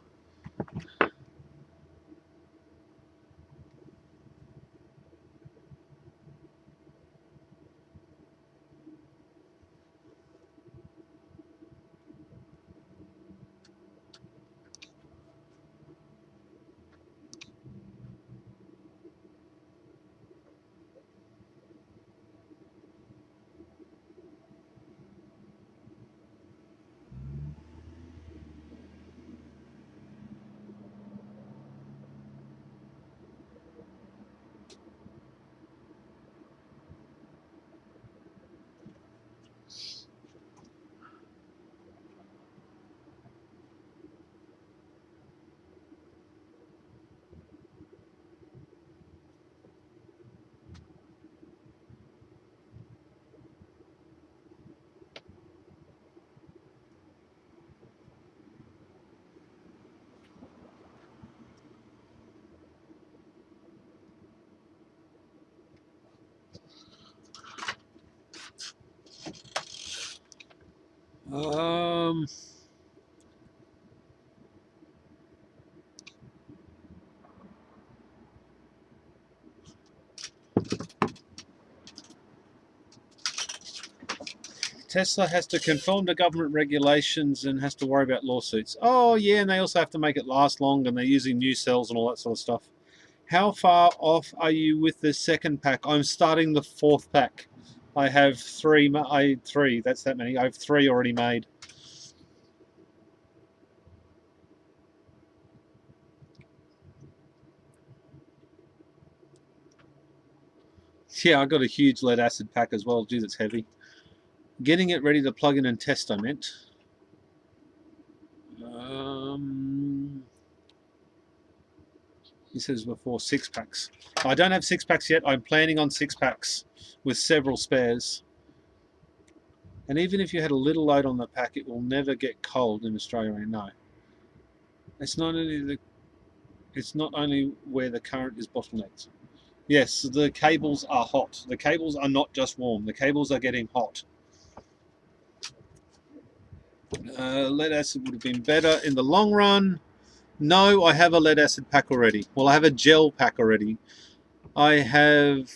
Tesla has to conform to government regulations and has to worry about lawsuits. Oh, yeah, and they also have to make it last long, and they're using new cells and all that sort of stuff. How far off are you with the second pack? I'm starting the fourth pack. I have three. That's that many. I have 3 already made. Yeah, I got a huge lead acid pack as well. Geez, it's heavy. Getting it ready to plug in and test, I meant. He says before 6 packs. I don't have 6 packs yet. I'm planning on 6 packs with several spares. And even if you had a little load on the pack, it will never get cold in Australia. No. It's not only where the current is bottlenecked. Yes, the cables are hot. The cables are not just warm. The cables are getting hot. Lead acid would have been better in the long run. No, I have a lead acid pack already. Well, I have a gel pack already. I have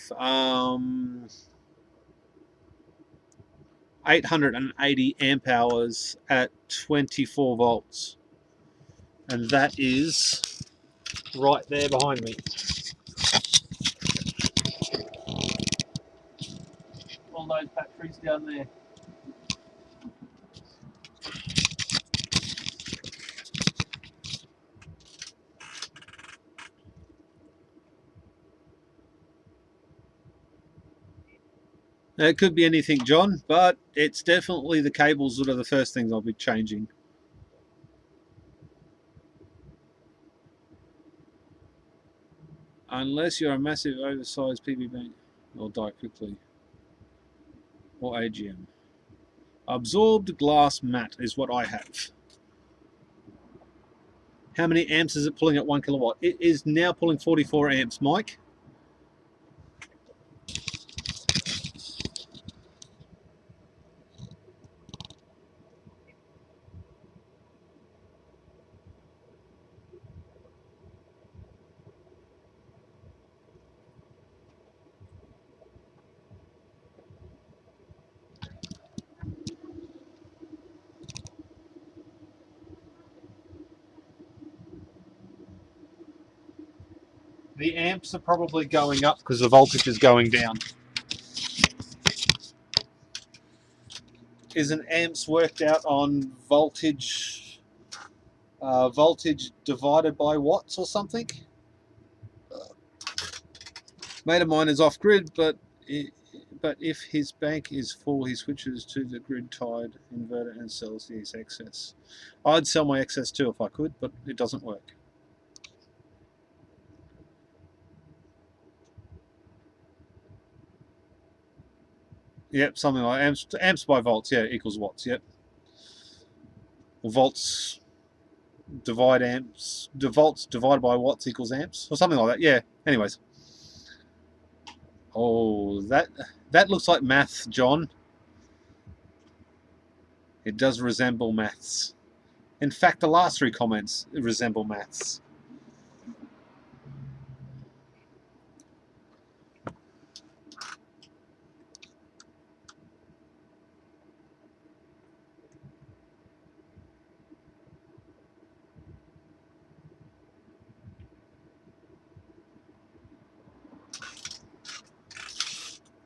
880 amp hours at 24 volts. And that is right there behind me. All those batteries down there. It could be anything, John, but it's definitely the cables that are the first things I'll be changing. Unless you're a massive oversized PB bank, or die quickly. Or AGM. Absorbed glass mat is what I have. How many amps is it pulling at 1 kilowatt? It is now pulling 44 amps, Mike. The amps are probably going up because the voltage is going down. Isn't amps worked out on voltage divided by watts or something? Mate of mine is off grid, but if his bank is full, he switches to the grid tied inverter and sells his excess. I'd sell my excess too if I could, but it doesn't work. Yep, something like amps by volts, yeah, equals watts, yep. Or volts divide amps, volts divided by watts equals amps, or something like that, yeah. Anyways. Oh, that looks like math, John. It does resemble maths. In fact, the last 3 comments resemble maths.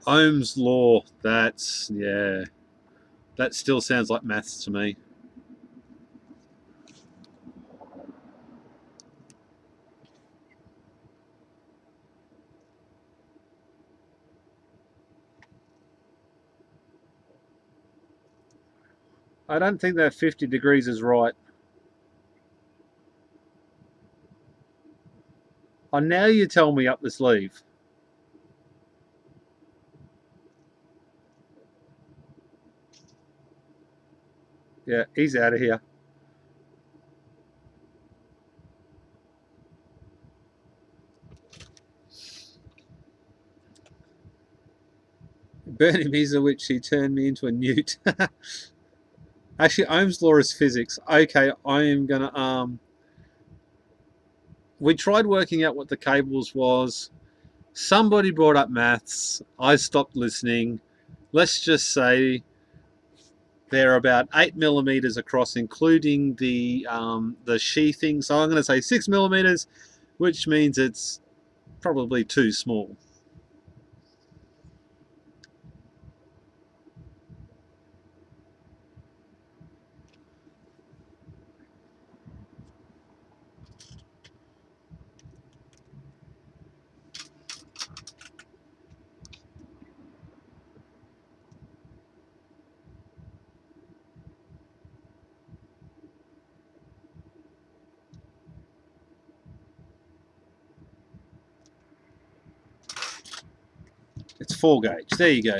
Ohm's law, that's, yeah, that still sounds like maths to me. I don't think that 50 degrees is right. Oh, now you tell me up the sleeve. Yeah, he's out of here. Bernie Misowich, he turned me into a newt. Actually, Ohm's law is physics. Okay, I am gonna we tried working out what the cables was. Somebody brought up maths. I stopped listening. Let's just say they're about 8 millimeters across, including the sheathing. So I'm going to say 6 millimeters, which means it's probably too small. It's 4 gauge. There you go.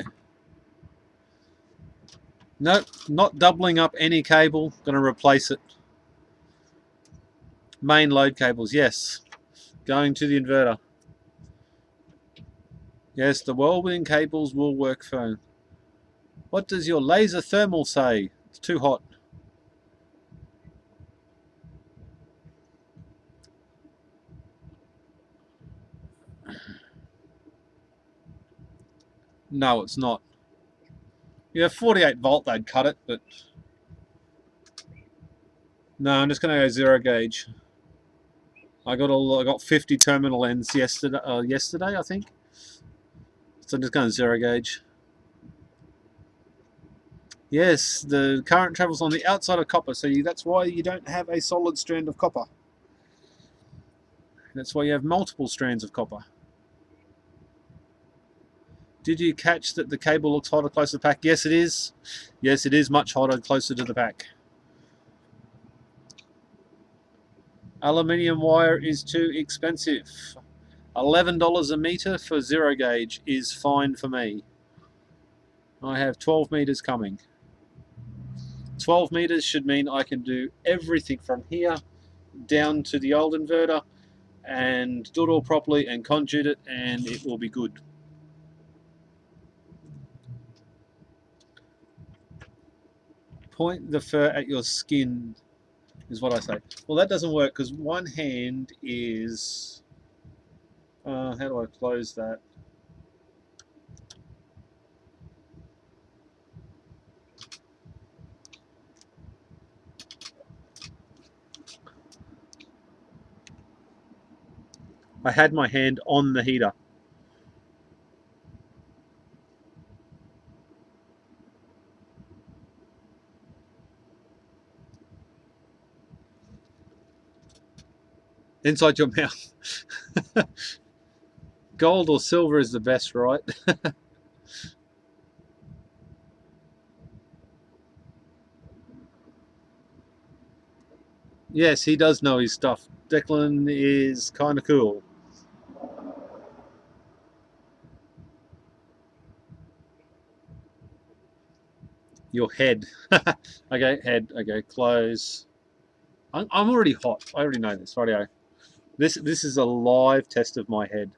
Nope, not doubling up any cable. Going to replace it. Main load cables, yes. Going to the inverter. Yes, the welding cables will work fine. What does your laser thermal say? It's too hot. No, it's not. Yeah, 48 volt, they'd cut it, but no, I'm just going to go 0 gauge. I got 50 terminal ends yesterday, I think. So I'm just going 0 gauge. Yes, the current travels on the outside of copper, so that's why you don't have a solid strand of copper. That's why you have multiple strands of copper. Did you catch that the cable looks hotter closer to the pack? Yes, it is. Yes, it is much hotter closer to the pack. Aluminium wire is too expensive. $11 a metre for 0 gauge is fine for me. I have 12 metres coming. 12 metres should mean I can do everything from here down to the old inverter and do it all properly and conduit it, and it will be good. Point the fur at your skin is what I say. Well, that doesn't work because one hand is... how do I close that? I had my hand on the heater. Inside your mouth. Gold or silver is the best, right? Yes, he does know his stuff. Declan is kind of cool. Your head. Okay, head. Okay, close. I'm already hot. I already know this. Rightio. This is a live test of my head.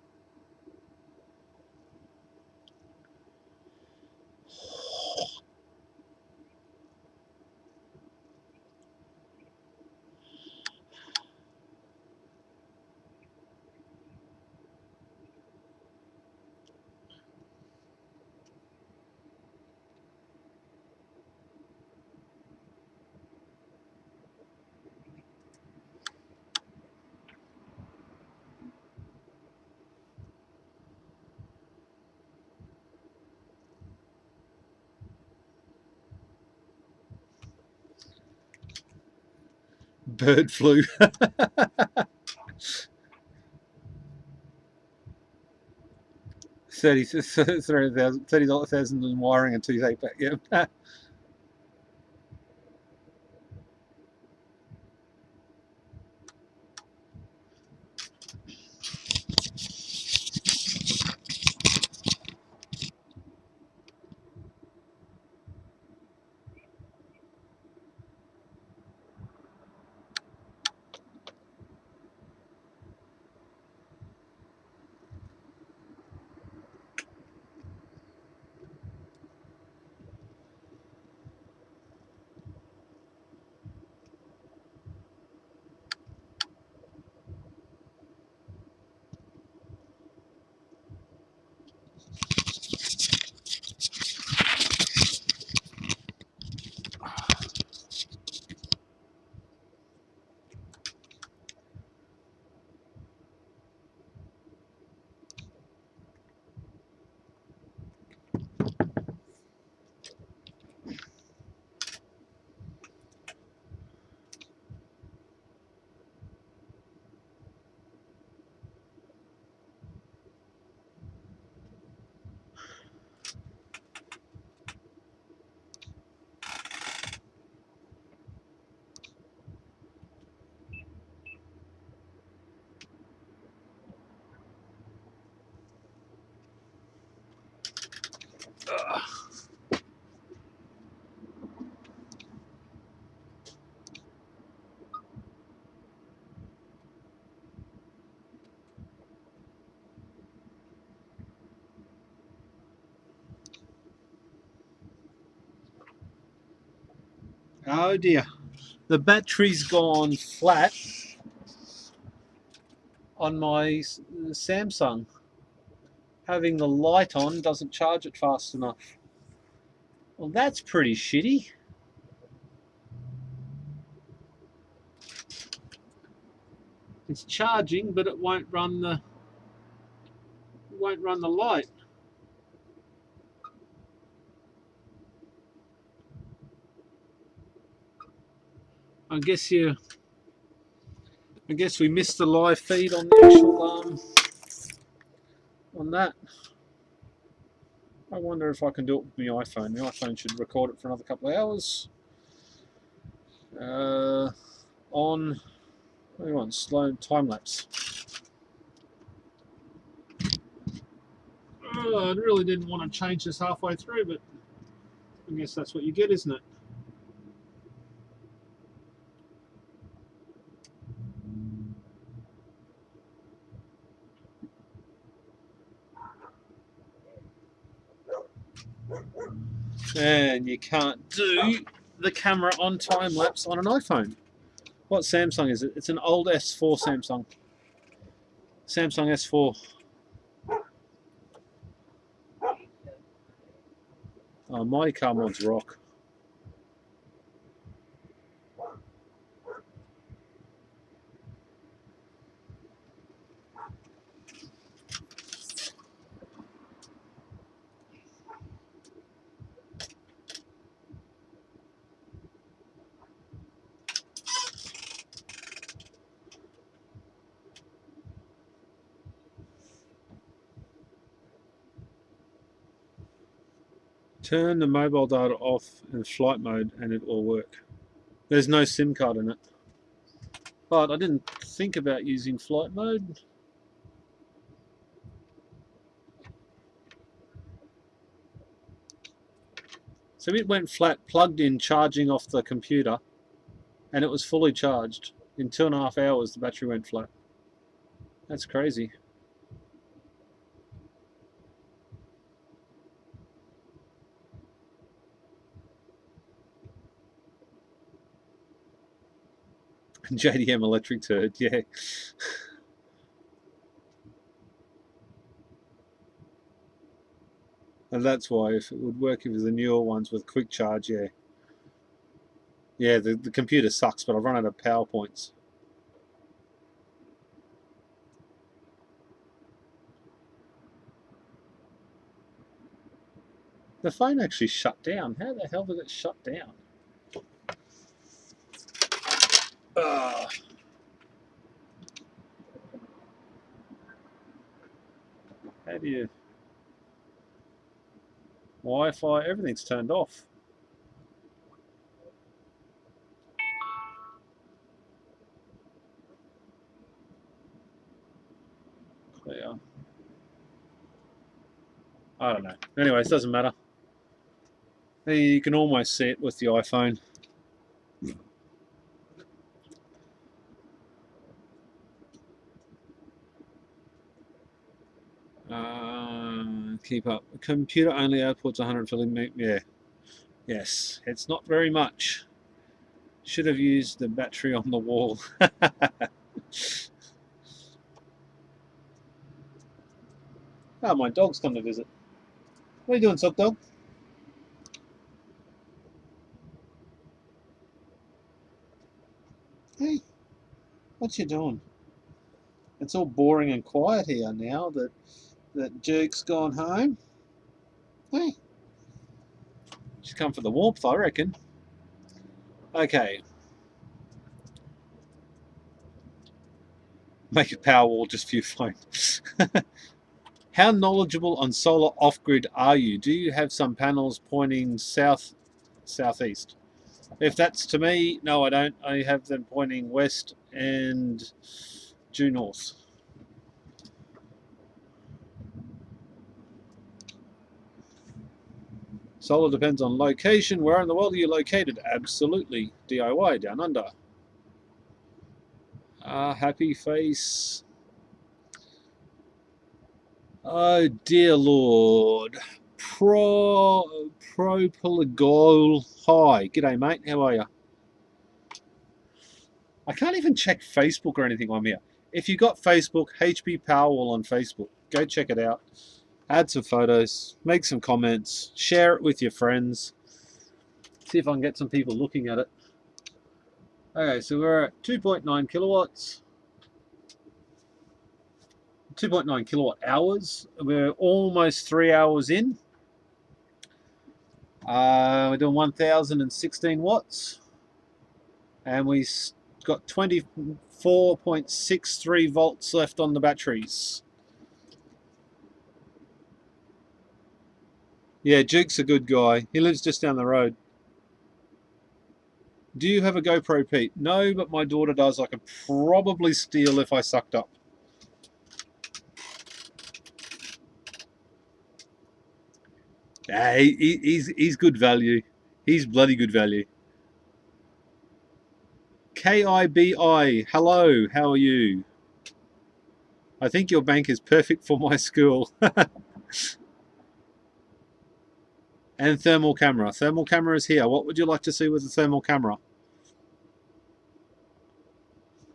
Bird flu. 30,000 in wiring and toothache back. Yeah. Oh dear. The battery's gone flat on my Samsung. Having the light on doesn't charge it fast enough. Well, that's pretty shitty. It's charging, but it won't run the light. I guess we missed the live feed on the actual on that. I wonder if I can do it with my iPhone. My iPhone should record it for another couple of hours. On, what do you want? Slow time lapse. Oh, I really didn't want to change this halfway through, but I guess that's what you get, isn't it? And you can't do the camera on time lapse on an iPhone. What Samsung is it? It's an old S4 Samsung. Samsung S4. Oh, Mighty Car mods rock. Turn the mobile data off in flight mode and it will work. There's no SIM card in it. But I didn't think about using flight mode. So it went flat, plugged in, charging off the computer, and it was fully charged. In 2.5 hours, the battery went flat. That's crazy. JDM electric turd, yeah. And that's why, if it would work if it was the newer ones with quick charge, yeah. Yeah, the computer sucks, but I've run out of PowerPoints. The phone actually shut down. How the hell did it shut down? Ugh. How do you... Wi-Fi, everything's turned off. Clear. I don't know. Anyways, it doesn't matter. You can almost see it with the iPhone. Keep up. Computer only outputs 150 meg. Yeah. Yes. It's not very much. Should have used the battery on the wall. Oh, my dog's come to visit. What are you doing, sock dog? Hey, what you doing? It's all boring and quiet here now that Jerk's gone home. Hey, she's come for the warmth, I reckon. Okay. Make a power wall just for your phone. How knowledgeable on solar off-grid are you? Do you have some panels pointing south, southeast? If that's to me, no, I don't. I have them pointing west and due north. Solar depends on location. Where in the world are you located? Absolutely. DIY, down under. Happy face. Oh dear Lord. Propolygol. Hi. G'day mate. How are you? I can't even check Facebook or anything on here. If you got Facebook, HP Powerwall on Facebook. Go check it out. Add some photos. Make some comments. Share it with your friends. See if I can get some people looking at it. Okay, so we're at 2.9 kilowatts. 2.9 kilowatt hours. We're almost 3 hours in. We're doing 1016 watts. And we got 24.63 volts left on the batteries. Yeah, Duke's a good guy. He lives just down the road. Do you have a GoPro, Pete? No, but my daughter does. I could probably steal if I sucked up. He's good value. He's bloody good value. KIBI, hello, how are you? I think your bank is perfect for my school. And thermal camera. Thermal camera is here. What would you like to see with the thermal camera?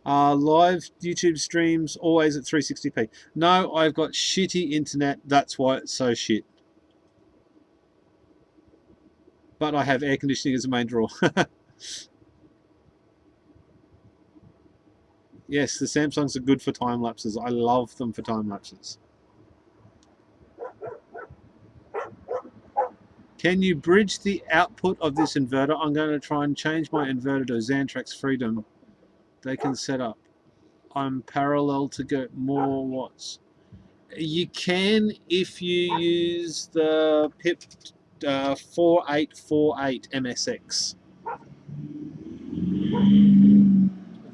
Live YouTube streams always at 360p. No, I've got shitty internet. That's why it's so shit. But I have air conditioning as a main draw. Yes, the Samsungs are good for time lapses. I love them for time lapses. Can you bridge the output of this inverter? I'm going to try and change my inverter to Xantrax Freedom. They can set up. I'm parallel to get more watts. You can if you use the PIP 4848 MSX.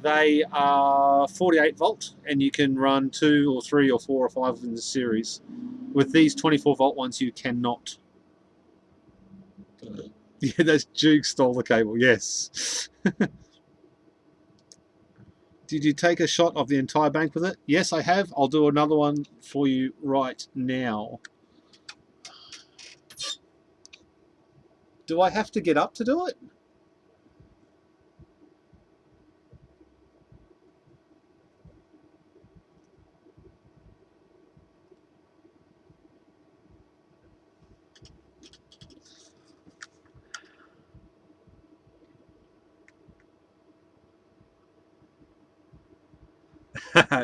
They are 48 volt and you can run 2 or 3 or 4 or 5 in the series. With these 24 volt ones you cannot. Yeah, that's Duke stole the cable, yes. Did you take a shot of the entire bank with it? Yes, I have. I'll do another one for you right now. Do I have to get up to do it?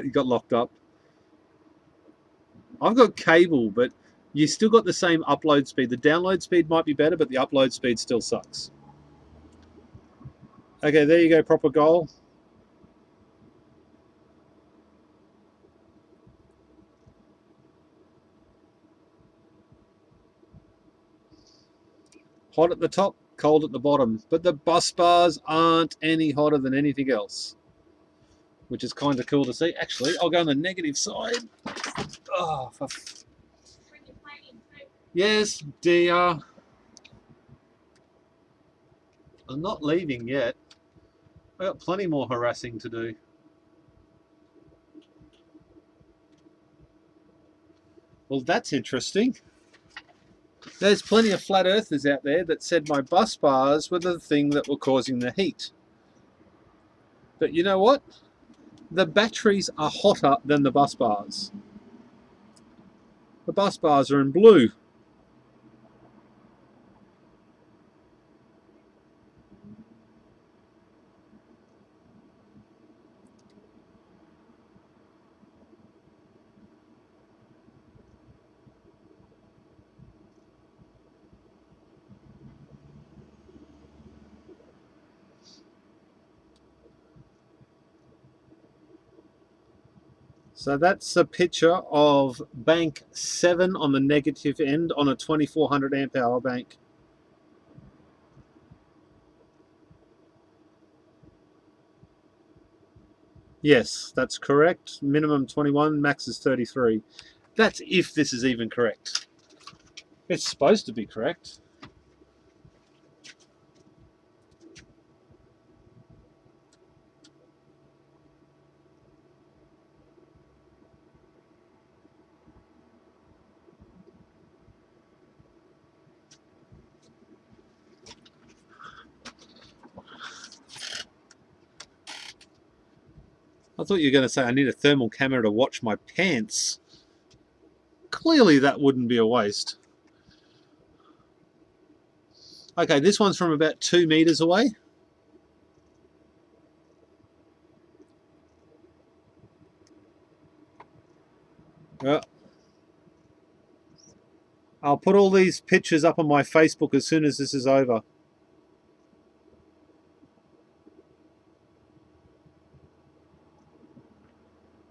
You got locked up. I've got cable, but you still got the same upload speed. The download speed might be better, but the upload speed still sucks. Okay, there you go, proper goal. Hot at the top, cold at the bottom. But the bus bars aren't any hotter than anything else, which is kind of cool to see. Actually, I'll go on the negative side. Oh, yes, dear. I'm not leaving yet. I've got plenty more harassing to do. Well, that's interesting. There's plenty of flat earthers out there that said my bus bars were the thing that were causing the heat. But you know what? The batteries are hotter than the bus bars. The bus bars are in blue. So that's a picture of bank 7 on the negative end on a 2400 amp hour bank. Yes, that's correct. Minimum 21, max is 33. That's if this is even correct. It's supposed to be correct. I thought you were going to say I need a thermal camera to watch my pants. Clearly that wouldn't be a waste. Okay, this one's from about 2 meters away. I'll put all these pictures up on my Facebook as soon as this is over.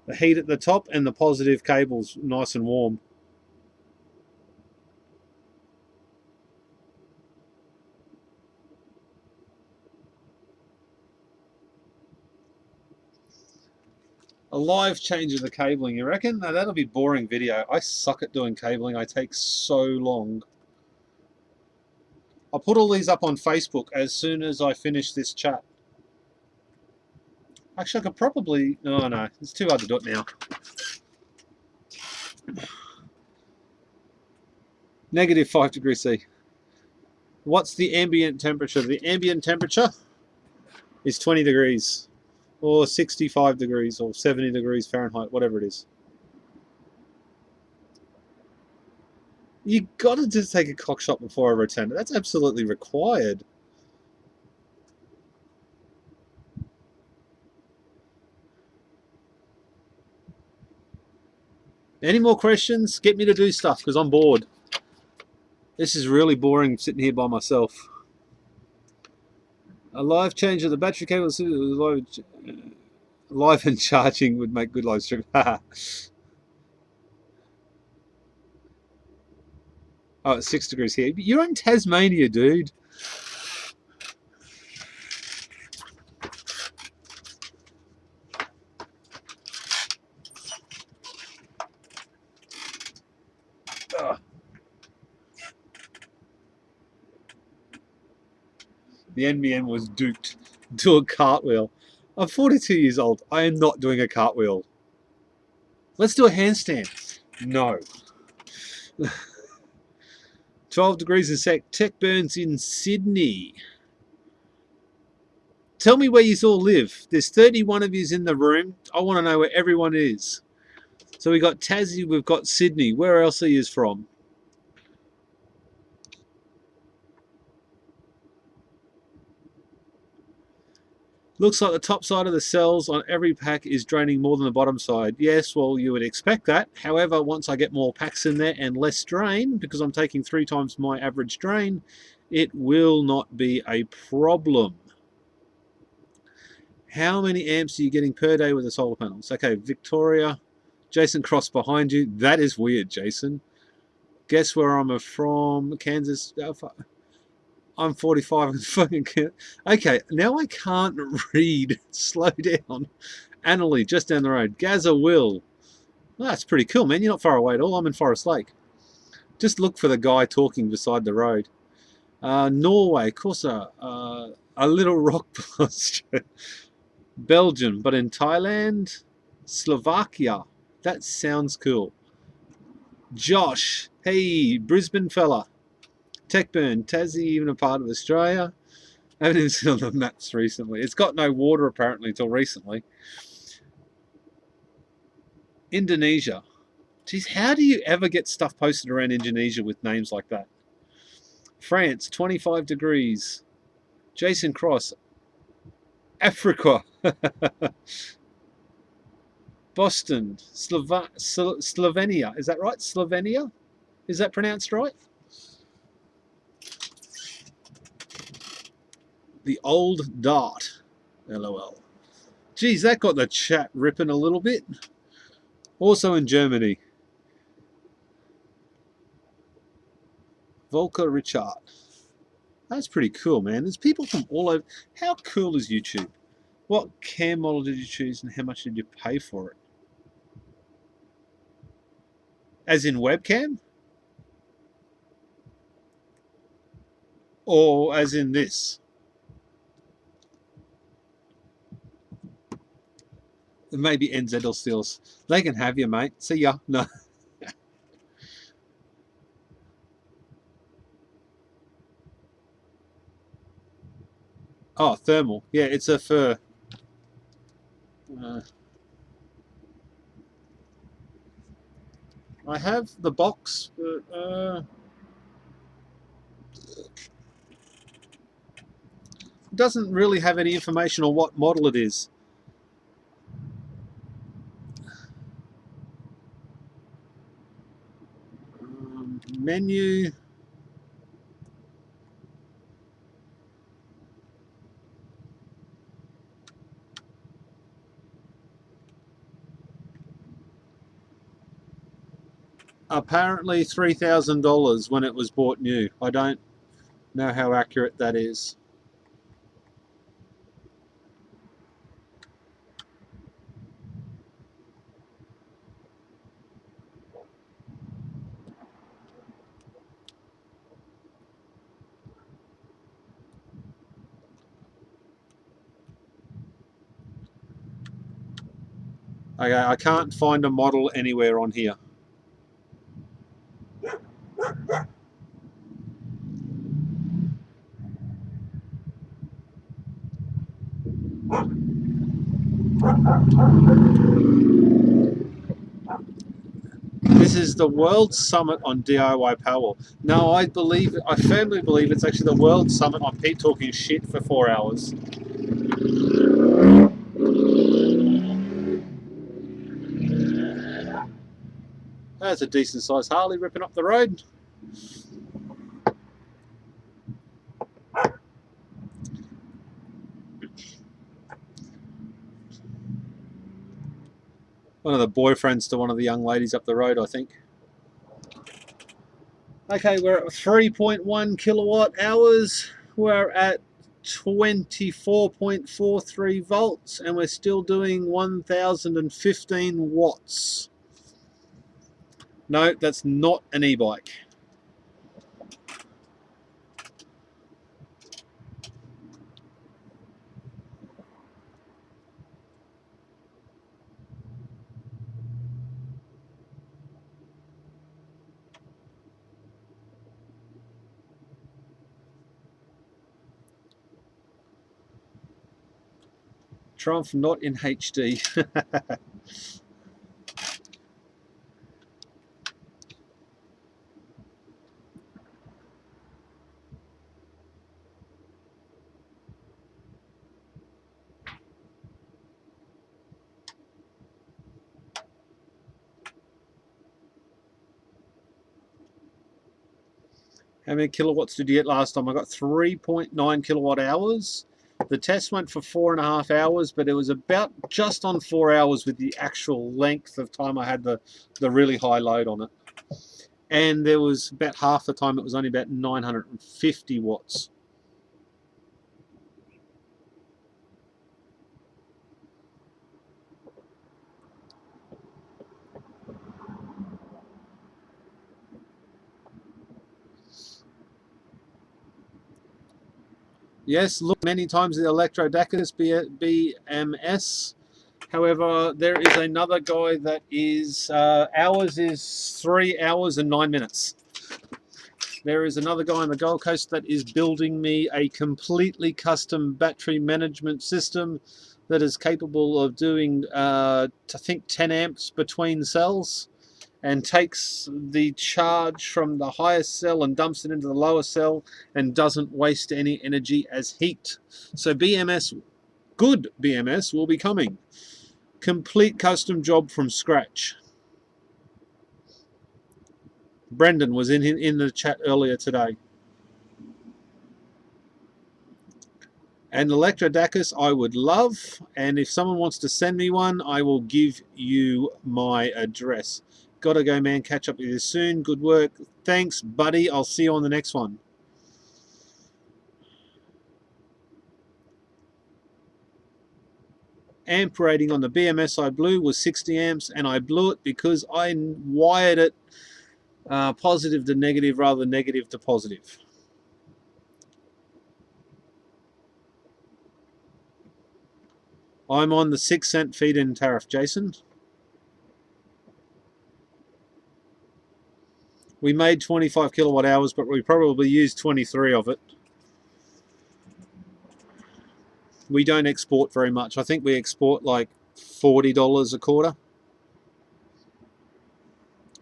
The heat at the top and the positive cables nice and warm. A live change of the cabling, you reckon? No, that'll be boring video. I suck at doing cabling. I take so long. I'll put all these up on Facebook as soon as I finish this chat. Actually, I could probably... No, no. It's too hard to do it now. -5 degrees C. What's the ambient temperature? The ambient temperature is 20 degrees. Or 65 degrees or 70 degrees Fahrenheit, whatever it is. You got to just take a cock shot before I return it. That's absolutely required. Any more questions? Get me to do stuff because I'm bored. This is really boring sitting here by myself. A live change of the battery cable. Live and charging would make good live stream. Oh, it's 6 degrees here. You're in Tasmania, dude. Ugh. The NBN was duped. Do a cartwheel. I'm 42 years old. I am not doing a cartwheel. Let's do a handstand. No. 12 degrees a sec. Tech burns in Sydney. Tell me where you all live. There's 31 of yous in the room. I want to know where everyone is. So we got Tassie, we've got Sydney. Where else are you from? Looks like the top side of the cells on every pack is draining more than the bottom side. Yes, well, you would expect that. However, once I get more packs in there and less drain, because I'm taking 3 times my average drain, it will not be a problem. How many amps are you getting per day with the solar panels? Okay, Victoria. Jason Cross behind you. That is weird, Jason. Guess where I'm from? Kansas. I'm 45 and fucking... Okay, now I can't read. Slow down. Annalie, just down the road. Gaza Will. Well, that's pretty cool, man. You're not far away at all. I'm in Forest Lake. Just look for the guy talking beside the road. Norway, Kosa. A little rock posture. Belgium, but in Thailand. Slovakia. That sounds cool. Josh. Hey, Brisbane fella. Techburn, Tassie, even a part of Australia. I haven't even seen on the maps recently. It's got no water apparently until recently. Indonesia. Geez, how do you ever get stuff posted around Indonesia with names like that? France, 25 degrees. Jason Cross. Africa. Boston. Slovenia. Is that right? Slovenia? Is that pronounced right? The old dart. LOL. Geez, that got the chat ripping a little bit. Also in Germany. Volker Richard. That's pretty cool, man. There's people from all over. How cool is YouTube? What cam model did you choose and how much did you pay for it? As in webcam? Or as in this? Maybe NZ or Steels. They can have you, mate. See ya. No. Oh, thermal. Yeah, it's a fur. I have the box, but it doesn't really have any information on what model it is. Menu. Apparently $3,000 when it was bought new. I don't know how accurate that is. Okay, I can't find a model anywhere on here. This is the World Summit on DIY Power. No, I firmly believe it's actually the World Summit on Pete talking shit for 4 hours. That's a decent sized Harley ripping up the road. One of the boyfriends to one of the young ladies up the road, I think. Okay, we're at 3.1 kilowatt hours. We're at 24.43 volts, and we're still doing 1015 watts. No, that's not an e-bike. Trump not in HD. How many kilowatts did you get last time? I got 3.9 kilowatt hours. The test went for 4.5 hours, but it was about just on 4 hours with the actual length of time I had the really high load on it. And there was about half the time it was only about 950 watts. Yes, look many times at the Electrodacus BMS. However, there is another guy that is, ours is 3 hours and 9 minutes. There is another guy on the Gold Coast that is building me a completely custom battery management system that is capable of doing, I think, 10 amps between cells, and takes the charge from the highest cell and dumps it into the lower cell and doesn't waste any energy as heat. So BMS, good BMS, will be coming. Complete custom job from scratch. Brendan was in the chat earlier today. And Electrodacus I would love, and if someone wants to send me one, I will give you my address. Gotta go, man. Catch up with you soon. Good work. Thanks, buddy. I'll see you on the next one. Amp rating on the BMS I blew was 60 amps, and I blew it because I wired it positive to negative rather than negative to positive. I'm on the 6-cent feed-in tariff, Jason. We made 25 kilowatt hours, but we probably used 23 of it. We don't export very much. I think we export like $40 a quarter.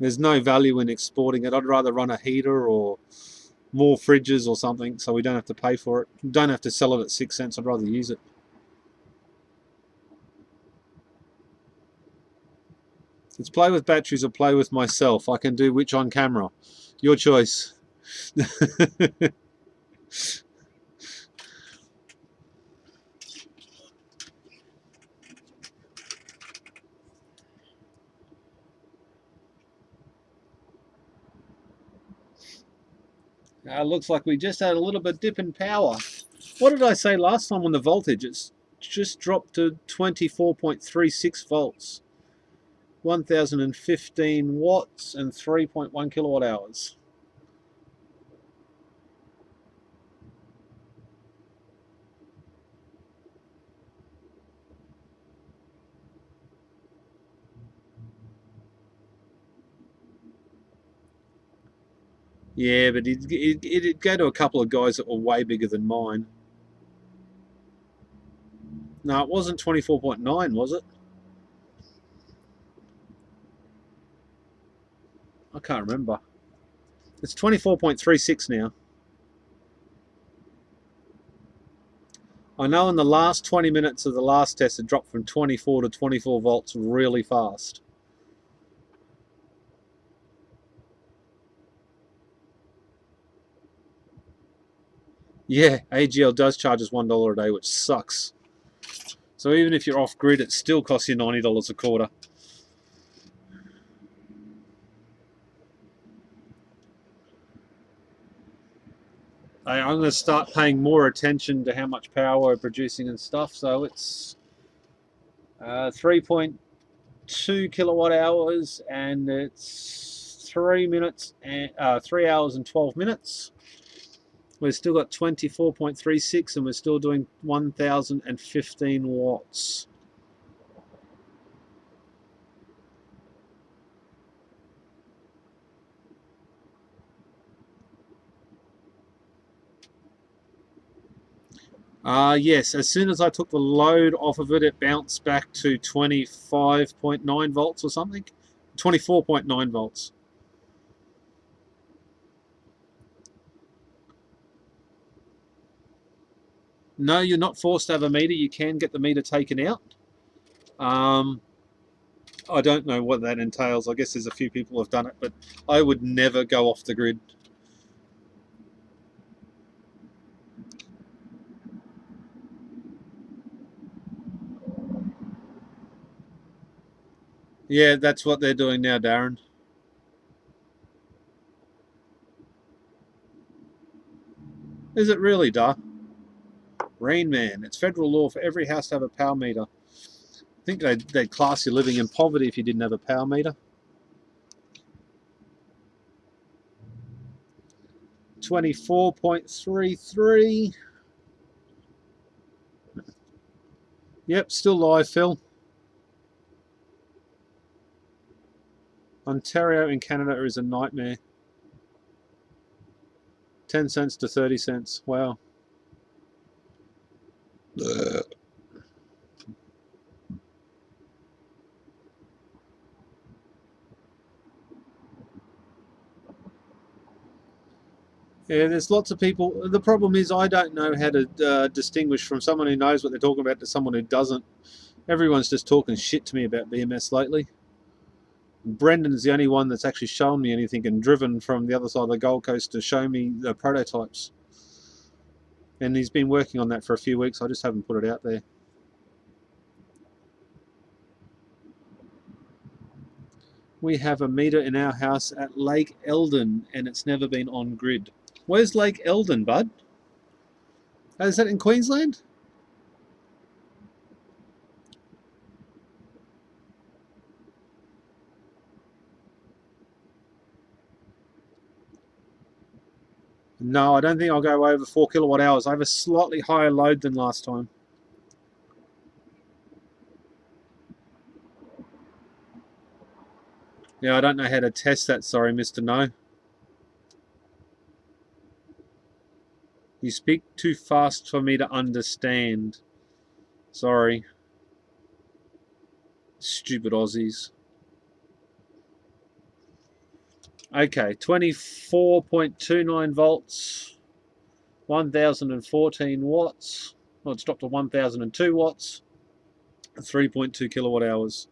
There's no value in exporting it. I'd rather run a heater or more fridges or something so we don't have to pay for it. Don't have to sell it at 6 cents. I'd rather use it. It's play with batteries or play with myself. I can do which on camera. Your choice. Looks like we just had a little bit dip in power. What did I say last time on the voltage? It's just dropped to 24.36 volts. 1015 watts and 3.1 kilowatt hours. Yeah, but it'd go to a couple of guys that were way bigger than mine. No, it wasn't 24.9, was it? I can't remember. It's 24.36 now. I know in the last 20 minutes of the last test, it dropped from 24 to 24 volts really fast. Yeah, AGL does charge us $1 a day, which sucks. So even if you're off grid, it still costs you $90 a quarter. I'm going to start paying more attention to how much power we're producing and stuff. So it's 3.2 kilowatt hours, and it's 3 hours and 12 minutes. We've still got 24.36, and we're still doing 1,015 watts. Yes, as soon as I took the load off of it, it bounced back to 25.9 volts or something. 24.9 volts. No, you're not forced to have a meter. You can get the meter taken out. I don't know what that entails. I guess there's a few people who have done it, but I would never go off the grid. Yeah, that's what they're doing now, Darren. Is it really, duh? Rain Man. It's federal law for every house to have a power meter. I think they'd class you living in poverty if you didn't have a power meter. 24.33. Yep, still live, Phil. Ontario in Canada is a nightmare. 10 cents to 30 cents. Wow. Yeah, there's lots of people. The problem is I don't know how to distinguish from someone who knows what they're talking about to someone who doesn't. Everyone's just talking shit to me about BMS lately. Brendan's the only one that's actually shown me anything and driven from the other side of the Gold Coast to show me the prototypes. And he's been working on that for a few weeks. I just haven't put it out there. We have a meter in our house at Lake Eldon, and it's never been on grid. Where's Lake Eldon, bud? Is that in Queensland? No, I don't think I'll go over 4 kilowatt hours. I have a slightly higher load than last time. Yeah, I don't know how to test that. Sorry, Mr. No. You speak too fast for me to understand. Sorry. Stupid Aussies. Okay, 24.29 volts, 1,014 watts. Well, it's dropped to 1,002 watts, 3.2 kilowatt hours.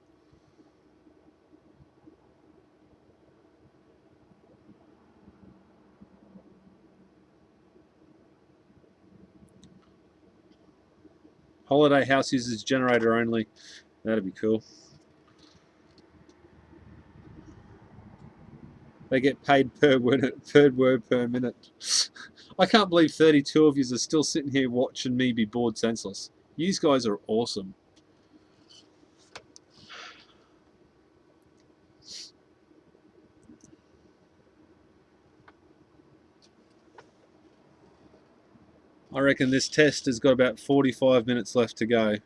Holiday house uses generator only. That'd be cool. They get paid per word per minute. I can't believe 32 of you are still sitting here watching me be bored senseless. You guys are awesome. I reckon this test has got about 45 minutes left to go.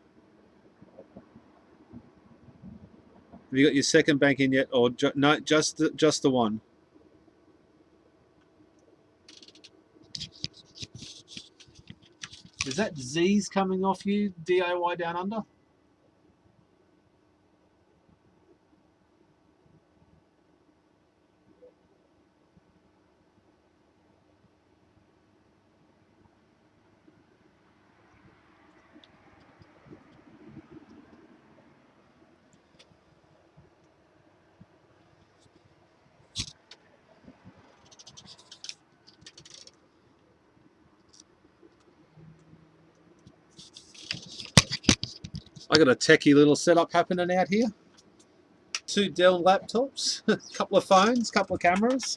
Have you got your second bank in yet, or no? Just the one. Is that Z's coming off you, DIY Down Under? I got a techie little setup happening out here. 2 Dell laptops, a couple of phones, couple of cameras.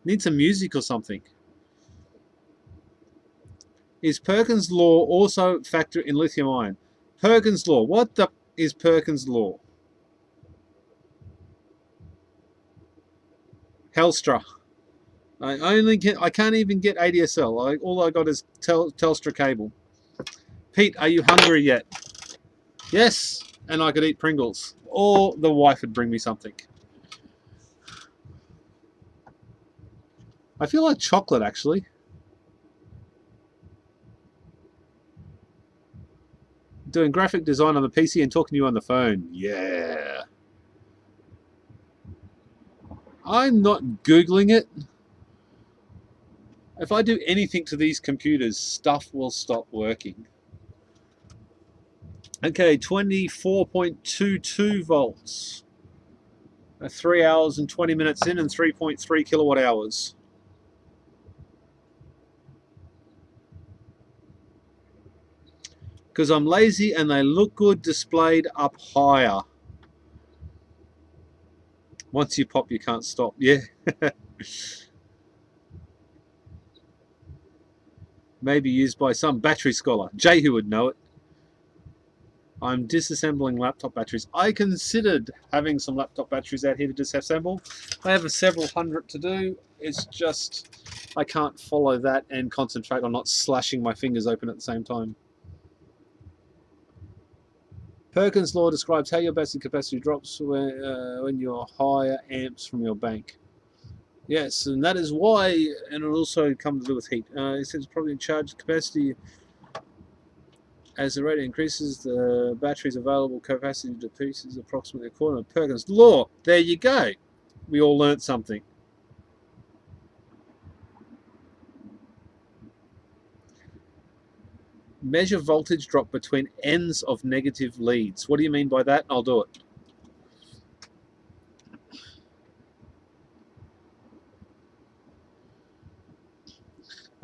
Need some music or something. Is Perkins' law also factor in lithium ion? Perkins' law. What the is Perkins' law? Helstra. I can't even get ADSL. All I got is Telstra cable. Pete, are you hungry yet? Yes, and I could eat Pringles. Or the wife would bring me something. I feel like chocolate, actually. Doing graphic design on the PC and talking to you on the phone. Yeah. I'm not Googling it. If I do anything to these computers, stuff will stop working. Okay, 24.22 volts. 3 hours and 20 minutes in and 3.3 kilowatt hours. Because I'm lazy and they look good displayed up higher. Once you pop, you can't stop. Yeah. Maybe used by some battery scholar. Jehu would know it. I'm disassembling laptop batteries. I considered having some laptop batteries out here to disassemble. I have several hundred to do. It's just I can't follow that and concentrate on not slashing my fingers open at the same time. Perkins' law describes how your battery capacity drops when you're higher amps from your bank. Yes, and that is why, and it also comes to do with heat. It says probably charge capacity. As the rate increases, the battery's available capacity decreases approximately according to Perkins' law. There you go. We all learnt something. Measure voltage drop between ends of negative leads. What do you mean by that? I'll do it.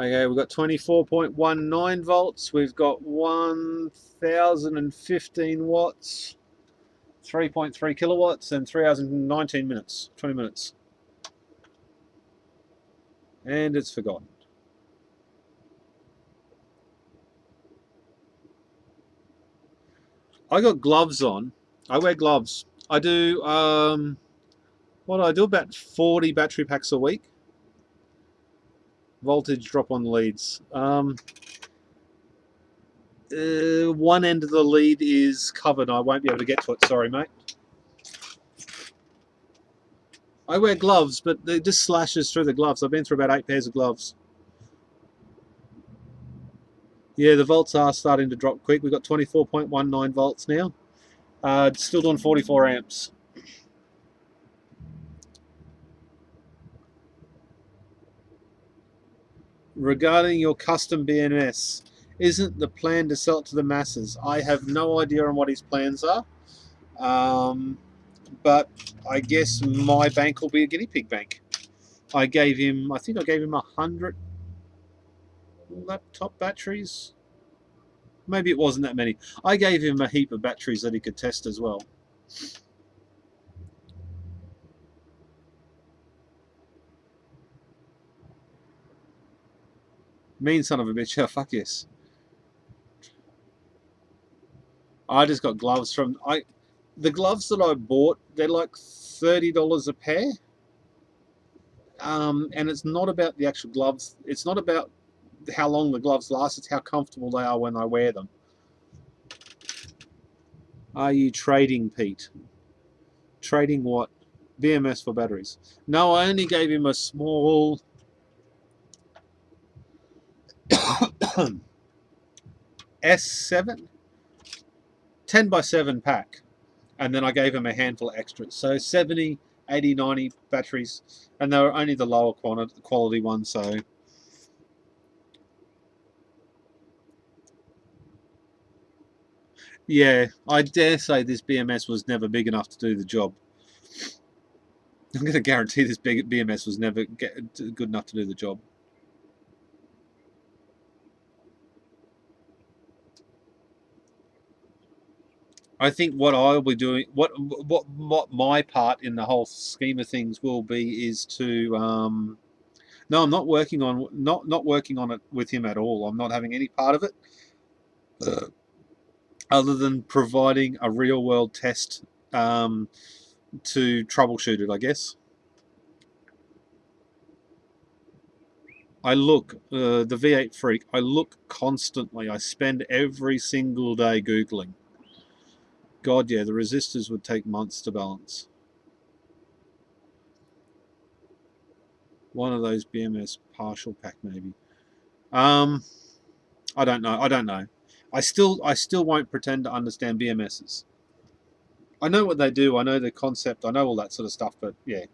Okay, we've got 24.19 volts. We've got 1,015 watts, 3.3 kilowatts, and 3 hours and 19 minutes, 20 minutes. And it's forgotten. I got gloves on. I wear gloves. I do, what do I do? About 40 battery packs a week. Voltage drop on leads. One end of the lead is covered. I won't be able to get to it. Sorry, mate. I wear gloves, but it just slashes through the gloves. I've been through about 8 pairs of gloves. Yeah, the volts are starting to drop quick. We've got 24.19 volts now. Still doing 44 amps. Regarding your custom BMS, isn't the plan to sell it to the masses? I have no idea on what his plans are, but I guess my bank will be a guinea pig bank. I think I gave him 100 laptop batteries. Maybe it wasn't that many. I gave him a heap of batteries that he could test as well. Mean son of a bitch. Oh, fuck yes. I just got gloves from... The gloves that I bought, they're like $30 a pair. And it's not about the actual gloves. It's not about how long the gloves last. It's how comfortable they are when I wear them. Are you trading, Pete? Trading what? BMS for batteries. No, I only gave him a small S7, 10 by 7 pack. And then I gave him a handful of extras. So 70, 80, 90 batteries. And they were only the lower quality ones, so... Yeah, I dare say this BMS was never big enough to do the job. I'm going to guarantee this big BMS was never good enough to do the job. I think what I'll be doing, what my part in the whole scheme of things will be, is to no, I'm not working on it with him at all. I'm not having any part of it, other than providing a real world test to troubleshoot it, I guess. I look, the V8 freak, I look constantly. I spend every single day Googling. God, yeah, the resistors would take months to balance. One of those BMS partial pack, maybe. I don't know. I still won't pretend to understand BMSs. I know what they do. I know the concept. I know all that sort of stuff. But yeah.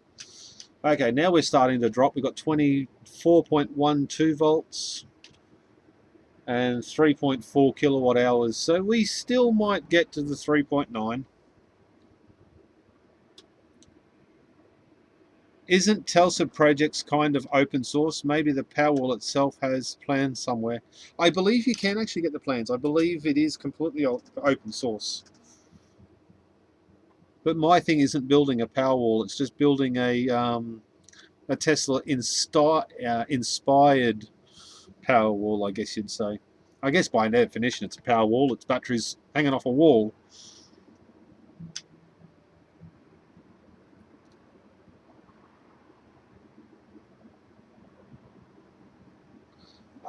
Okay, now we're starting to drop. We've got 24.12 volts and 3.4 kilowatt hours. So we still might get to the 3.9. Isn't Telsa Projects kind of open source? Maybe the Powerwall itself has plans somewhere. I believe you can actually get the plans. I believe it is completely open source. But my thing isn't building a Powerwall. It's just building a Tesla inspired Powerwall, I guess you'd say. I guess by definition it's a Powerwall. It's batteries hanging off a wall.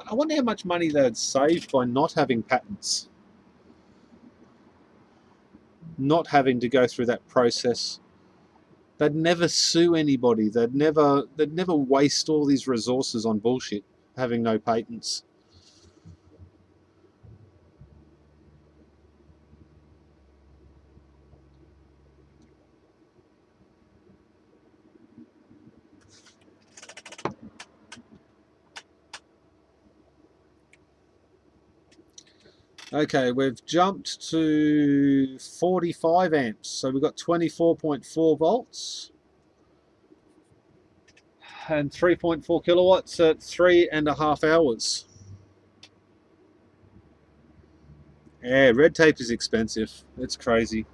I wonder how much money they'd save by not having patents. Not having to go through that process. They'd never sue anybody. They'd never waste all these resources on bullshit, having no patents. Okay, we've jumped to 45 amps. So we've got 24.4 volts and 3.4 kilowatts at 3.5 hours. Yeah, red tape is expensive. It's crazy.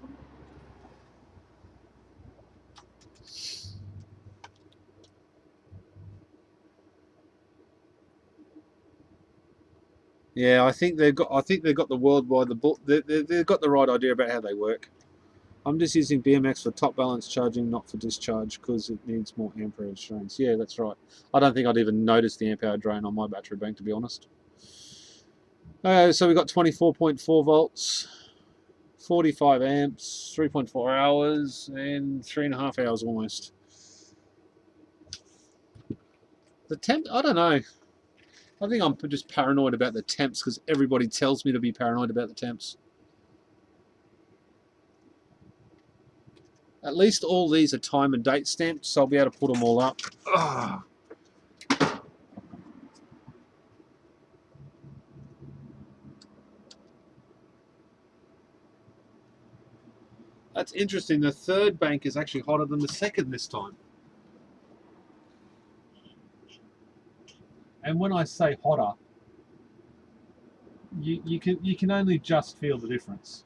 Yeah, I think they've got the worldwide they've got the right idea about how they work. I'm just using BMX for top balance charging, not for discharge, because it needs more amperage drains. Yeah, that's right. I don't think I'd even notice the amp hour drain on my battery bank, to be honest. So we've got 24.4 volts, 45 amps, 3.4 hours, and 3.5 hours almost. The temp, I don't know. I think I'm just paranoid about the temps because everybody tells me to be paranoid about the temps. At least all these are time and date stamped, so I'll be able to put them all up. Ugh. That's interesting. The third bank is actually hotter than the second this time. And when I say hotter, you can only just feel the difference.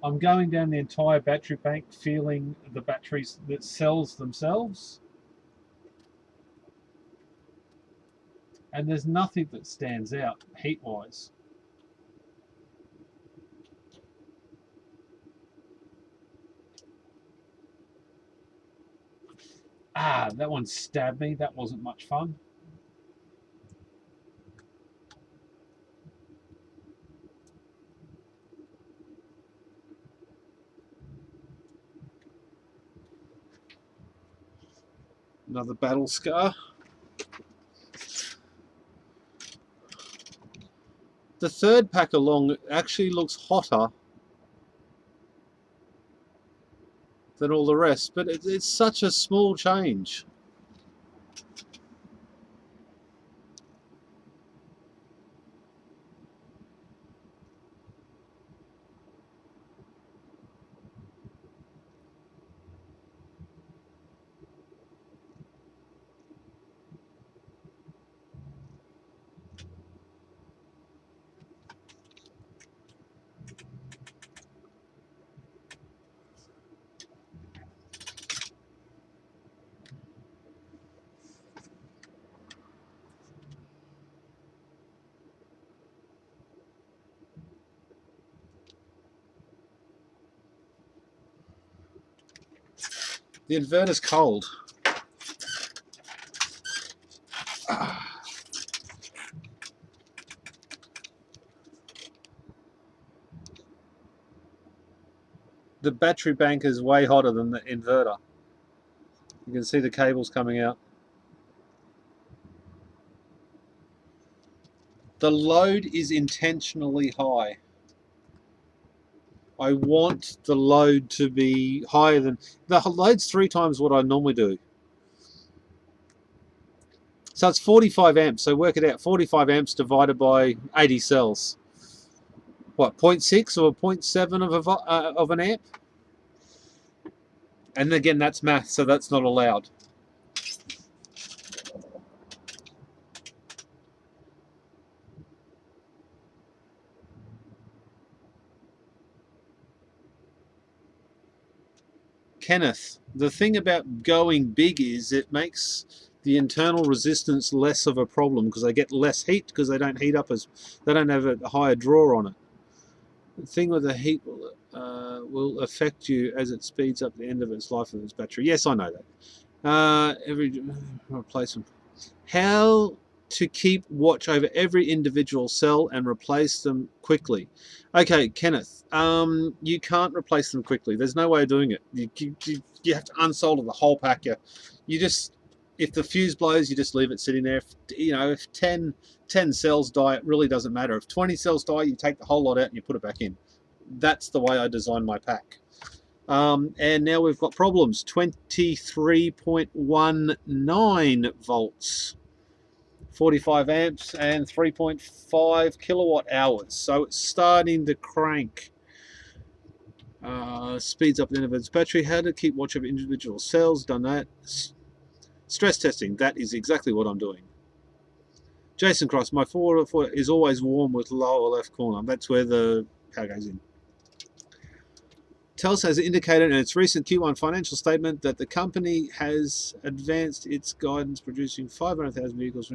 I'm going down the entire battery bank, feeling the batteries, the cells themselves, and there's nothing that stands out heat-wise. Ah, that one stabbed me. That wasn't much fun. Another battle scar. The third pack along actually looks hotter than all the rest, but it's such a small change. The inverter's cold. The battery bank is way hotter than the inverter. You can see the cables coming out. The load is intentionally high. I want the load to be higher than... The load's 3 times what I normally do. So it's 45 amps, so work it out. 45 amps divided by 80 cells. What, 0.6 or 0.7 of an amp? And again, that's math, so that's not allowed. Kenneth, the thing about going big is it makes the internal resistance less of a problem because they get less heat because they don't heat up as... They don't have a higher draw on it. The thing with the heat will affect you as it speeds up the end of its life of its battery. Yes, I know that. Every replacement. How to keep watch over every individual cell and replace them quickly. Okay, Kenneth, you can't replace them quickly. There's no way of doing it. You have to unsolder the whole pack. You just... If the fuse blows, you just leave it sitting there. If 10 cells die, it really doesn't matter. If 20 cells die, you take the whole lot out and you put it back in. That's the way I design my pack. And now we've got problems. 23.19 volts, 45 amps, and 3.5 kilowatt hours. So it's starting to crank. Speeds up the end of its battery. How to keep watch of individual cells. Done that. Stress testing, that is exactly what I'm doing. Jason Cross, my forward is always warm with lower left corner. That's where the power goes in. Telus has indicated in its recent Q1 financial statement that the company has advanced its guidance producing 500,000 vehicles.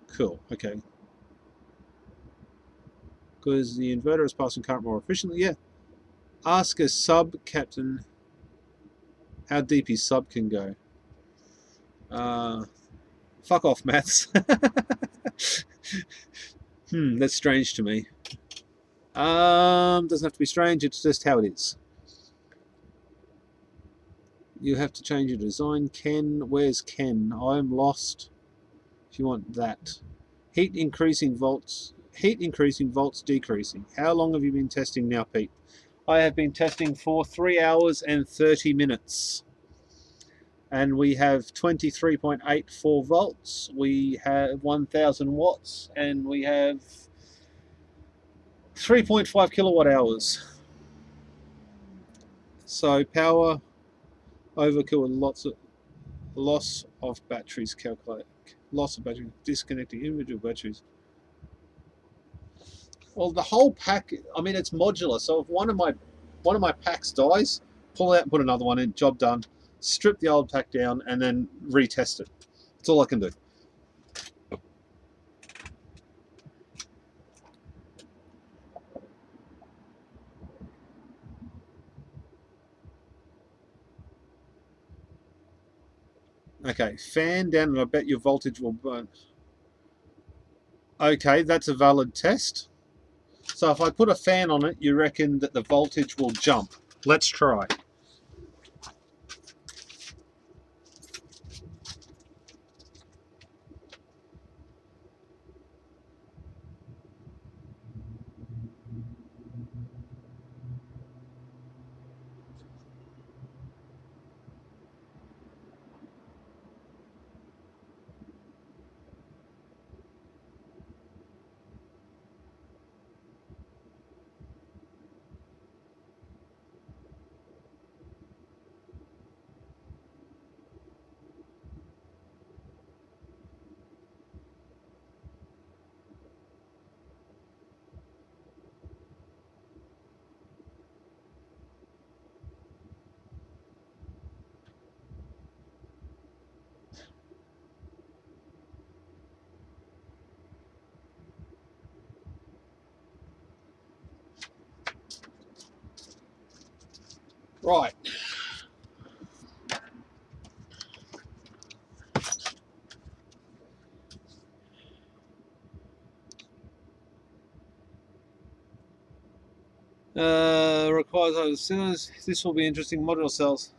Cool, okay. Because the inverter is passing current more efficiently. Yeah. Ask a sub captain how deep his sub can go. Fuck off, maths. That's strange to me. Doesn't have to be strange, it's just how it is. You have to change your design. Ken, where's Ken? I'm lost. If you want that. Heat increasing, volts decreasing. How long have you been testing now, Pete? I have been testing for 3 hours and 30 minutes. And we have 23.84 volts, we have 1000 watts, and we have 3.5 kilowatt hours. So power overkill and loss of batteries calculated. Loss of battery, disconnecting individual batteries. Well, the whole pack, I mean, it's modular. So if one of my packs dies, pull it out and put another one in, job done. Strip the old pack down and then retest it. That's all I can do. Okay, fan down and I bet your voltage will burn. Okay, that's a valid test. So if I put a fan on it, you reckon that the voltage will jump. Let's try. Right. Requires those cylinders. This will be interesting. Module cells.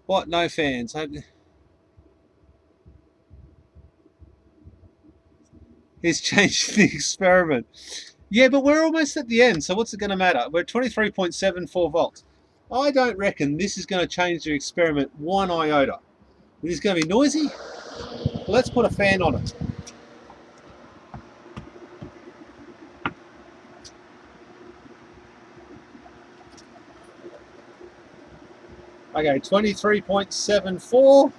What? No fans. He's changed the experiment. Yeah, but we're almost at the end, so what's it going to matter? We're 23.74 volts. I don't reckon this is going to change the experiment one iota. Is this going to be noisy? Let's put a fan on it. Okay, 23.74.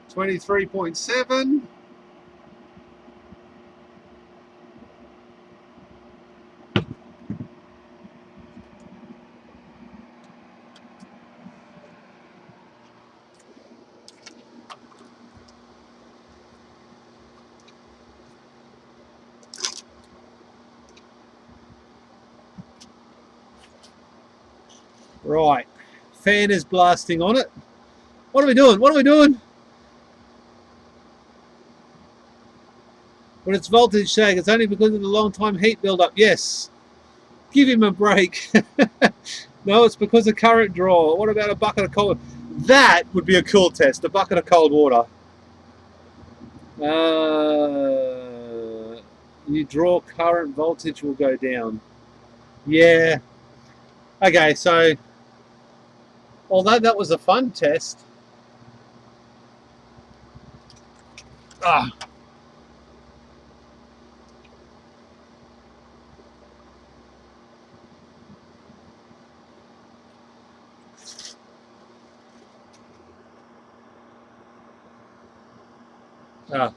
$23.7. Right, fan is blasting on it. What are we doing? What are we doing? When it's voltage sag, it's only because of the long time heat build-up. Yes. Give him a break. No, it's because of current draw. What about a bucket of cold? That would be a cool test. A bucket of cold water. You draw current, voltage will go down. Yeah. Okay, so although that was a fun test. Ah. Ah.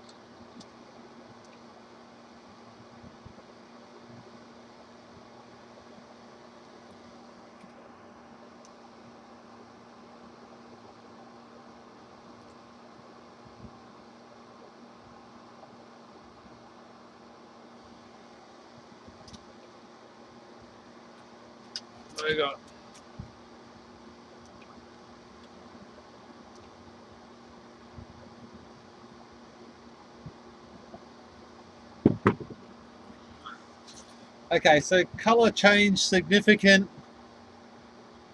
There you go. Okay, so color change significant.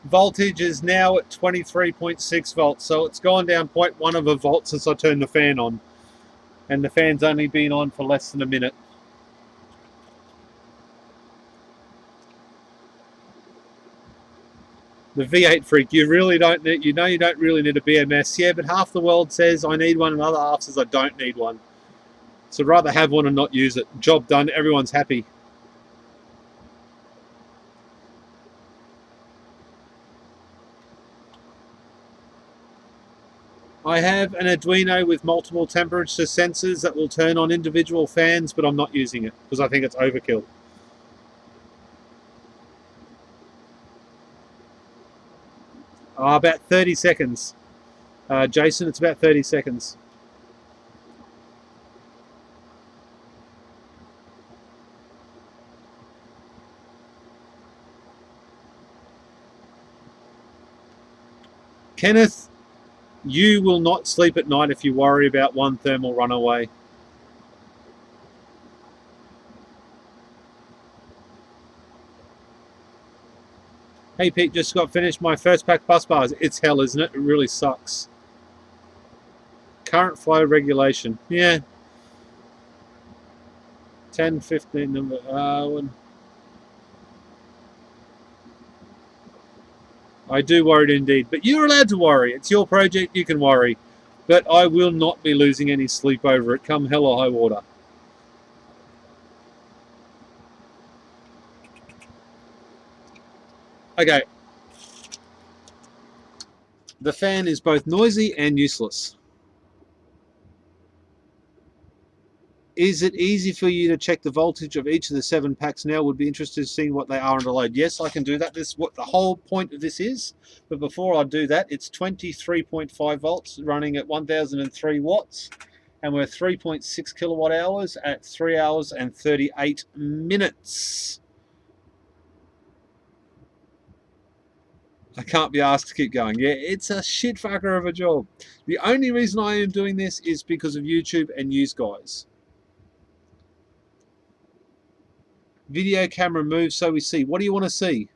Voltage is now at 23.6 volts, so it's gone down 0.1 of a volt since I turned the fan on, and the fan's only been on for less than a minute. The V8 freak, you really don't need, you don't really need a BMS. Yeah, but half the world says I need one and the other half says I don't need one. So I'd rather have one and not use it. Job done, everyone's happy. I have an Arduino with multiple temperature sensors that will turn on individual fans, but I'm not using it because I think it's overkill. About 30 seconds. Jason, it's about 30 seconds. Kenneth, you will not sleep at night if you worry about one thermal runaway. Hey Pete, just got finished my first pack bus bars. It's hell, isn't it? It really sucks. Current flow regulation. Yeah. 10, 15 number. I do worry indeed. But you're allowed to worry. It's your project, you can worry. But I will not be losing any sleep over it, come hell or high water. Okay. The fan is both noisy and useless. Is it easy for you to check the voltage of each of the 7 packs now? Would be interested in seeing what they are under load. Yes, I can do that. This is what the whole point of this is. But before I do that, it's 23.5 volts running at 1003 watts. And we're 3.6 kilowatt hours at 3 hours and 38 minutes. I can't be asked to keep going. Yeah, it's a shit fucker of a job. The only reason I am doing this is because of YouTube and you guys. Video camera move so we see. What do you want to see?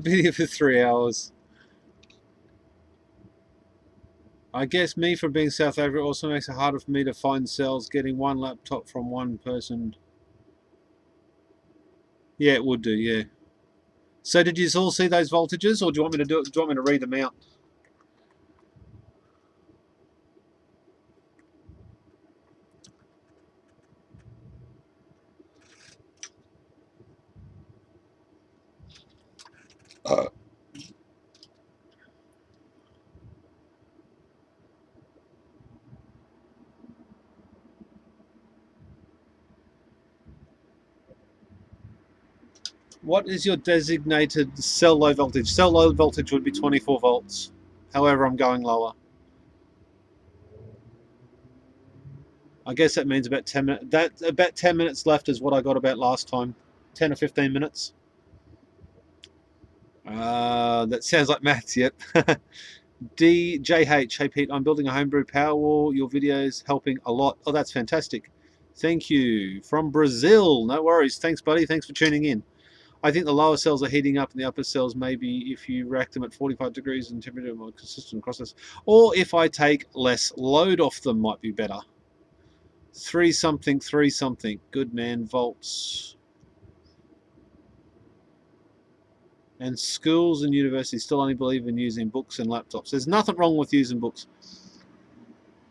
Video for 3 hours. I guess me from being South Africa also makes it harder for me to find cells. Getting one laptop from one person. Yeah, it would do, yeah. So did you all see those voltages, or do you want me to do it? Do you want me to read them out? What is your designated cell low voltage? Cell low voltage would be 24 volts. However, I'm going lower. I guess that means about 10 minutes. That about 10 minutes left is what I got about last time. 10 or 15 minutes. That sounds like maths, yep. DJH, hey Pete, I'm building a homebrew power wall. Your video's helping a lot. Oh, that's fantastic. Thank you. From Brazil. No worries. Thanks, buddy. Thanks for tuning in. I think the lower cells are heating up and the upper cells, maybe if you rack them at 45 degrees and temperature more consistent across this. Or if I take less load off them, might be better. 3 something, 3 something. Good man, volts. And schools and universities still only believe in using books and laptops. There's nothing wrong with using books.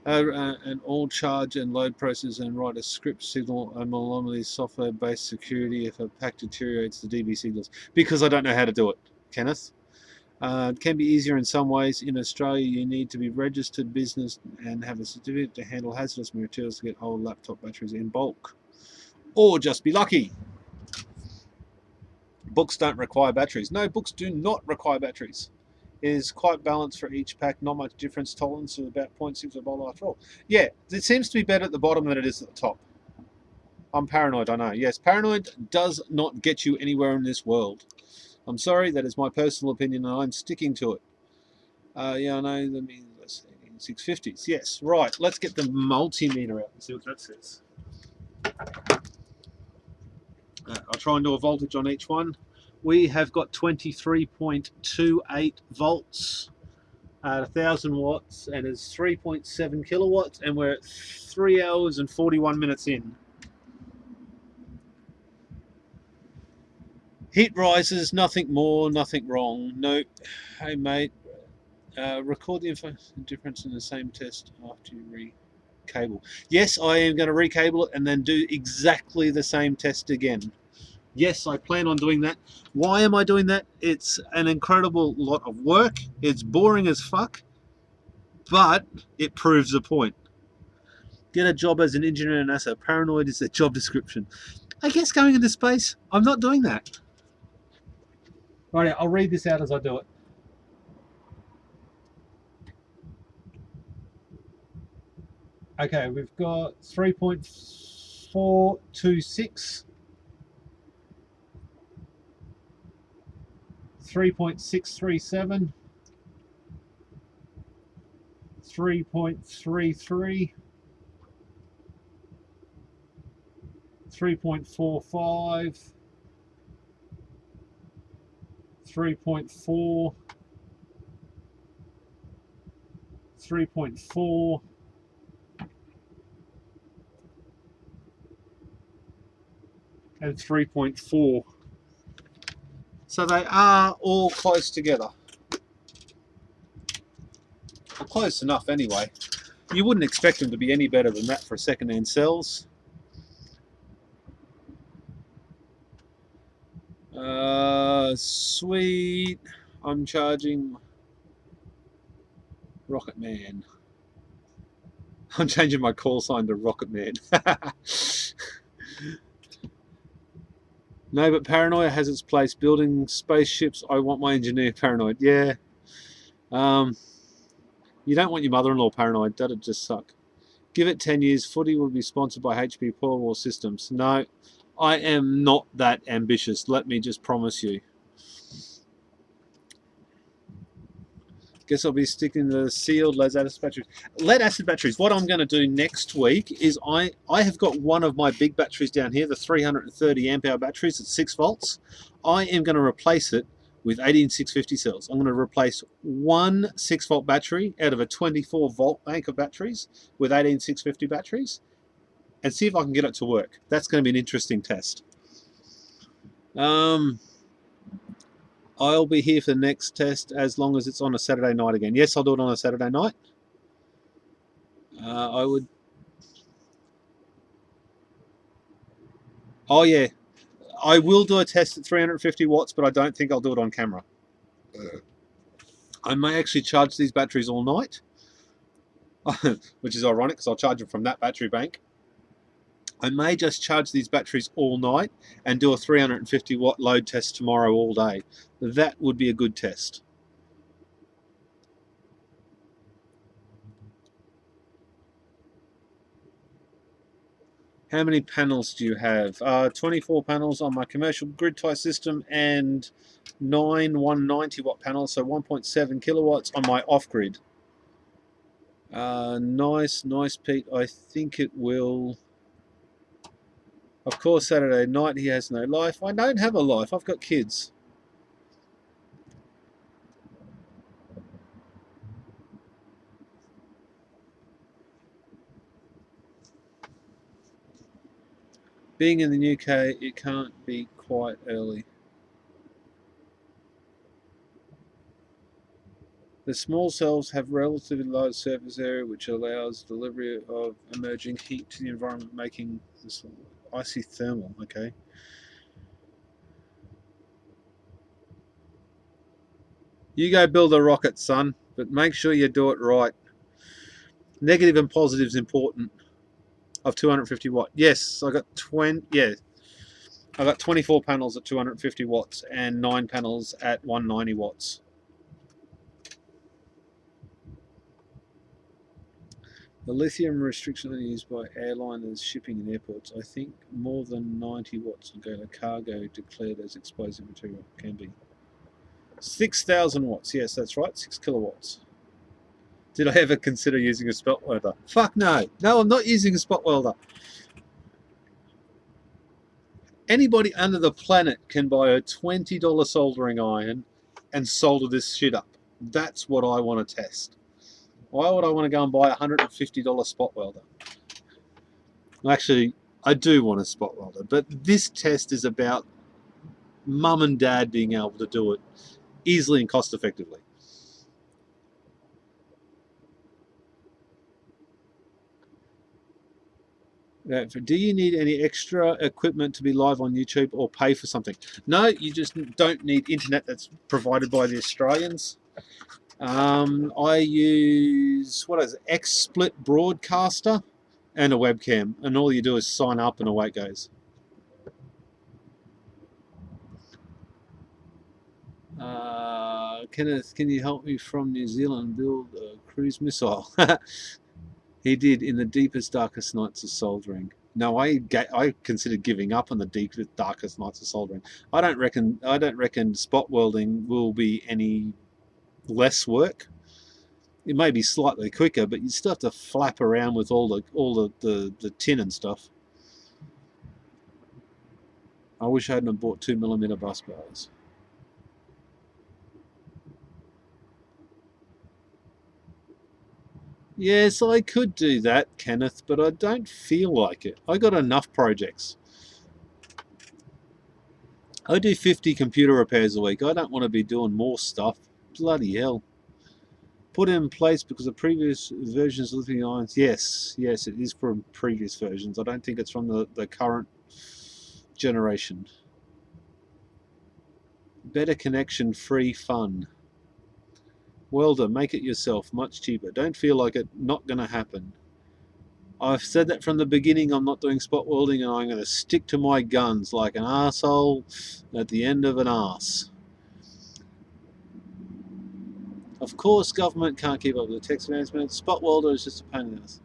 And all charge and load process and write a script signal anomaly software-based security if a pack deteriorates the DB signals. Because I don't know how to do it, Kenneth. It can be easier in some ways. In Australia, you need to be registered business and have a certificate to handle hazardous materials to get old laptop batteries in bulk. Or just be lucky. Books don't require batteries. No, books do not require batteries. It is quite balanced for each pack. Not much difference. Tolerance of about 0.6 of volt after all. Yeah, it seems to be better at the bottom than it is at the top. I'm paranoid, I know. Yes, paranoid does not get you anywhere in this world. I'm sorry, that is my personal opinion and I'm sticking to it. Yeah, I know, that means, let's see, 650s. Yes, right. Let's get the multimeter out and see what that says. I'll try and do a voltage on each one. We have got 23.28 volts at 1000 watts and it's 3.7 kilowatts and we're at 3 hours and 41 minutes in. Heat rises, nothing more, nothing wrong. Nope. Hey mate, record the difference in the same test after you recable. Yes, I am going to recable it and then do exactly the same test again. Yes, I plan on doing that. Why am I doing that? It's an incredible lot of work. It's boring as fuck, but it proves the point. Get a job as an engineer in NASA. Paranoid is the job description. I guess going into space, I'm not doing that. Right, I'll read this out as I do it. Okay, we've got 3.426, 3.637, 3.33, 3.45, 3.4, 3.4, and 3.4. So they are all close together. Well, close enough anyway. You wouldn't expect them to be any better than that for second-hand cells. Sweet. I'm charging Rocket Man. I'm changing my call sign to Rocket Man. No, but paranoia has its place. Building spaceships, I want my engineer paranoid. Yeah. You don't want your mother-in-law paranoid. That'd just suck. Give it 10 years. Footy will be sponsored by HP Powerwall Systems. No, I am not that ambitious. Let me just promise you. Guess I'll be sticking to the sealed lead-acid batteries. Lead-acid batteries. What I'm going to do next week is I have got one of my big batteries down here, the 330 amp hour batteries at 6 volts. I am going to replace it with 18650 cells. I'm going to replace one 6 volt battery out of a 24 volt bank of batteries with 18650 batteries and see if I can get it to work. That's going to be an interesting test. I'll be here for the next test as long as it's on a Saturday night again. Yes, I'll do it on a Saturday night. I would... Oh, yeah. I will do a test at 350 watts, but I don't think I'll do it on camera. I may actually charge these batteries all night, which is ironic because I'll charge them from that battery bank. I may just charge these batteries all night and do a 350 watt load test tomorrow all day. That would be a good test. How many panels do you have? 24 panels on my commercial grid tie system and 9 190 watt panels, so 1.7 kilowatts on my off-grid. Nice, Pete. I think it will... Of course, Saturday night he has no life. I don't have a life. I've got kids. Being in the UK, it can't be quite early. The small cells have relatively low surface area, which allows delivery of emerging heat to the environment, making this icy thermal. Okay. You go build a rocket, son, but make sure you do it right. Negative and positive is important. Of 250 watt. Yes, I got 20. Yeah, I got 24 panels at 250 watts and 9 panels at 190 watts. The lithium restriction are used by airliners shipping in airports. I think more than 90 watts will go to cargo declared as explosive material. Can be. 6,000 watts. Yes, that's right. 6 kilowatts. Did I ever consider using a spot welder? Fuck no. No, I'm not using a spot welder. Anybody under the planet can buy a $20 soldering iron and solder this shit up. That's what I want to test. Why would I want to go and buy a $150 spot welder? Actually, I do want a spot welder, but this test is about mum and dad being able to do it easily and cost effectively. Do you need any extra equipment to be live on YouTube or pay for something? No, you just don't need internet that's provided by the Australians. I use, what is it, XSplit Broadcaster and a webcam, and all you do is sign up and away it goes. Kenneth, can you help me from New Zealand build a cruise missile? He did in the deepest, darkest nights of soldering. No, I considered giving up on the deepest, darkest nights of soldering. I don't reckon spot welding will be any less work. It may be slightly quicker, but you still have to flap around with all the tin and stuff. I wish I hadn't bought 2mm bus bars. Yes, I could do that, Kenneth, but I don't feel like it. I got enough projects. I do 50 computer repairs a week. I don't want to be doing more stuff. Bloody hell. Put in place because the previous versions of lithium ions. Yes, it is from previous versions. I don't think it's from the current generation. Better connection, free fun. Welder, make it yourself, much cheaper. Don't feel like it, not going to happen. I've said that from the beginning. I'm not doing spot welding, and I'm going to stick to my guns like an arsehole at the end of an arse. Of course, government can't keep up with the text management. Spot welder is just a pain in the ass.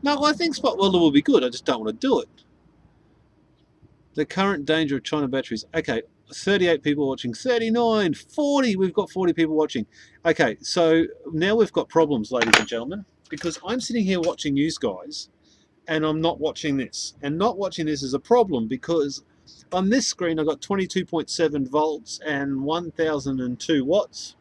No, I think spot welder will be good. I just don't want to do it. The current danger of China batteries. Okay, 38 people watching. 39, 40. We've got 40 people watching. Okay, so now we've got problems, ladies and gentlemen, because I'm sitting here watching you guys, and I'm not watching this. And not watching this is a problem because on this screen I've got 22.7 volts and 1002 watts.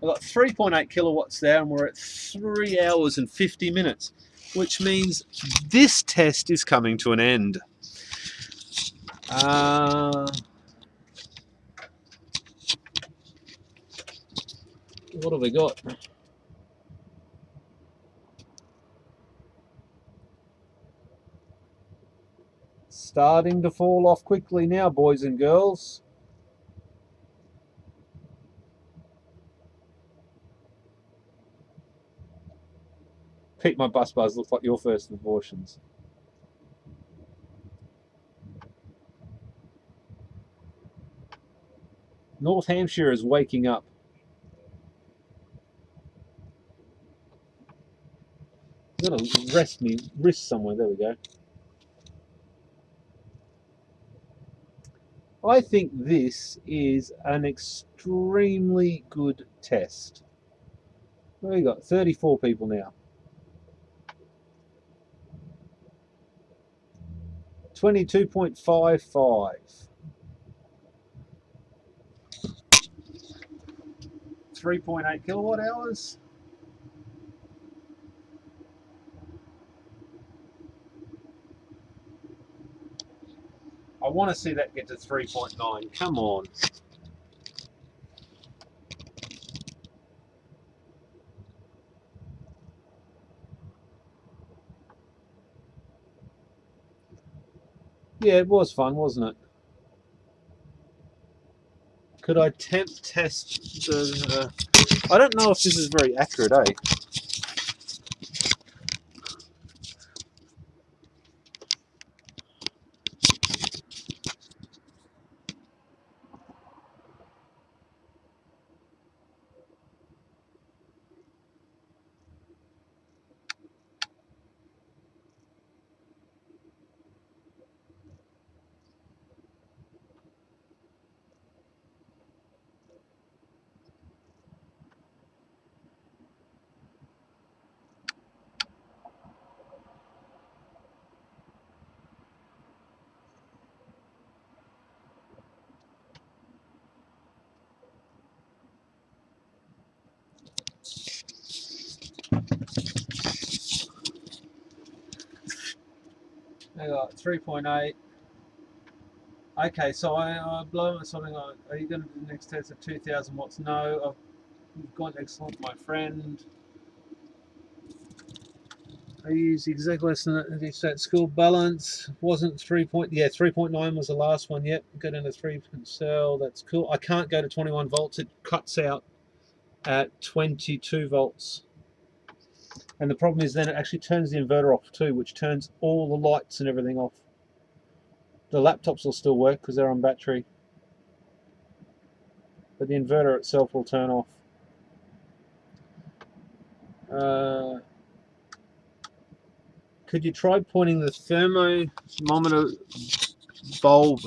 I've got 3.8 kilowatts there, and we're at 3 hours and 50 minutes, which means this test is coming to an end. What have we got? Starting to fall off quickly now, boys and girls. Pete, my bus bars looks like your first abortions. North Hampshire is waking up. I'm going to rest me wrist somewhere. There we go. I think this is an extremely good test. We got 34 people now. 22.55. 3.8 kilowatt hours. I want to see that get to 3.9. Come on. Yeah, it was fun, wasn't it? Could I temp test the... I don't know if this is very accurate, eh? I got 3.8. Okay, so I blow something like, are you going to do the next test at 2,000 watts? No, you've gone excellent, my friend. I used exactly less than that at school balance. Wasn't 3.9 was the last one. Yep, go down to 3 cell. That's cool. I can't go to 21 volts. It cuts out at 22 volts. And the problem is then it actually turns the inverter off too, which turns all the lights and everything off. The laptops will still work because they're on battery, but the inverter itself will turn off. Could you try pointing the thermometer bulb?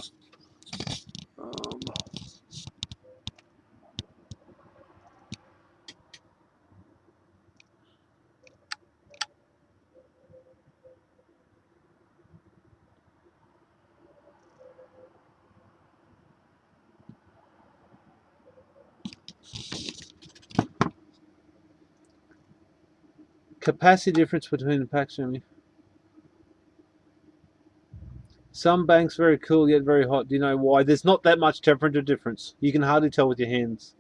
Capacity difference between the packs. Some banks very cool yet very hot. Do you know why? There's not that much temperature difference. You can hardly tell with your hands.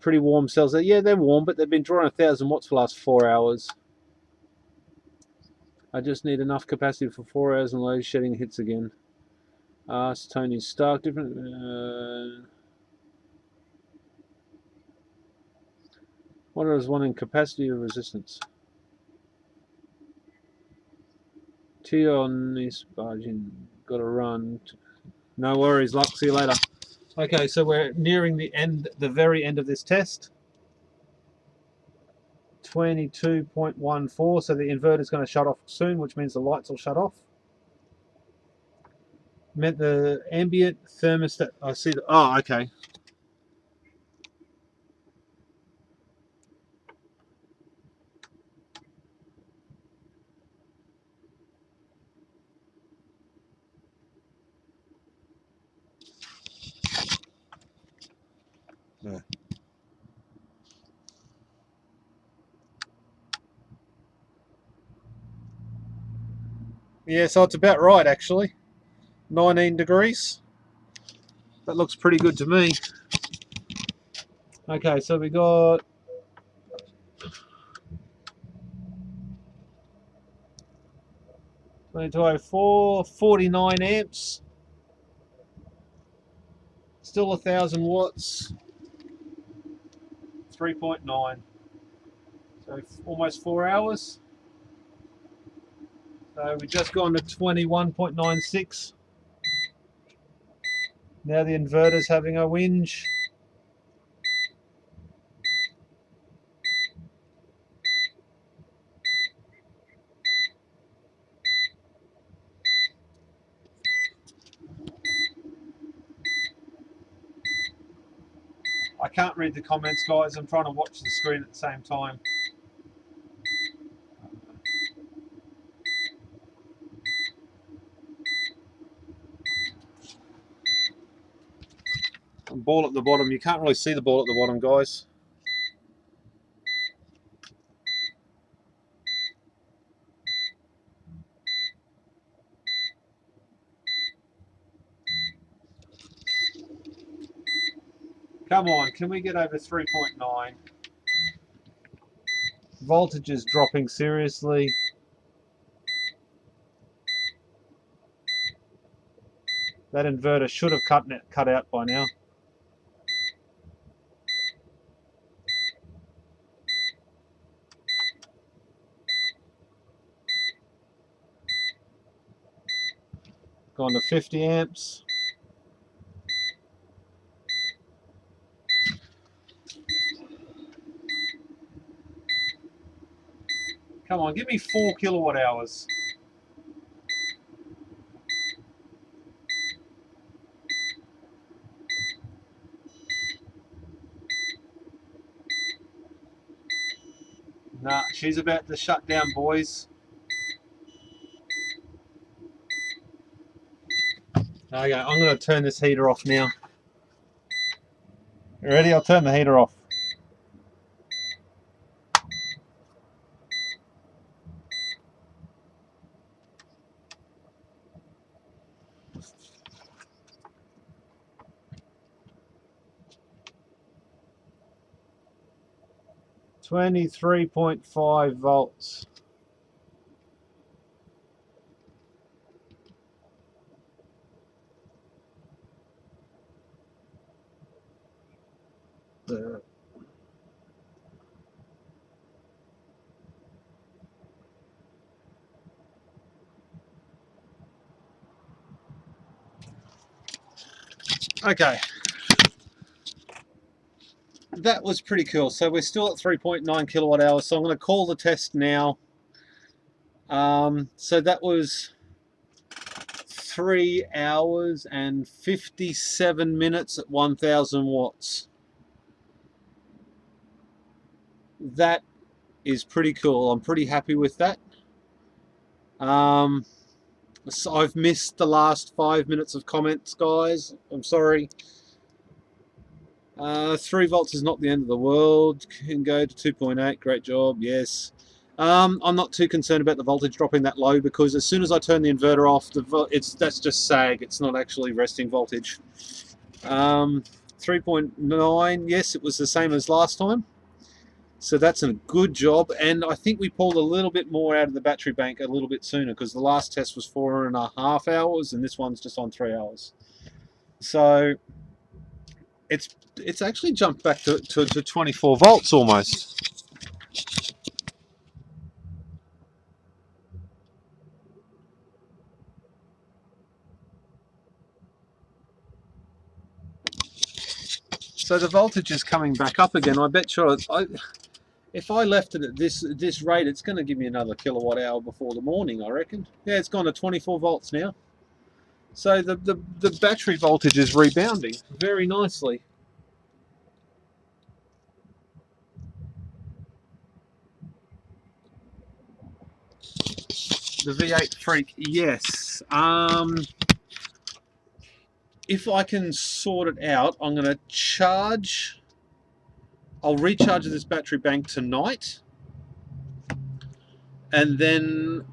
Pretty warm cells. Yeah, they're warm, but they've been drawing 1,000 watts for the last 4 hours. I just need enough capacity for 4 hours and load shedding hits again. Ask Tony Stark. Different. What is one in capacity or resistance? T on this barging. Gotta run. No worries, luck. See you later. Okay, so we're nearing the end, the very end of this test. 22.14, so the inverter is going to shut off soon, which means the lights will shut off. Meant the ambient thermostat. I see the. Oh, okay. Yeah. Yeah, so it's about right actually. 19 degrees. That looks pretty good to me. Okay, so we got 2204, 49 amps. Still 1,000 watts. 3.9. So almost 4 hours. So we've just gone to 21.96. Now the inverter's having a whinge. I can't read the comments, guys. I'm trying to watch the screen at the same time. And ball at the bottom. You can't really see the ball at the bottom, guys. Come on, can we get over 3.9? Voltage is dropping seriously. That inverter should have cut out by now. Gone to 50 amps. Come on, give me 4 kilowatt hours. Nah, she's about to shut down, boys. Okay, I'm going to turn this heater off now. You ready? I'll turn the heater off. $23.5 volts. Okay. That was pretty cool. So we're still at 3.9 kilowatt hours. So I'm going to call the test now. So that was 3 hours and 57 minutes at 1,000 watts. That is pretty cool. I'm pretty happy with that. So I've missed the last 5 minutes of comments, guys. I'm sorry. 3 volts is not the end of the world. Can go to 2.8. Great job. Yes. I'm not too concerned about the voltage dropping that low, because as soon as I turn the inverter off, that's just sag. It's not actually resting voltage. 3.9. Yes, it was the same as last time. So that's a good job. And I think we pulled a little bit more out of the battery bank a little bit sooner, because the last test was 4.5 hours and this one's just on 3 hours. So it's actually jumped back to 24 volts almost. So the voltage is coming back up again. I bet sure if I left it at this rate, it's going to give me another kilowatt hour before the morning, I reckon. Yeah, it's gone to 24 volts now. So the battery voltage is rebounding very nicely. The V8 Freak, yes. If I can sort it out, I'm going to charge. I'll recharge this battery bank tonight, and then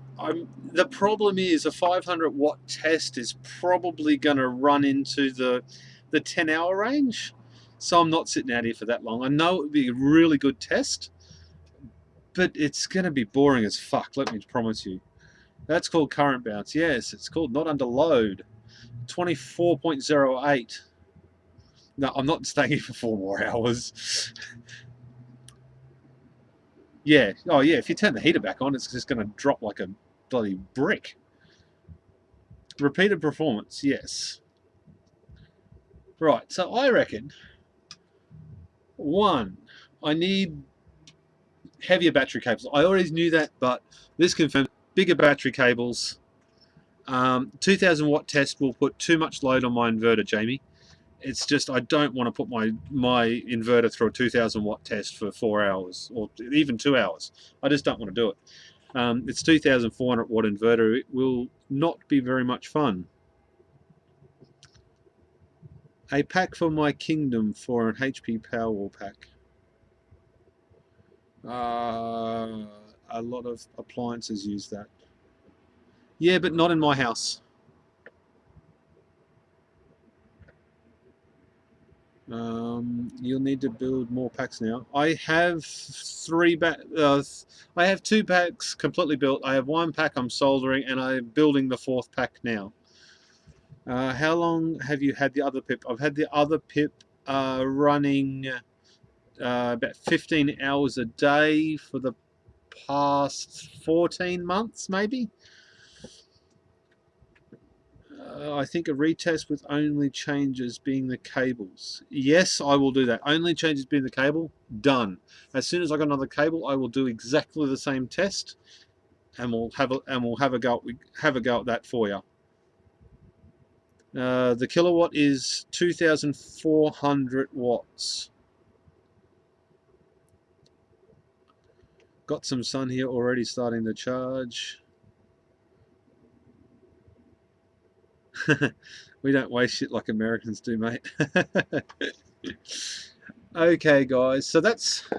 the problem is a 500 watt test is probably going to run into the 10-hour range, so I'm not sitting out here for that long. I know it would be a really good test, but it's going to be boring as fuck, let me promise you. That's called current bounce. Yes, it's called not under load. 24.08. No, I'm not staying here for 4 more hours. Yeah. Oh, yeah. If you turn the heater back on, it's just going to drop like a bloody brick. Repeated performance. Yes. Right. So I reckon, 1, I need heavier battery cables. I already knew that, but this confirms bigger battery cables. 2000 watt test will put too much load on my inverter, Jamie. It's just I don't want to put my inverter through a 2000 watt test for 4 hours or even 2 hours. I just don't want to do it. It's 2400 watt inverter. It will not be very much fun. A pack for my kingdom for an HP Powerwall pack. A lot of appliances use that. Yeah, but not in my house. You'll need to build more packs now. I have 2 packs completely built. I have 1 pack I'm soldering, and I'm building the 4th pack now. How long have you had the other pip? I've had the other pip running about 15 hours a day for the past 14 months, maybe. I think a retest with only changes being the cables. Yes, I will do that. Only changes being the cable, done. As soon as I got another cable, I will do exactly the same test, and we'll have a go at that for you. The kilowatt is 2,400 watts. Got some sun here already starting to charge. We don't waste shit like Americans do, mate. Okay, guys, so that's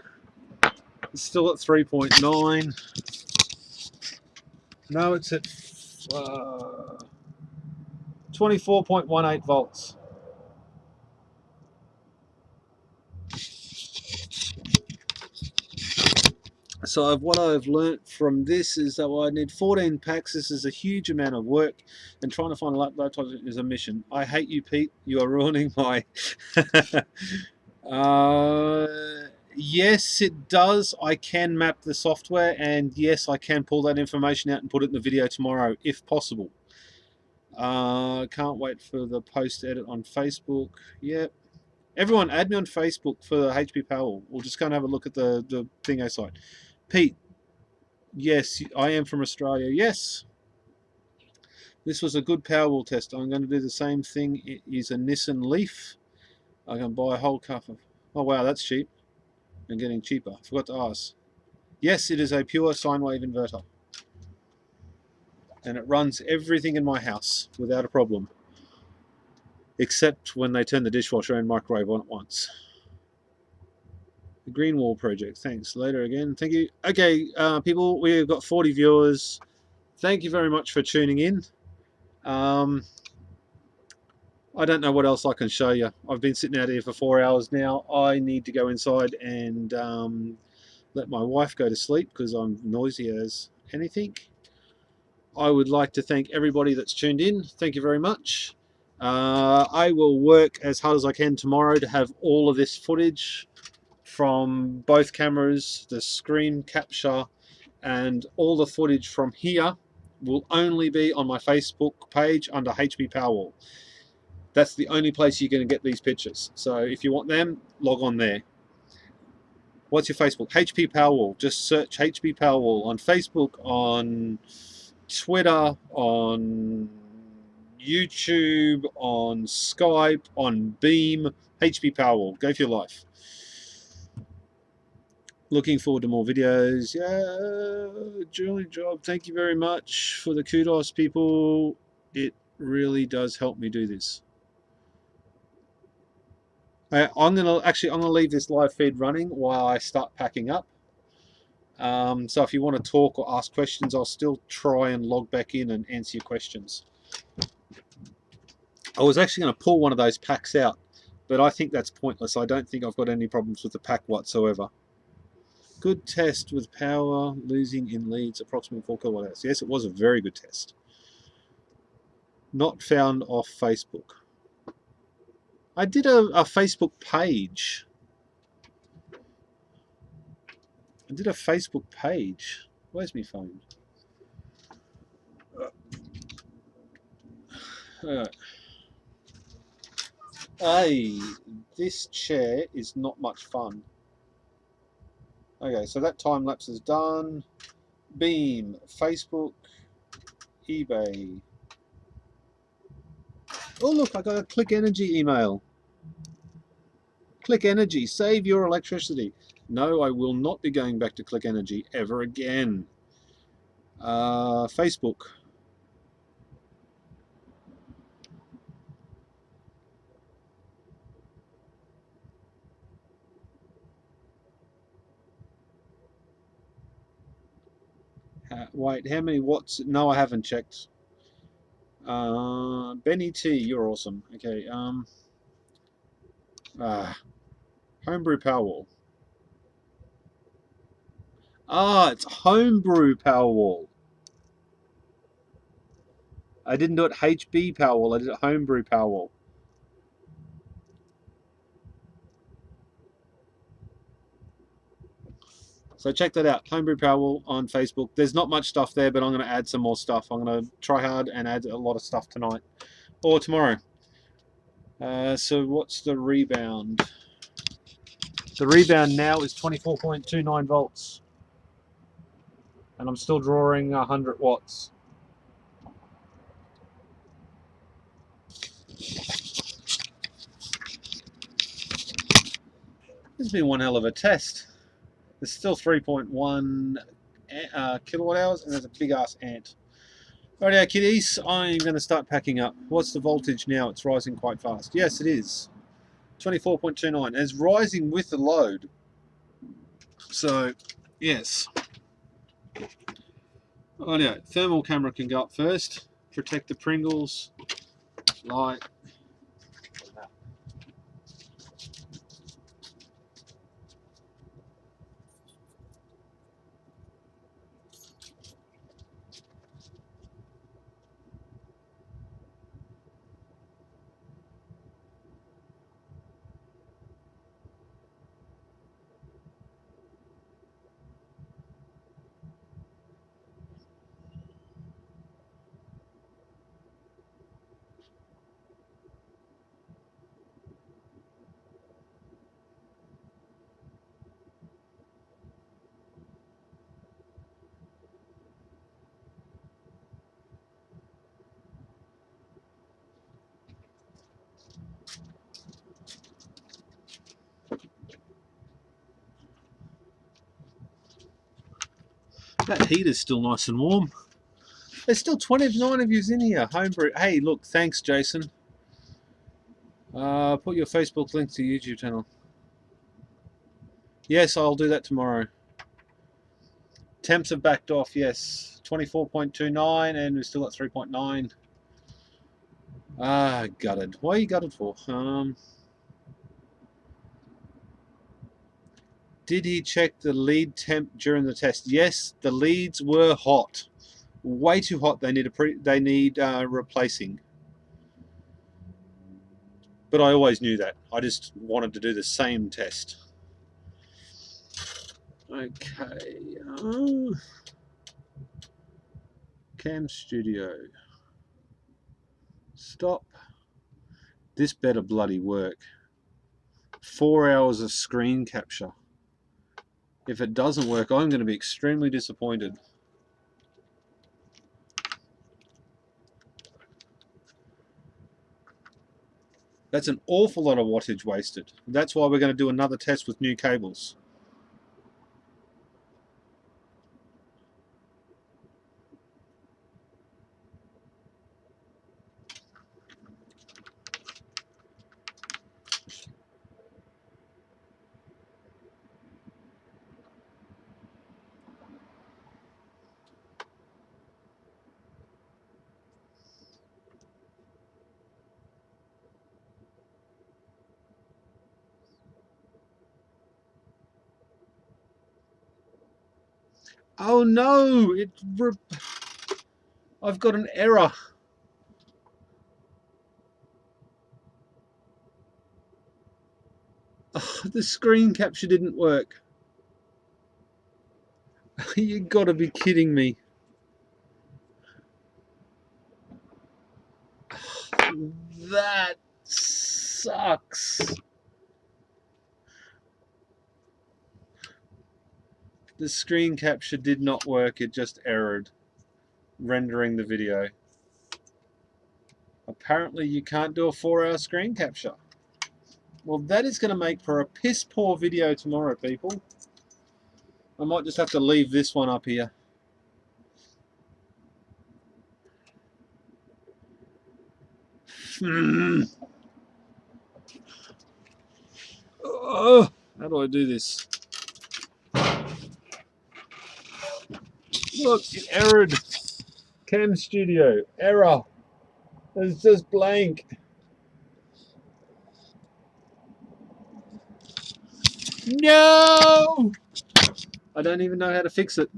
still at 3.9. No, it's at 24.18 volts. So what I've learnt from this is that I need 14 packs. This is a huge amount of work, and trying to find a laptop is a mission. I hate you, Pete. You are ruining my... Yes, it does. I can map the software, and yes, I can pull that information out and put it in the video tomorrow, if possible. Can't wait for the post edit on Facebook. Yep. Everyone, add me on Facebook for the HP Powerwall. We'll just go and have a look at the thingo site. Pete, yes, I am from Australia. Yes. This was a good Powerwall test. I'm going to do the same thing. It is a Nissan Leaf. I can buy a whole cup of... Oh, wow, that's cheap. And getting cheaper. Forgot to ask. Yes, it is a pure sine wave inverter. And it runs everything in my house without a problem. Except when they turn the dishwasher and microwave on at once. The Green Wall Project. Thanks. Later again. Thank you. Okay, people, we've got 40 viewers. Thank you very much for tuning in. I don't know what else I can show you. I've been sitting out here for 4 hours now. I need to go inside and let my wife go to sleep because I'm noisy as anything. I would like to thank everybody that's tuned in. Thank you very much. I will work as hard as I can tomorrow to have all of this footage from both cameras, the screen capture, and all the footage from here will only be on my Facebook page under HP Powerwall. That's the only place you're going to get these pictures. So if you want them, log on there. What's your Facebook? HP Powerwall. Just search HP Powerwall on Facebook, on Twitter, on YouTube, on Skype, on Beam. HP Powerwall. Go for your life. Looking forward to more videos. Yeah, Julie Job, thank you very much for the kudos, people. It really does help me do this. I'm gonna leave this live feed running while I start packing up. So if you want to talk or ask questions, I'll still try and log back in and answer your questions. I was actually going to pull one of those packs out, but I think that's pointless. I don't think I've got any problems with the pack whatsoever. Good test with power losing in leads approximately 4 kilowatt-hours. Yes, it was a very good test. Not found off Facebook. I did a Facebook page. I did a Facebook page. Where's my phone? Hey, this chair is not much fun. Okay, so that time lapse is done. Beam, Facebook, eBay. Oh look, I got a Click Energy email. Click Energy, save your electricity. No, I will not be going back to Click Energy ever again. Facebook. Wait, how many watts? No, I haven't checked. Benny T, you're awesome. Okay. Homebrew Powerwall. It's Homebrew Powerwall. I didn't do it HB Powerwall. I did it Homebrew Powerwall. So check that out, Homebrew Powerwall on Facebook. There's not much stuff there, but I'm going to add some more stuff. I'm going to try hard and add a lot of stuff tonight or tomorrow. So what's the rebound? The rebound now is 24.29 volts. And I'm still drawing 100 watts. This has been one hell of a test. There's still 3.1 kilowatt hours, and there's a big ass ant. Rightio, kiddies, I'm going to start packing up. What's the voltage now? It's rising quite fast. Yes, it is. 24.29. It's rising with the load. So, yes. Rightio, thermal camera can go up first. Protect the Pringles. Light. That heater's still nice and warm. There's still 29 of yous in here. Homebrew. Hey, look, thanks, Jason. Put your Facebook link to YouTube channel. Yes, I'll do that tomorrow. Temps have backed off, yes. 24.29 and we've still got 3.9. Ah, gutted. What are you gutted for? Did he check the lead temp during the test? Yes, the leads were hot. Way too hot. They need replacing. But I always knew that. I just wanted to do the same test. Okay. Cam Studio. Stop. This better bloody work. 4 hours of screen capture. If it doesn't work, I'm going to be extremely disappointed. That's an awful lot of wattage wasted. That's why we're going to do another test with new cables. Oh no! I've got an error. Oh, the screen capture didn't work. You gotta be kidding me. That sucks. The screen capture did not work, it just errored, rendering the video. Apparently you can't do a 4-hour screen capture. Well, that is going to make for a piss poor video tomorrow, people. I might just have to leave this one up here. Oh, how do I do this? Look, it errored. Cam Studio, error. It's just blank. No! I don't even know how to fix it.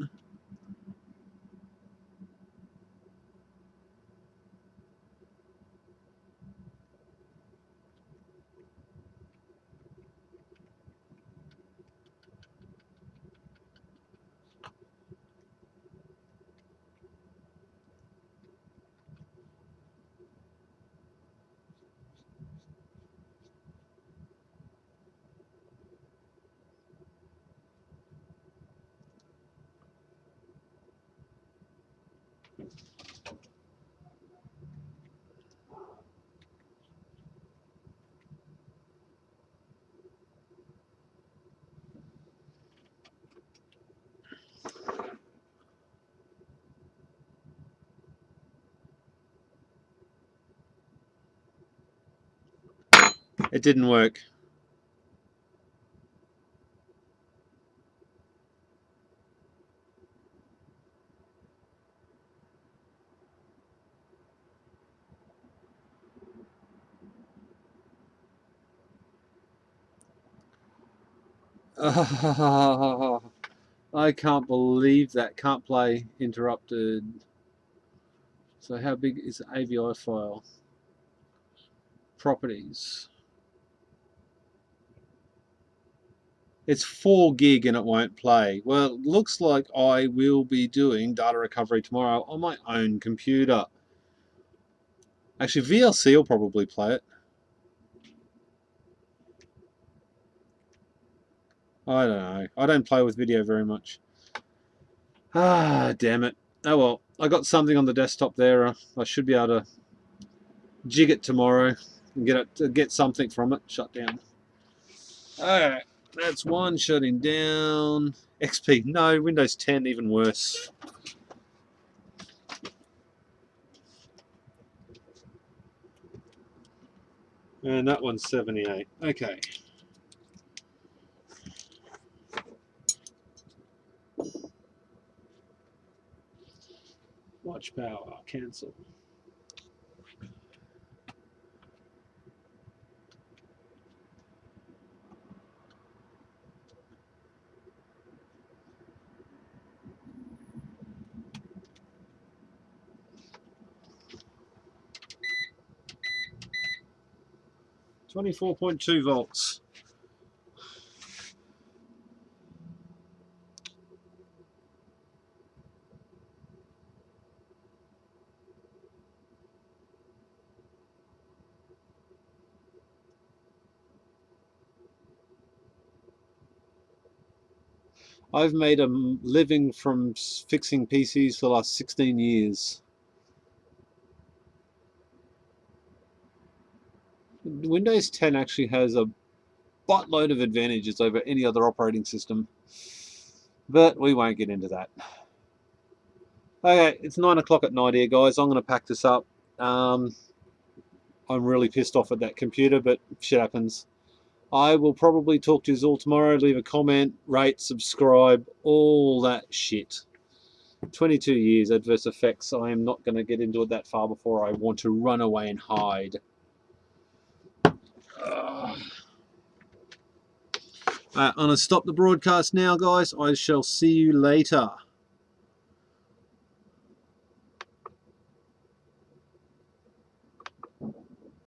It didn't work. I can't believe that. Can't play. Interrupted. So how big is the AVI file? Properties. It's 4 gig and it won't play. Well, it looks like I will be doing data recovery tomorrow on my own computer. Actually, VLC will probably play it. I don't know. I don't play with video very much. Ah, damn it. Oh well, I got something on the desktop there. I should be able to jig it tomorrow and get something from it. Shut down. Alright, that's one shutting down. XP, no, Windows 10, even worse. And that one's 78. Okay. Watch power, cancel. $24.2 volts. I've made a living from fixing PCs for the last 16 years. Windows 10 actually has a buttload of advantages over any other operating system, but we won't get into that. Okay, it's 9 o'clock at night here, guys. I'm going to pack this up. I'm really pissed off at that computer, but shit happens. I will probably talk to you all tomorrow. Leave a comment, rate, subscribe, all that shit. 22 years, adverse effects. I am not going to get into it that far before I want to run away and hide. I'm going to stop the broadcast now, guys. I shall see you later.